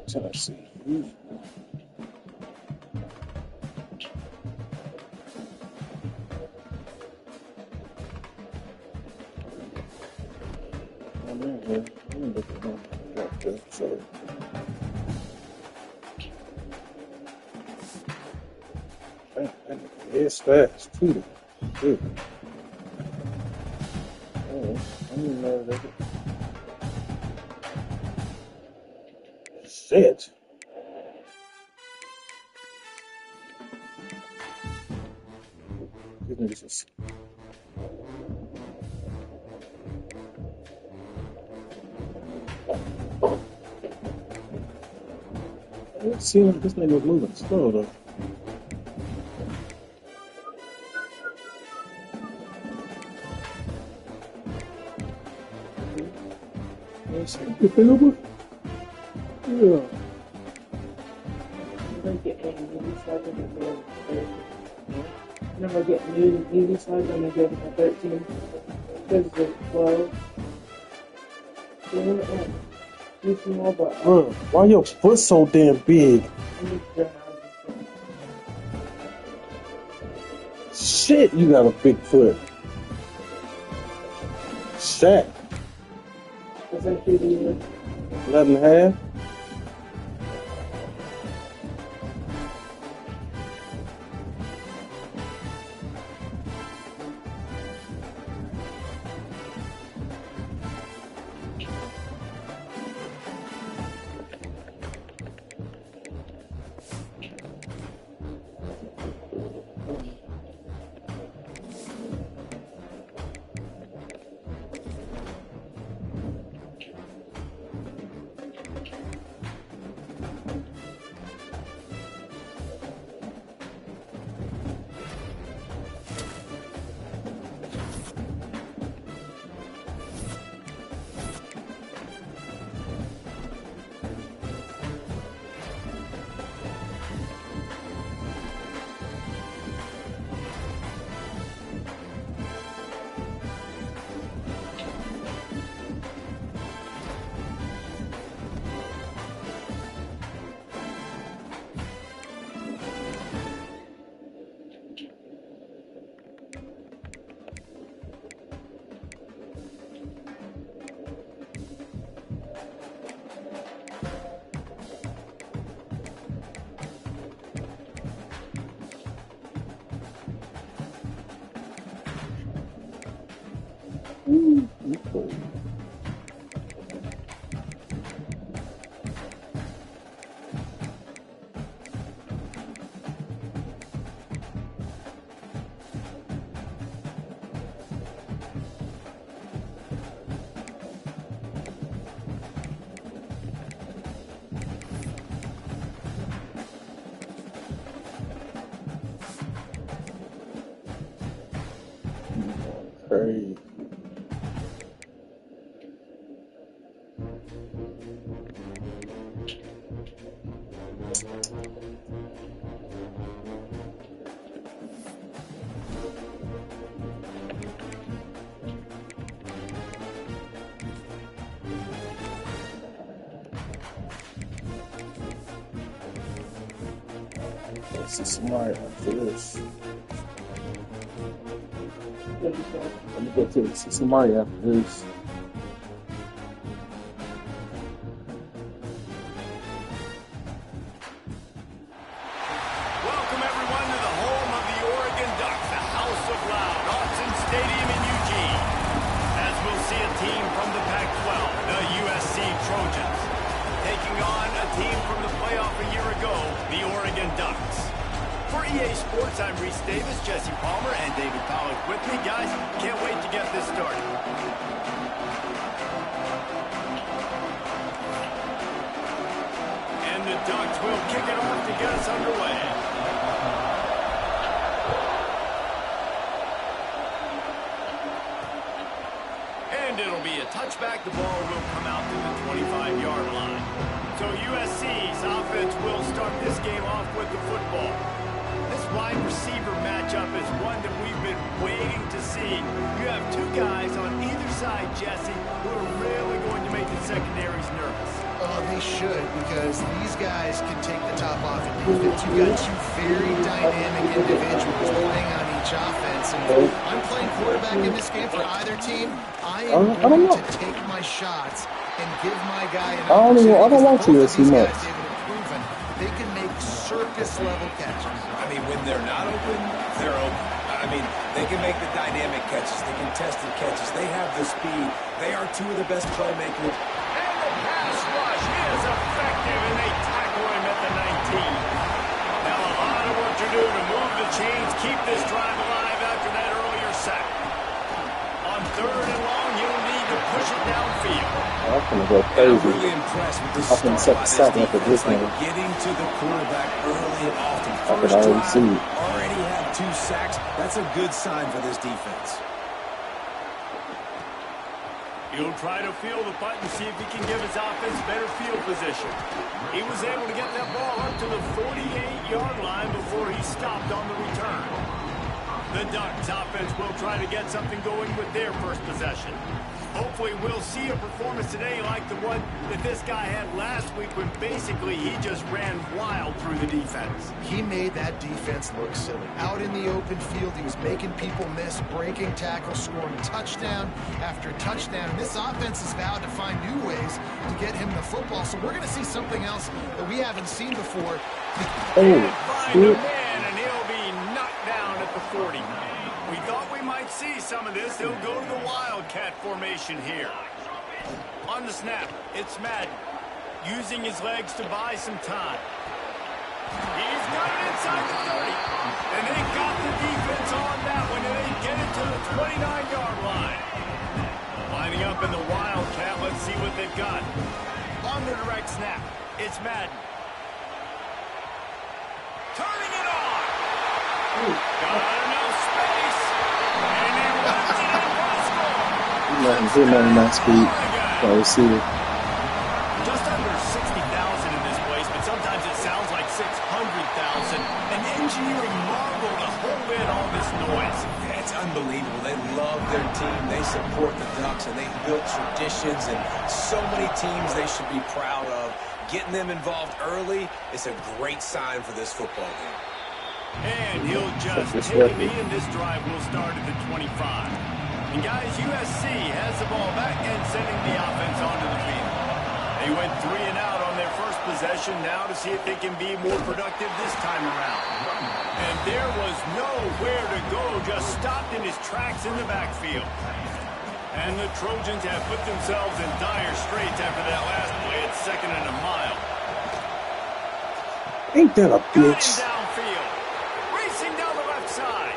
Tennessee. It's fast too. Good. Oh, I didn't know that. Shit. These niggas is. It seemed like this nigga was moving slow though. Yeah. Never get new slides on the good for 13 because it's 12. Bro, why your foot so damn big? Shit, you got a big foot. Shaq. What's that shit you 11 and a half. Crazy. Let's see somebody after this. Let me go to see somebody after this. Welcome everyone to the home of the Oregon Ducks, the House of Loud, Autzen Stadium in Eugene. As we'll see a team from the Pac-12, the USC Trojans, taking on a team from the playoff a year ago, the Oregon Ducks. For EA Sports, I'm Reese Davis, Jesse Palmer, and David Pollock with me. Guys, can't wait to get this started. And the Ducks will kick it off to get us underway. And it'll be a touchback. The ball will come out to the 25-yard line. So USC's offense will start this game off with the football. This wide receiver matchup is one that we've been waiting to see. You have two guys on either side, Jesse, who are really going to make the secondaries nervous. Well, they should, because these guys can take the top off in defense. You've got two very dynamic individuals playing on each offense. And I'm playing quarterback in this game for either team. I am going to take my shots and give my guy an opportunity. I don't want to see much. David, have proven they can make circus-level catches. I mean, when they're not open, they're open. I mean, they can make the dynamic catches, the contested catches. They have the speed. They are two of the best playmakers. And the pass rush is effective, and they tackle him at the 19. Now a lot of work to do to move the chains, keep this drive alive after that earlier sack. On 3rd and long, you'll need to push it downfield. I'm going to go crazy. I'm really impressed with this I'm going to set the sack after this one. Getting to the quarterback early and often. I can already see it. Already had 2 sacks. That's a good sign for this defense. He'll try to feel the punt and see if he can give his offense better field position. He was able to get that ball up to the 48-yard line before he stopped on the return. The Ducks offense will try to get something going with their first possession. Hopefully we'll see a performance today like the one that this guy had last week when basically he just ran wild through the defense. He made that defense look silly. Out in the open field, he was making people miss, breaking tackles, scoring touchdown after touchdown. And this offense has vowed to find new ways to get him the football. So we're going to see something else that we haven't seen before. Find a man, and he'll be knocked down at the 40. We thought we might see some of this. He'll go to the Wildcat formation here. On the snap, it's Madden, using his legs to buy some time. He's got it inside the 30. And they got the defense on that one, and they get it to the 29-yard line. Lining up in the Wildcat, let's see what they've got. On the direct snap, it's Madden. Turning it on. Got enough space. And he runs it in for the score. He's not in that speed. I see it. Just under 60,000 in this place, but sometimes it sounds like 600,000. An engineering marvel to hold in all this noise. Yeah, it's unbelievable. They love their team. They support the Ducks, and they built traditions and so many teams they should be proud of. Getting them involved early is a great sign for this football game. And he'll just take a knee, and this drive will start at the 25. And guys, USC has the ball back and sending the offense onto the field. They went 3 and out on their first possession, now to see if they can be more productive this time around. And there was nowhere to go, just stopped in his tracks in the backfield. And the Trojans have put themselves in dire straits after that last play at 2nd and a mile. Ain't that a bitch? Downfield. Racing down the left side.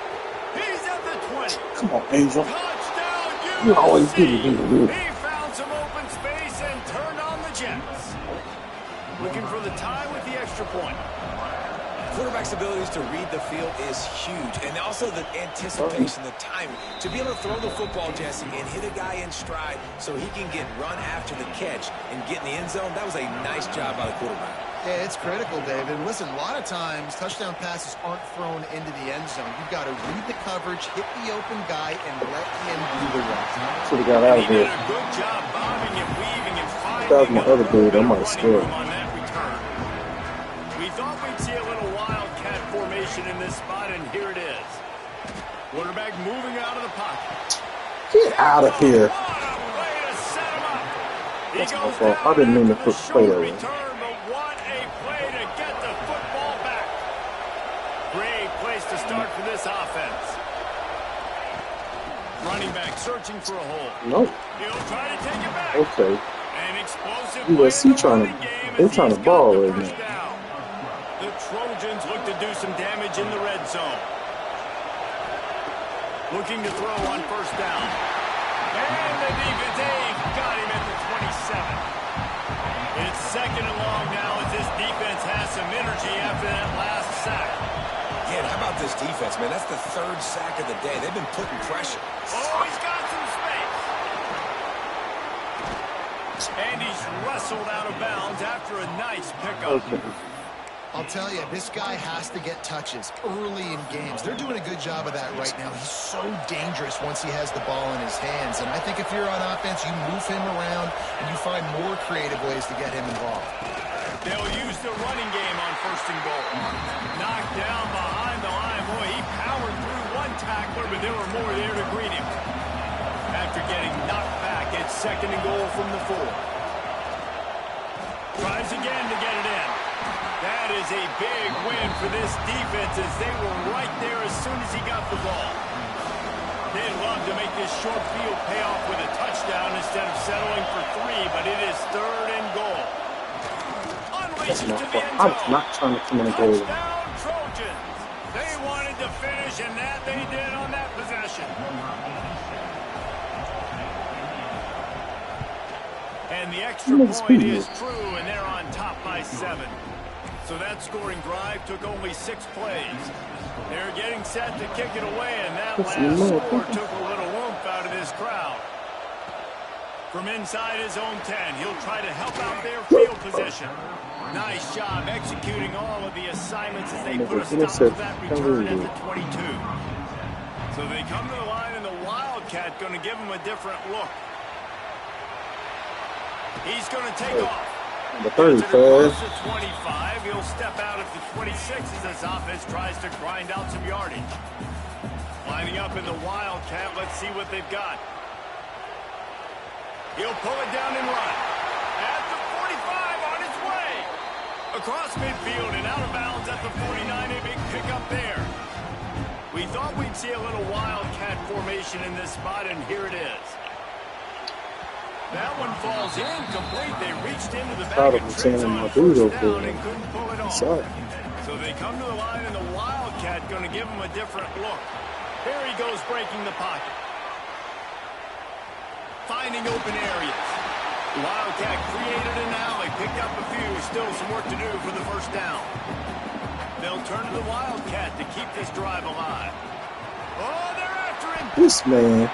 He's at the 20. Come on, Angel. Touchdown, You always do it. He found some open space and turned on the Jets. Looking for the tie with the extra point. Quarterback's abilities to read the field is huge, and also the anticipation, the timing. To be able to throw the football, Jesse, and hit a guy in stride so he can get run after the catch and get in the end zone, that was a nice job by the quarterback. Yeah, it's critical, David. Listen, a lot of times touchdown passes aren't thrown into the end zone. You've got to read the coverage, hit the open guy, and let him do the rest. Should have got out of He did there. a good job bobbing and weaving and That was my other dude. I might have running scored. room on that return. We thought we'd see a little Wildcat formation in this spot, and here it is. Quarterback moving out of the pocket. Get out of here. What a way to set him up. He That's my goes fault. down I didn't mean to after the play short that way. return, but what a play to get the football back. Great place to start for this offense. Running back searching for a hole. Nope. He'll try to take it back. Okay. An explosive USC play in the trying to- running game they're as trying to he's got ball the right first now. down. The Trojans look to do some damage in the red zone. Looking to throw on first down. And the defense got him at the 27. It's 2nd and long now as this defense has some energy after that last sack. Yeah, how about this defense, man? That's the 3rd sack of the day. They've been putting pressure. Oh, he's got some space. And he's wrestled out of bounds after a nice pickup. Okay. I'll tell you, this guy has to get touches early in games. They're doing a good job of that right now. He's so dangerous once he has the ball in his hands. And I think if you're on offense, you move him around and you find more creative ways to get him involved. They'll use the running game on 1st and goal. Knocked down behind the line. Boy, he powered through one tackler, but there were more there to greet him. After getting knocked back, it's 2nd and goal from the 4. Tries again to get it in. That is a big win for this defense as they were right there as soon as he got the ball. They'd love to make this short field pay off with a touchdown instead of settling for 3, but it is 3rd and goal. That's my fault. I was not trying to come in the goal. Touchdown Trojans. They wanted to finish, and that they did on that possession. And the extra point is true, and they're on top by 7. So that scoring drive took only 6 plays. They're getting set to kick it away, and that last score took a little oomph out of this crowd. From inside his own 10, he'll try to help out their field position. Nice job executing all of the assignments as they put a stop to that return at the 22. So they come to the line, and the Wildcat going to give him a different look. He's going to take off. The 35. 25. He'll step out at the 26 as this offense tries to grind out some yardage. Lining up in the Wildcat. Let's see what they've got. He'll pull it down and run. At the 45 on its way. Across midfield and out of bounds at the 49. A big pickup there. We thought we'd see a little Wildcat formation in this spot, and here it is. That one falls incomplete. They reached into the bag of tricks on 1st down and couldn't pull it off. So they come to the line, and the Wildcat going to give them a different look. Here he goes breaking the pocket. Finding open areas. The Wildcat created an alley, picked up a few. Still some work to do for the 1st down. They'll turn to the Wildcat to keep this drive alive. Oh, they're after him. This man.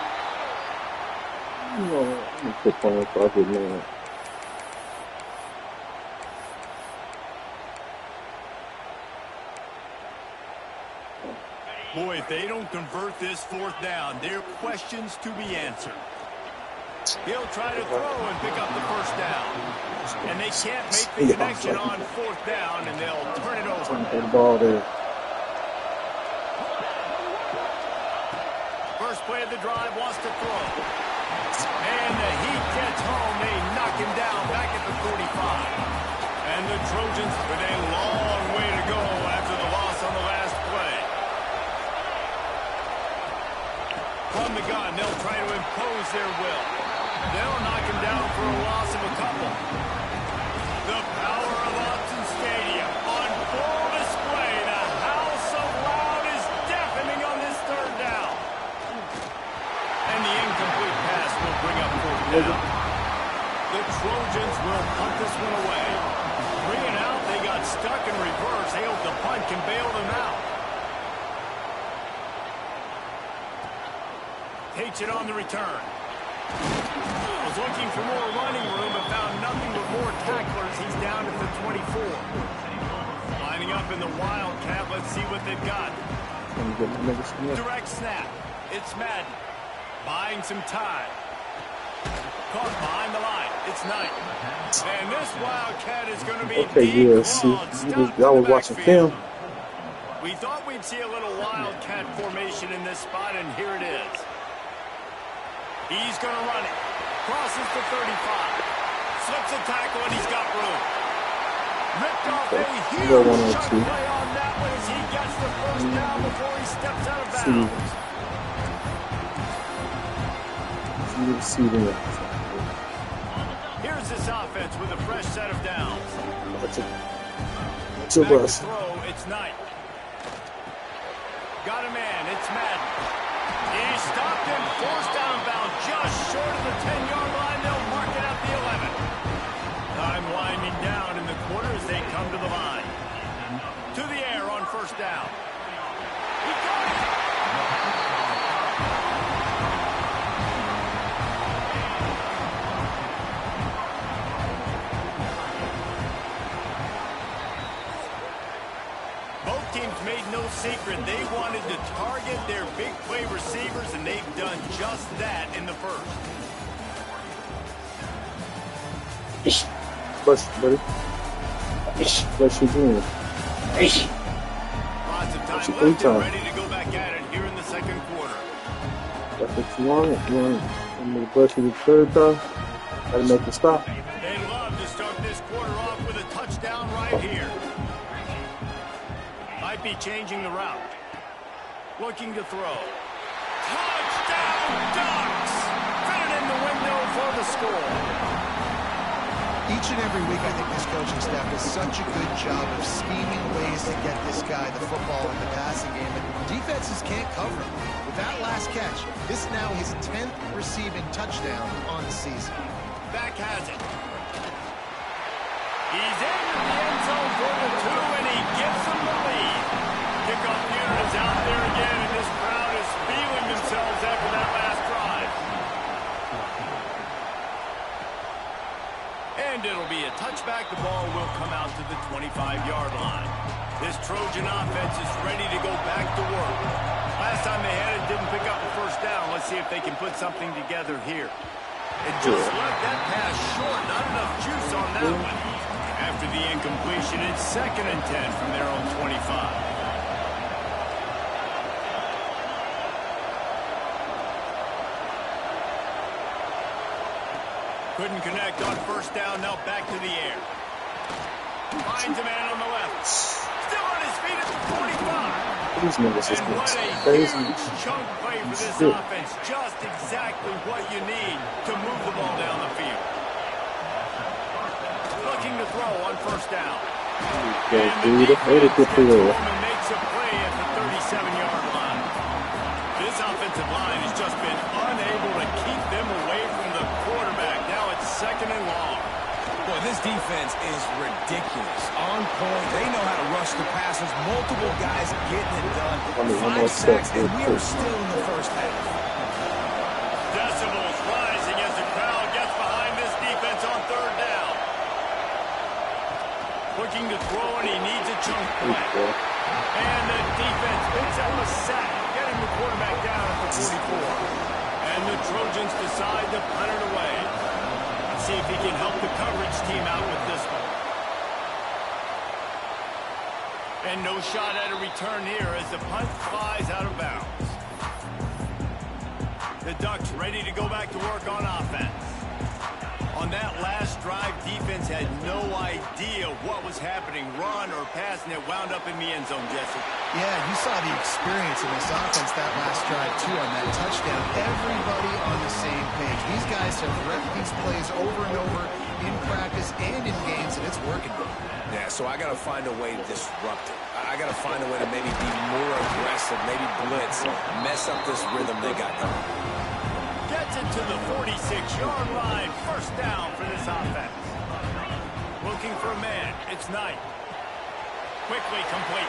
I'm gonna put on if I get mad. Boy, if they don't convert this 4th down, there are questions to be answered. He'll try to throw and pick up the 1st down. And they can't make the connection on 4th down, and they'll turn it over. The ball there. First play of the drive wants to throw. And the heat gets home. They knock him down back at the 45. And the Trojans with a long way to go after the loss on the last play. From the gun, they'll try to impose their will. They'll knock him down for a loss of a couple. The power of Austin Stadium on full display. The house of loud is deafening on this 3rd down. And the incomplete pass will bring up 4th down. The Trojans will punt this one away. 3 and out, they got stuck in reverse. They hope the punt can bail them out. Takes it on the return. Was looking for more running room but found nothing but more tacklers. He's down at the 24. Lining up in the Wildcat. Let's see what they've got. Direct snap. It's Madden. Buying some time. Caught behind the line. It's Knight. And this Wildcat is going to be deep. Y'all was watching film. We thought we'd see a little Wildcat formation in this spot, and here it is. He's going to run it. Crosses the 35. Slips a tackle, and he's got room. Ripped off a huge shot play on that one as he gets the 1st down before he steps out of bounds. Here's this offense with a fresh set of downs. It's a bust. Throw, it's Knight. Got a man, it's Madden. He stopped and forced downbound just short of the 10-yard line. They'll mark it at the 11. Time winding down in the quarter as they come to the line. To the air on 1st down. He got it. team's made no secret. They wanted to target their big play receivers, and they've done just that in the first. Bless you, buddy. Bless you, doing. Lots of time left and ready to go back at it here in the second quarter. That's what you want. You want me to bless you the third time? Gotta make it stop. They love to start this quarter off with a touchdown right here. Might be changing the route. Looking to throw. Touchdown Ducks! Fit it in the window for the score. Each and every week, I think this coaching staff does such a good job of scheming ways to get this guy the football in the passing game, and defenses can't cover him. With that last catch, this is now his 10th receiving touchdown on the season. Back has it. He's in the end zone for the 2, and he gives them the lead. Kickoff unit is out there again, and this crowd is feeling themselves after that last drive. And it'll be a touchback. The ball will come out to the 25-yard line. This Trojan offense is ready to go back to work. Last time they had it, didn't pick up the first down. Let's see if they can put something together here. And just left that pass short. Not enough juice on that one. After the incompletion, it's 2nd and 10 from their own 25. Couldn't connect on first down. Now back to the air. Finds a man on the left. Still on his feet at the 45. These niggas is And what a crazy. huge chunk play for this offense. Just exactly what you need to move the ball down the field. Looking to throw on first down. Okay, dude, they did good for you. And makes a play at the 37-yard line. This offensive line has just been unable to keep them away from the quarterback. Now it's 2nd and long. Boy, this defense is ridiculous. On point. They know how to rush the passers. Multiple guys getting it done. 5 sacks, and we are still in the first half. Decibels rising as the crowd gets behind this defense on third down. Looking to throw, and he needs a chunk play. And the defense picks up a sack, getting the quarterback down at the 44. And the Trojans decide to punt it away. Let's see if he can help the coverage team out with this one. And no shot at a return here as the punt flies out of bounds. The Ducks ready to go back to work on offense. On that last drive, defense had no idea what was happening. Run or pass, and it wound up in the end zone, Jesse. Yeah, you saw the experience in this offense that last drive, too, on that touchdown. Everybody on the same page. These guys have repped these plays over and over in practice and in games, and it's working. Yeah, so I got to find a way to disrupt it. I got to find a way to maybe be more aggressive, maybe blitz, mess up this rhythm they got going. Gets it to the 46-yard line. First down for this offense. Looking for a man. It's Knight. Quickly complete.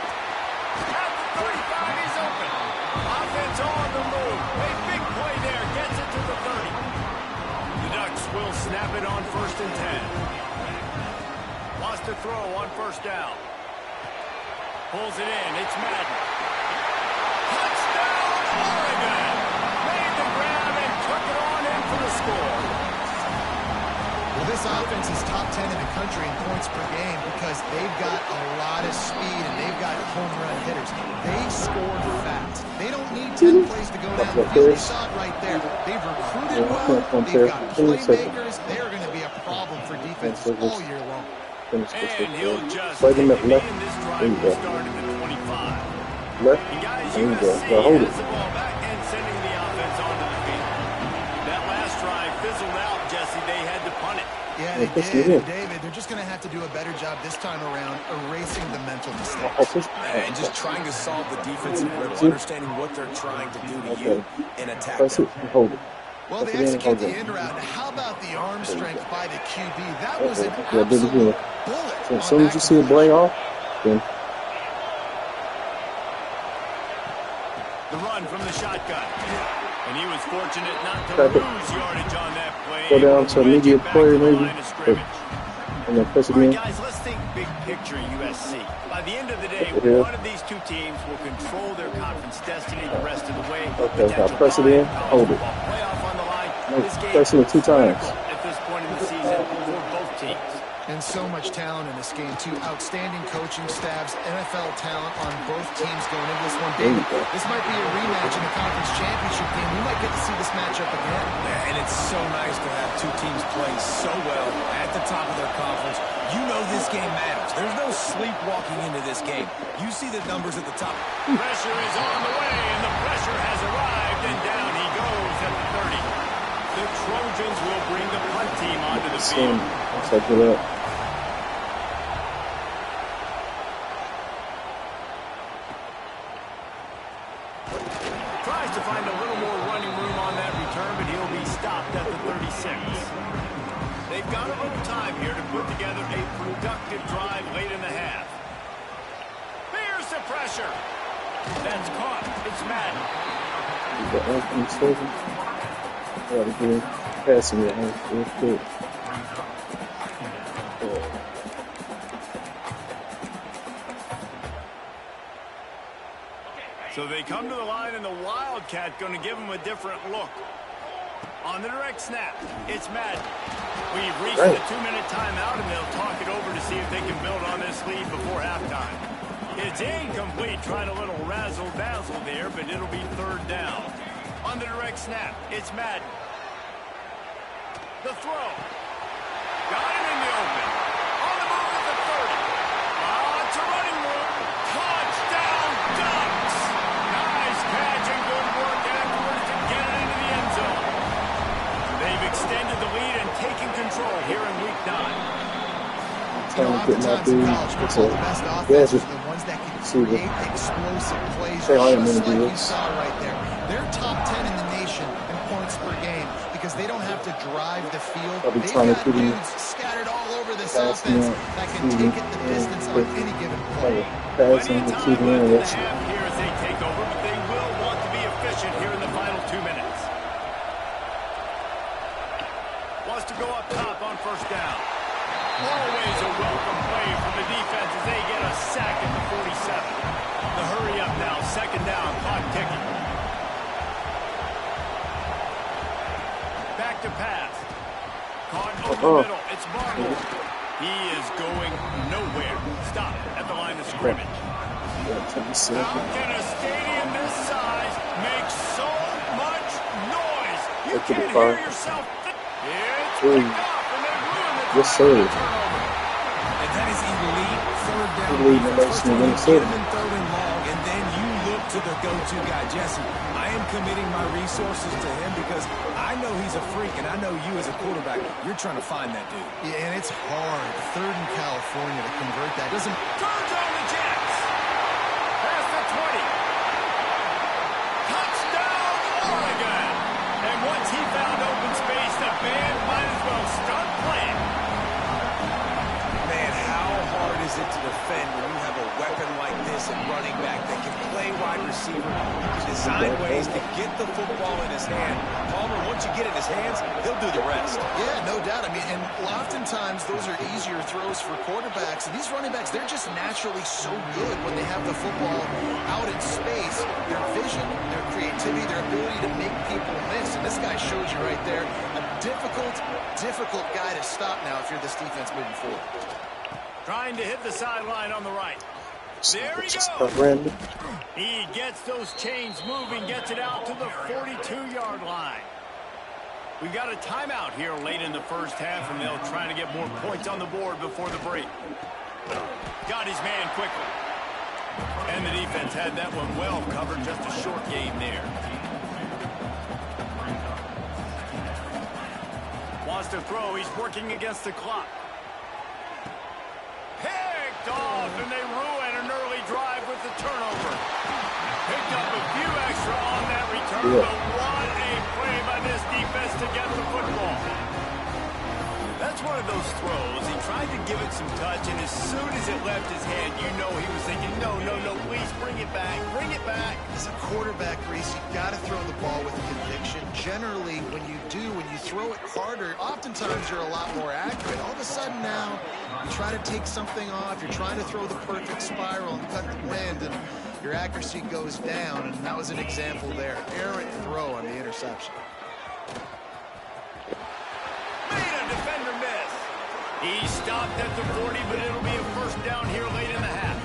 At the 35, he's open. Offense on the move. A big play there. Gets it to the 30. The Ducks will snap it on 1st and 10. Lost to throw on first down. Pulls it in. It's Madden. Touchdown, Oregon. Made the grab and took it on in for the score. Well, this offense is top 10 in the country in points per game because they've got a lot of speed and they've got home run hitters. They score fast. They don't need 10 plays to go down the field. They saw it right there. They've recruited well. They've got playmakers. They are going to be a problem for defenses all year long. And he'll just take it in. This drive will start at the 25. Left. And guys, There you go. USC Now hold has it. the ball back and sending the offense onto the field. That last drive fizzled out, Jesse. They had to punt it. Yeah, they did. And David, they're just going to have to do a better job this time around erasing the mental mistakes. And just trying to solve the defensive rhythm, understanding what they're trying to do to you and attack Press it them. and hold it. Well, they execute the end route. How about the arm strength by the QB? That was an Yeah, do it absolute again. bullet. So as soon as you see it bring off, then The run from the shotgun. And he was fortunate not to Back it. lose yardage on that play. go down to Wedge it immediate back player to the maybe. line of scrimmage. And then press it All right, in. guys, let's think big picture USC. By the end of the day, Yeah. one of these two teams will control their conference destiny the rest of the way. Okay, now press it in, hold it. Playoff on the line. No, This game press it is 2 times. critical at this point in the season for both teams. And so much talent in this game, too. Outstanding coaching staffs, NFL talent on both teams going into this one. There you David, go. this might be a rematch in the conference championship game. We might get to see this matchup again. Yeah, and it's so nice to have two teams playing so well at the top of their conference. You know this game matters. There's no sleepwalking into this game. You see the numbers at the top. Pressure is on the way, and the pressure has arrived, and down he goes at the 30. The Trojans will bring the punt team onto the field. Check it out. Tries to find a little more running room on that return, but he'll be stopped at the 36. They've got a little time here to put together a productive drive late in the half. Here's the pressure. That's caught. It's Madden. Passing it real quick. So they come to the line, and the Wildcat going to give them a different look. On the direct snap, it's Madden. We've reached the 2-minute timeout, and they'll talk it over to see if they can build on this lead before halftime. It's incomplete, trying a little razzle-dazzle there, but it'll be 3rd down. On the direct snap, it's Madden. The throw. Got him in the open. On the move at the 30. It's a running move. Touchdown, Ducks. Nice catch and good work afterwards to get it into the end zone. They've extended the lead and taken control here in Week 9. Oftentimes in college football, the best offenses are the ones that can create explosive plays, just like you saw right there. They're top 10 in the nation in points per game because they don't have to drive the field. They've got dudes scattered all over this offense that can take it the distance on any given play. Plenty of time left in the half here as they take over, but they will want to be efficient here in the final 2 minutes. Wants to go up top on 1st down. Always a welcome play from the defense as they get a sack at the 47. The hurry up now, 2nd down, clock ticking. Back to pass. Caught over the middle. It's Barlow. He is going nowhere. Stop at the line of scrimmage. How can a stadium this size make so much noise? You can't hear yourself. It's picked off, and they ruin the Yes, sir. And that is elite 3rd down. Get him in 3rd and long, and then you look to the go-to guy, Jesse. I am committing my resources to him because I know he's a freak, and I know you as a quarterback, you're trying to find that dude. Yeah, and it's hard. 3rd in California to convert that. Turns on the Jets. Past the 20. Touchdown, Oregon. And once he found open space, the band might as well start playing. Man, how hard is it to defend when you have a weapon like this at running back that can play wide receiver? You can design ways to get the football in his hand. Palmer, once you get it in his hands, he'll do the rest. Yeah, no doubt. I mean, and oftentimes those are easier throws for quarterbacks. And these running backs, they're just naturally so good when they have the football out in space. Their vision, their creativity, their ability to make people miss. And this guy shows you right there a difficult guy to stop now if you're this defense moving forward. Trying to hit the sideline on the right. There he goes. He gets those chains moving, gets it out to the 42-yard line. We've got a timeout here late in the 1st half, and they'll try to get more points on the board before the break. Got his man quickly. And the defense had that one well covered, just a short game there. Wants to throw, he's working against the clock. Picked off, and they ruin an early drive with the turnover. Picked up a few extra on that return, but what a play by this defense to get the football. That's one of those throws. He tried to give it some touch, and as soon as it left his hand, you know he was thinking, no, please bring it back, bring it back. As a quarterback, Reese, you got to throw the ball with conviction. Generally, when you throw it harder, oftentimes you're a lot more accurate. All of a sudden now, you try to take something off, you're trying to throw the perfect spiral and cut the wind, and your accuracy goes down, and that was an example there. Errant throw on the interception. Made a defender miss. He stopped at the 40, but it'll be a first down here late in the half.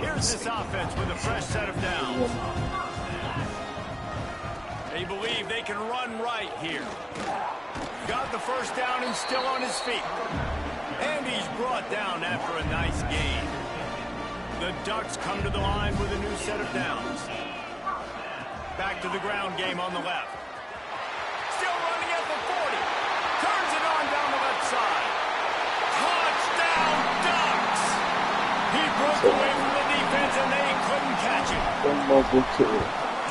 Here's this offense with a fresh set of downs. They believe they can run right here. Got the first down and still on his feet. And he's brought down after a nice gain. The Ducks come to the line with a new set of downs. Back to the ground game on the left. Still running at the 40. Turns it on down the left side. Touchdown, Ducks! He broke away from the defense and they couldn't catch him.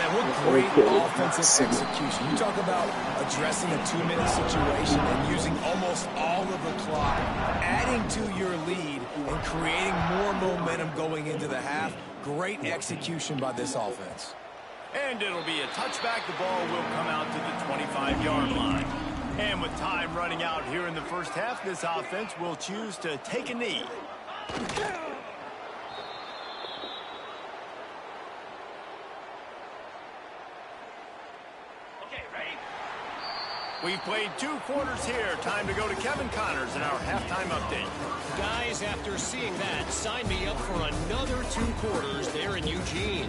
Man, what great offensive execution. You talk about addressing a 2-minute situation and using almost all of the clock, adding to your lead and creating more momentum going into the half. Great execution by this offense. And it'll be a touchback. The ball will come out to the 25-yard line. And with time running out here in the first half, this offense will choose to take a knee. We've played 2 quarters here. Time to go to Kevin Connors in our halftime update. Guys, after seeing that, sign me up for another 2 quarters there in Eugene.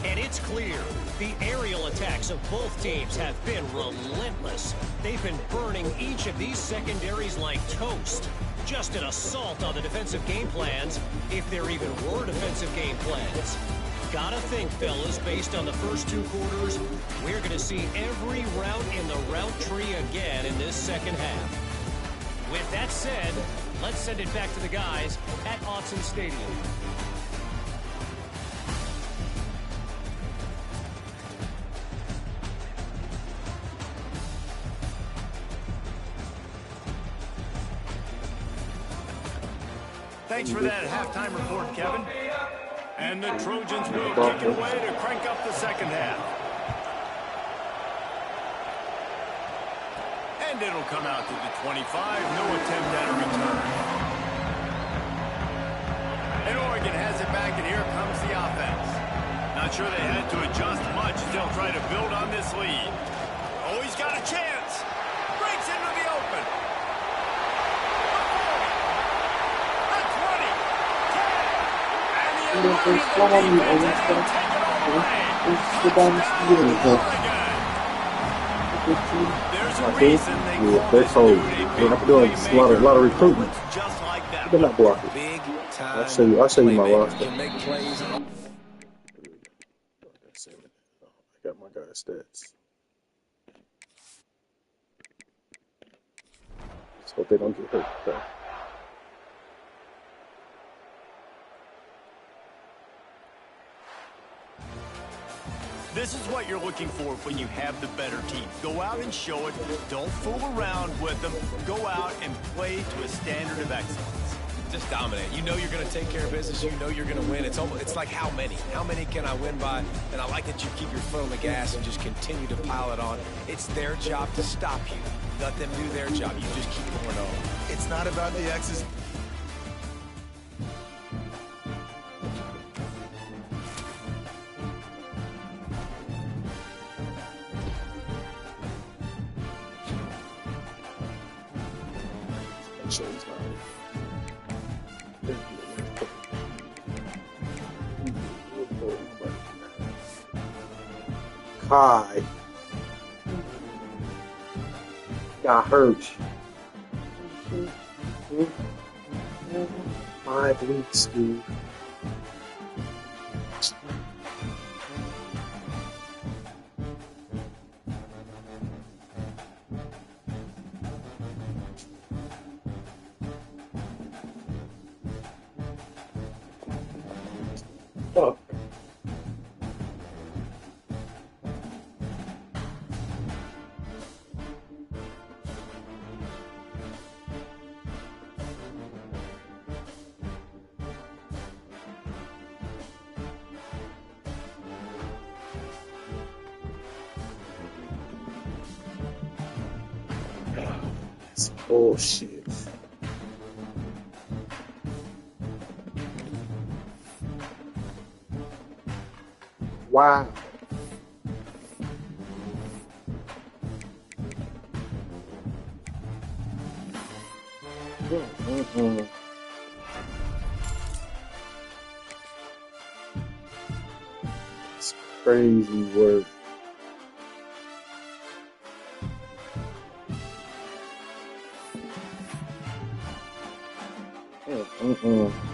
And it's clear, the aerial attacks of both teams have been relentless. They've been burning each of these secondaries like toast. Just an assault on the defensive game plans, if there even were defensive game plans. Gotta think, fellas, based on the first 2 quarters, we're going to see every route in the route tree again in this second half. With that said, let's send it back to the guys at Autzen Stadium. Thanks for that halftime report, Kevin. And the Trojans will kick it away to crank up the second half. And it'll come out to the 25. No attempt at a return. And Oregon has it back, and here comes the offense. Not sure they had to adjust much as they'll try to build on this lead. Oh, he's got a chance. Breaks into the open. They're cold. They have to do a lot of recruitment. They're not blocking. I'll show you my roster. I got my guys' stats. Let's hope they don't get hurt. Okay. This is what you're looking for when you have the better team. Go out and show it. Don't fool around with them. Go out and play to a standard of excellence. Just dominate. You know you're going to take care of business. You know you're going to win. It's like how many? How many can I win by? And I like that you keep your foot on the gas and just continue to pile it on. It's their job to stop you. Let them do their job. You just keep going on. It's not about the X's. Kai got hurt. 5 weeks, dude. Fuck. Oh shit. Wow. Mm-hmm. It's crazy work. Mm-mm.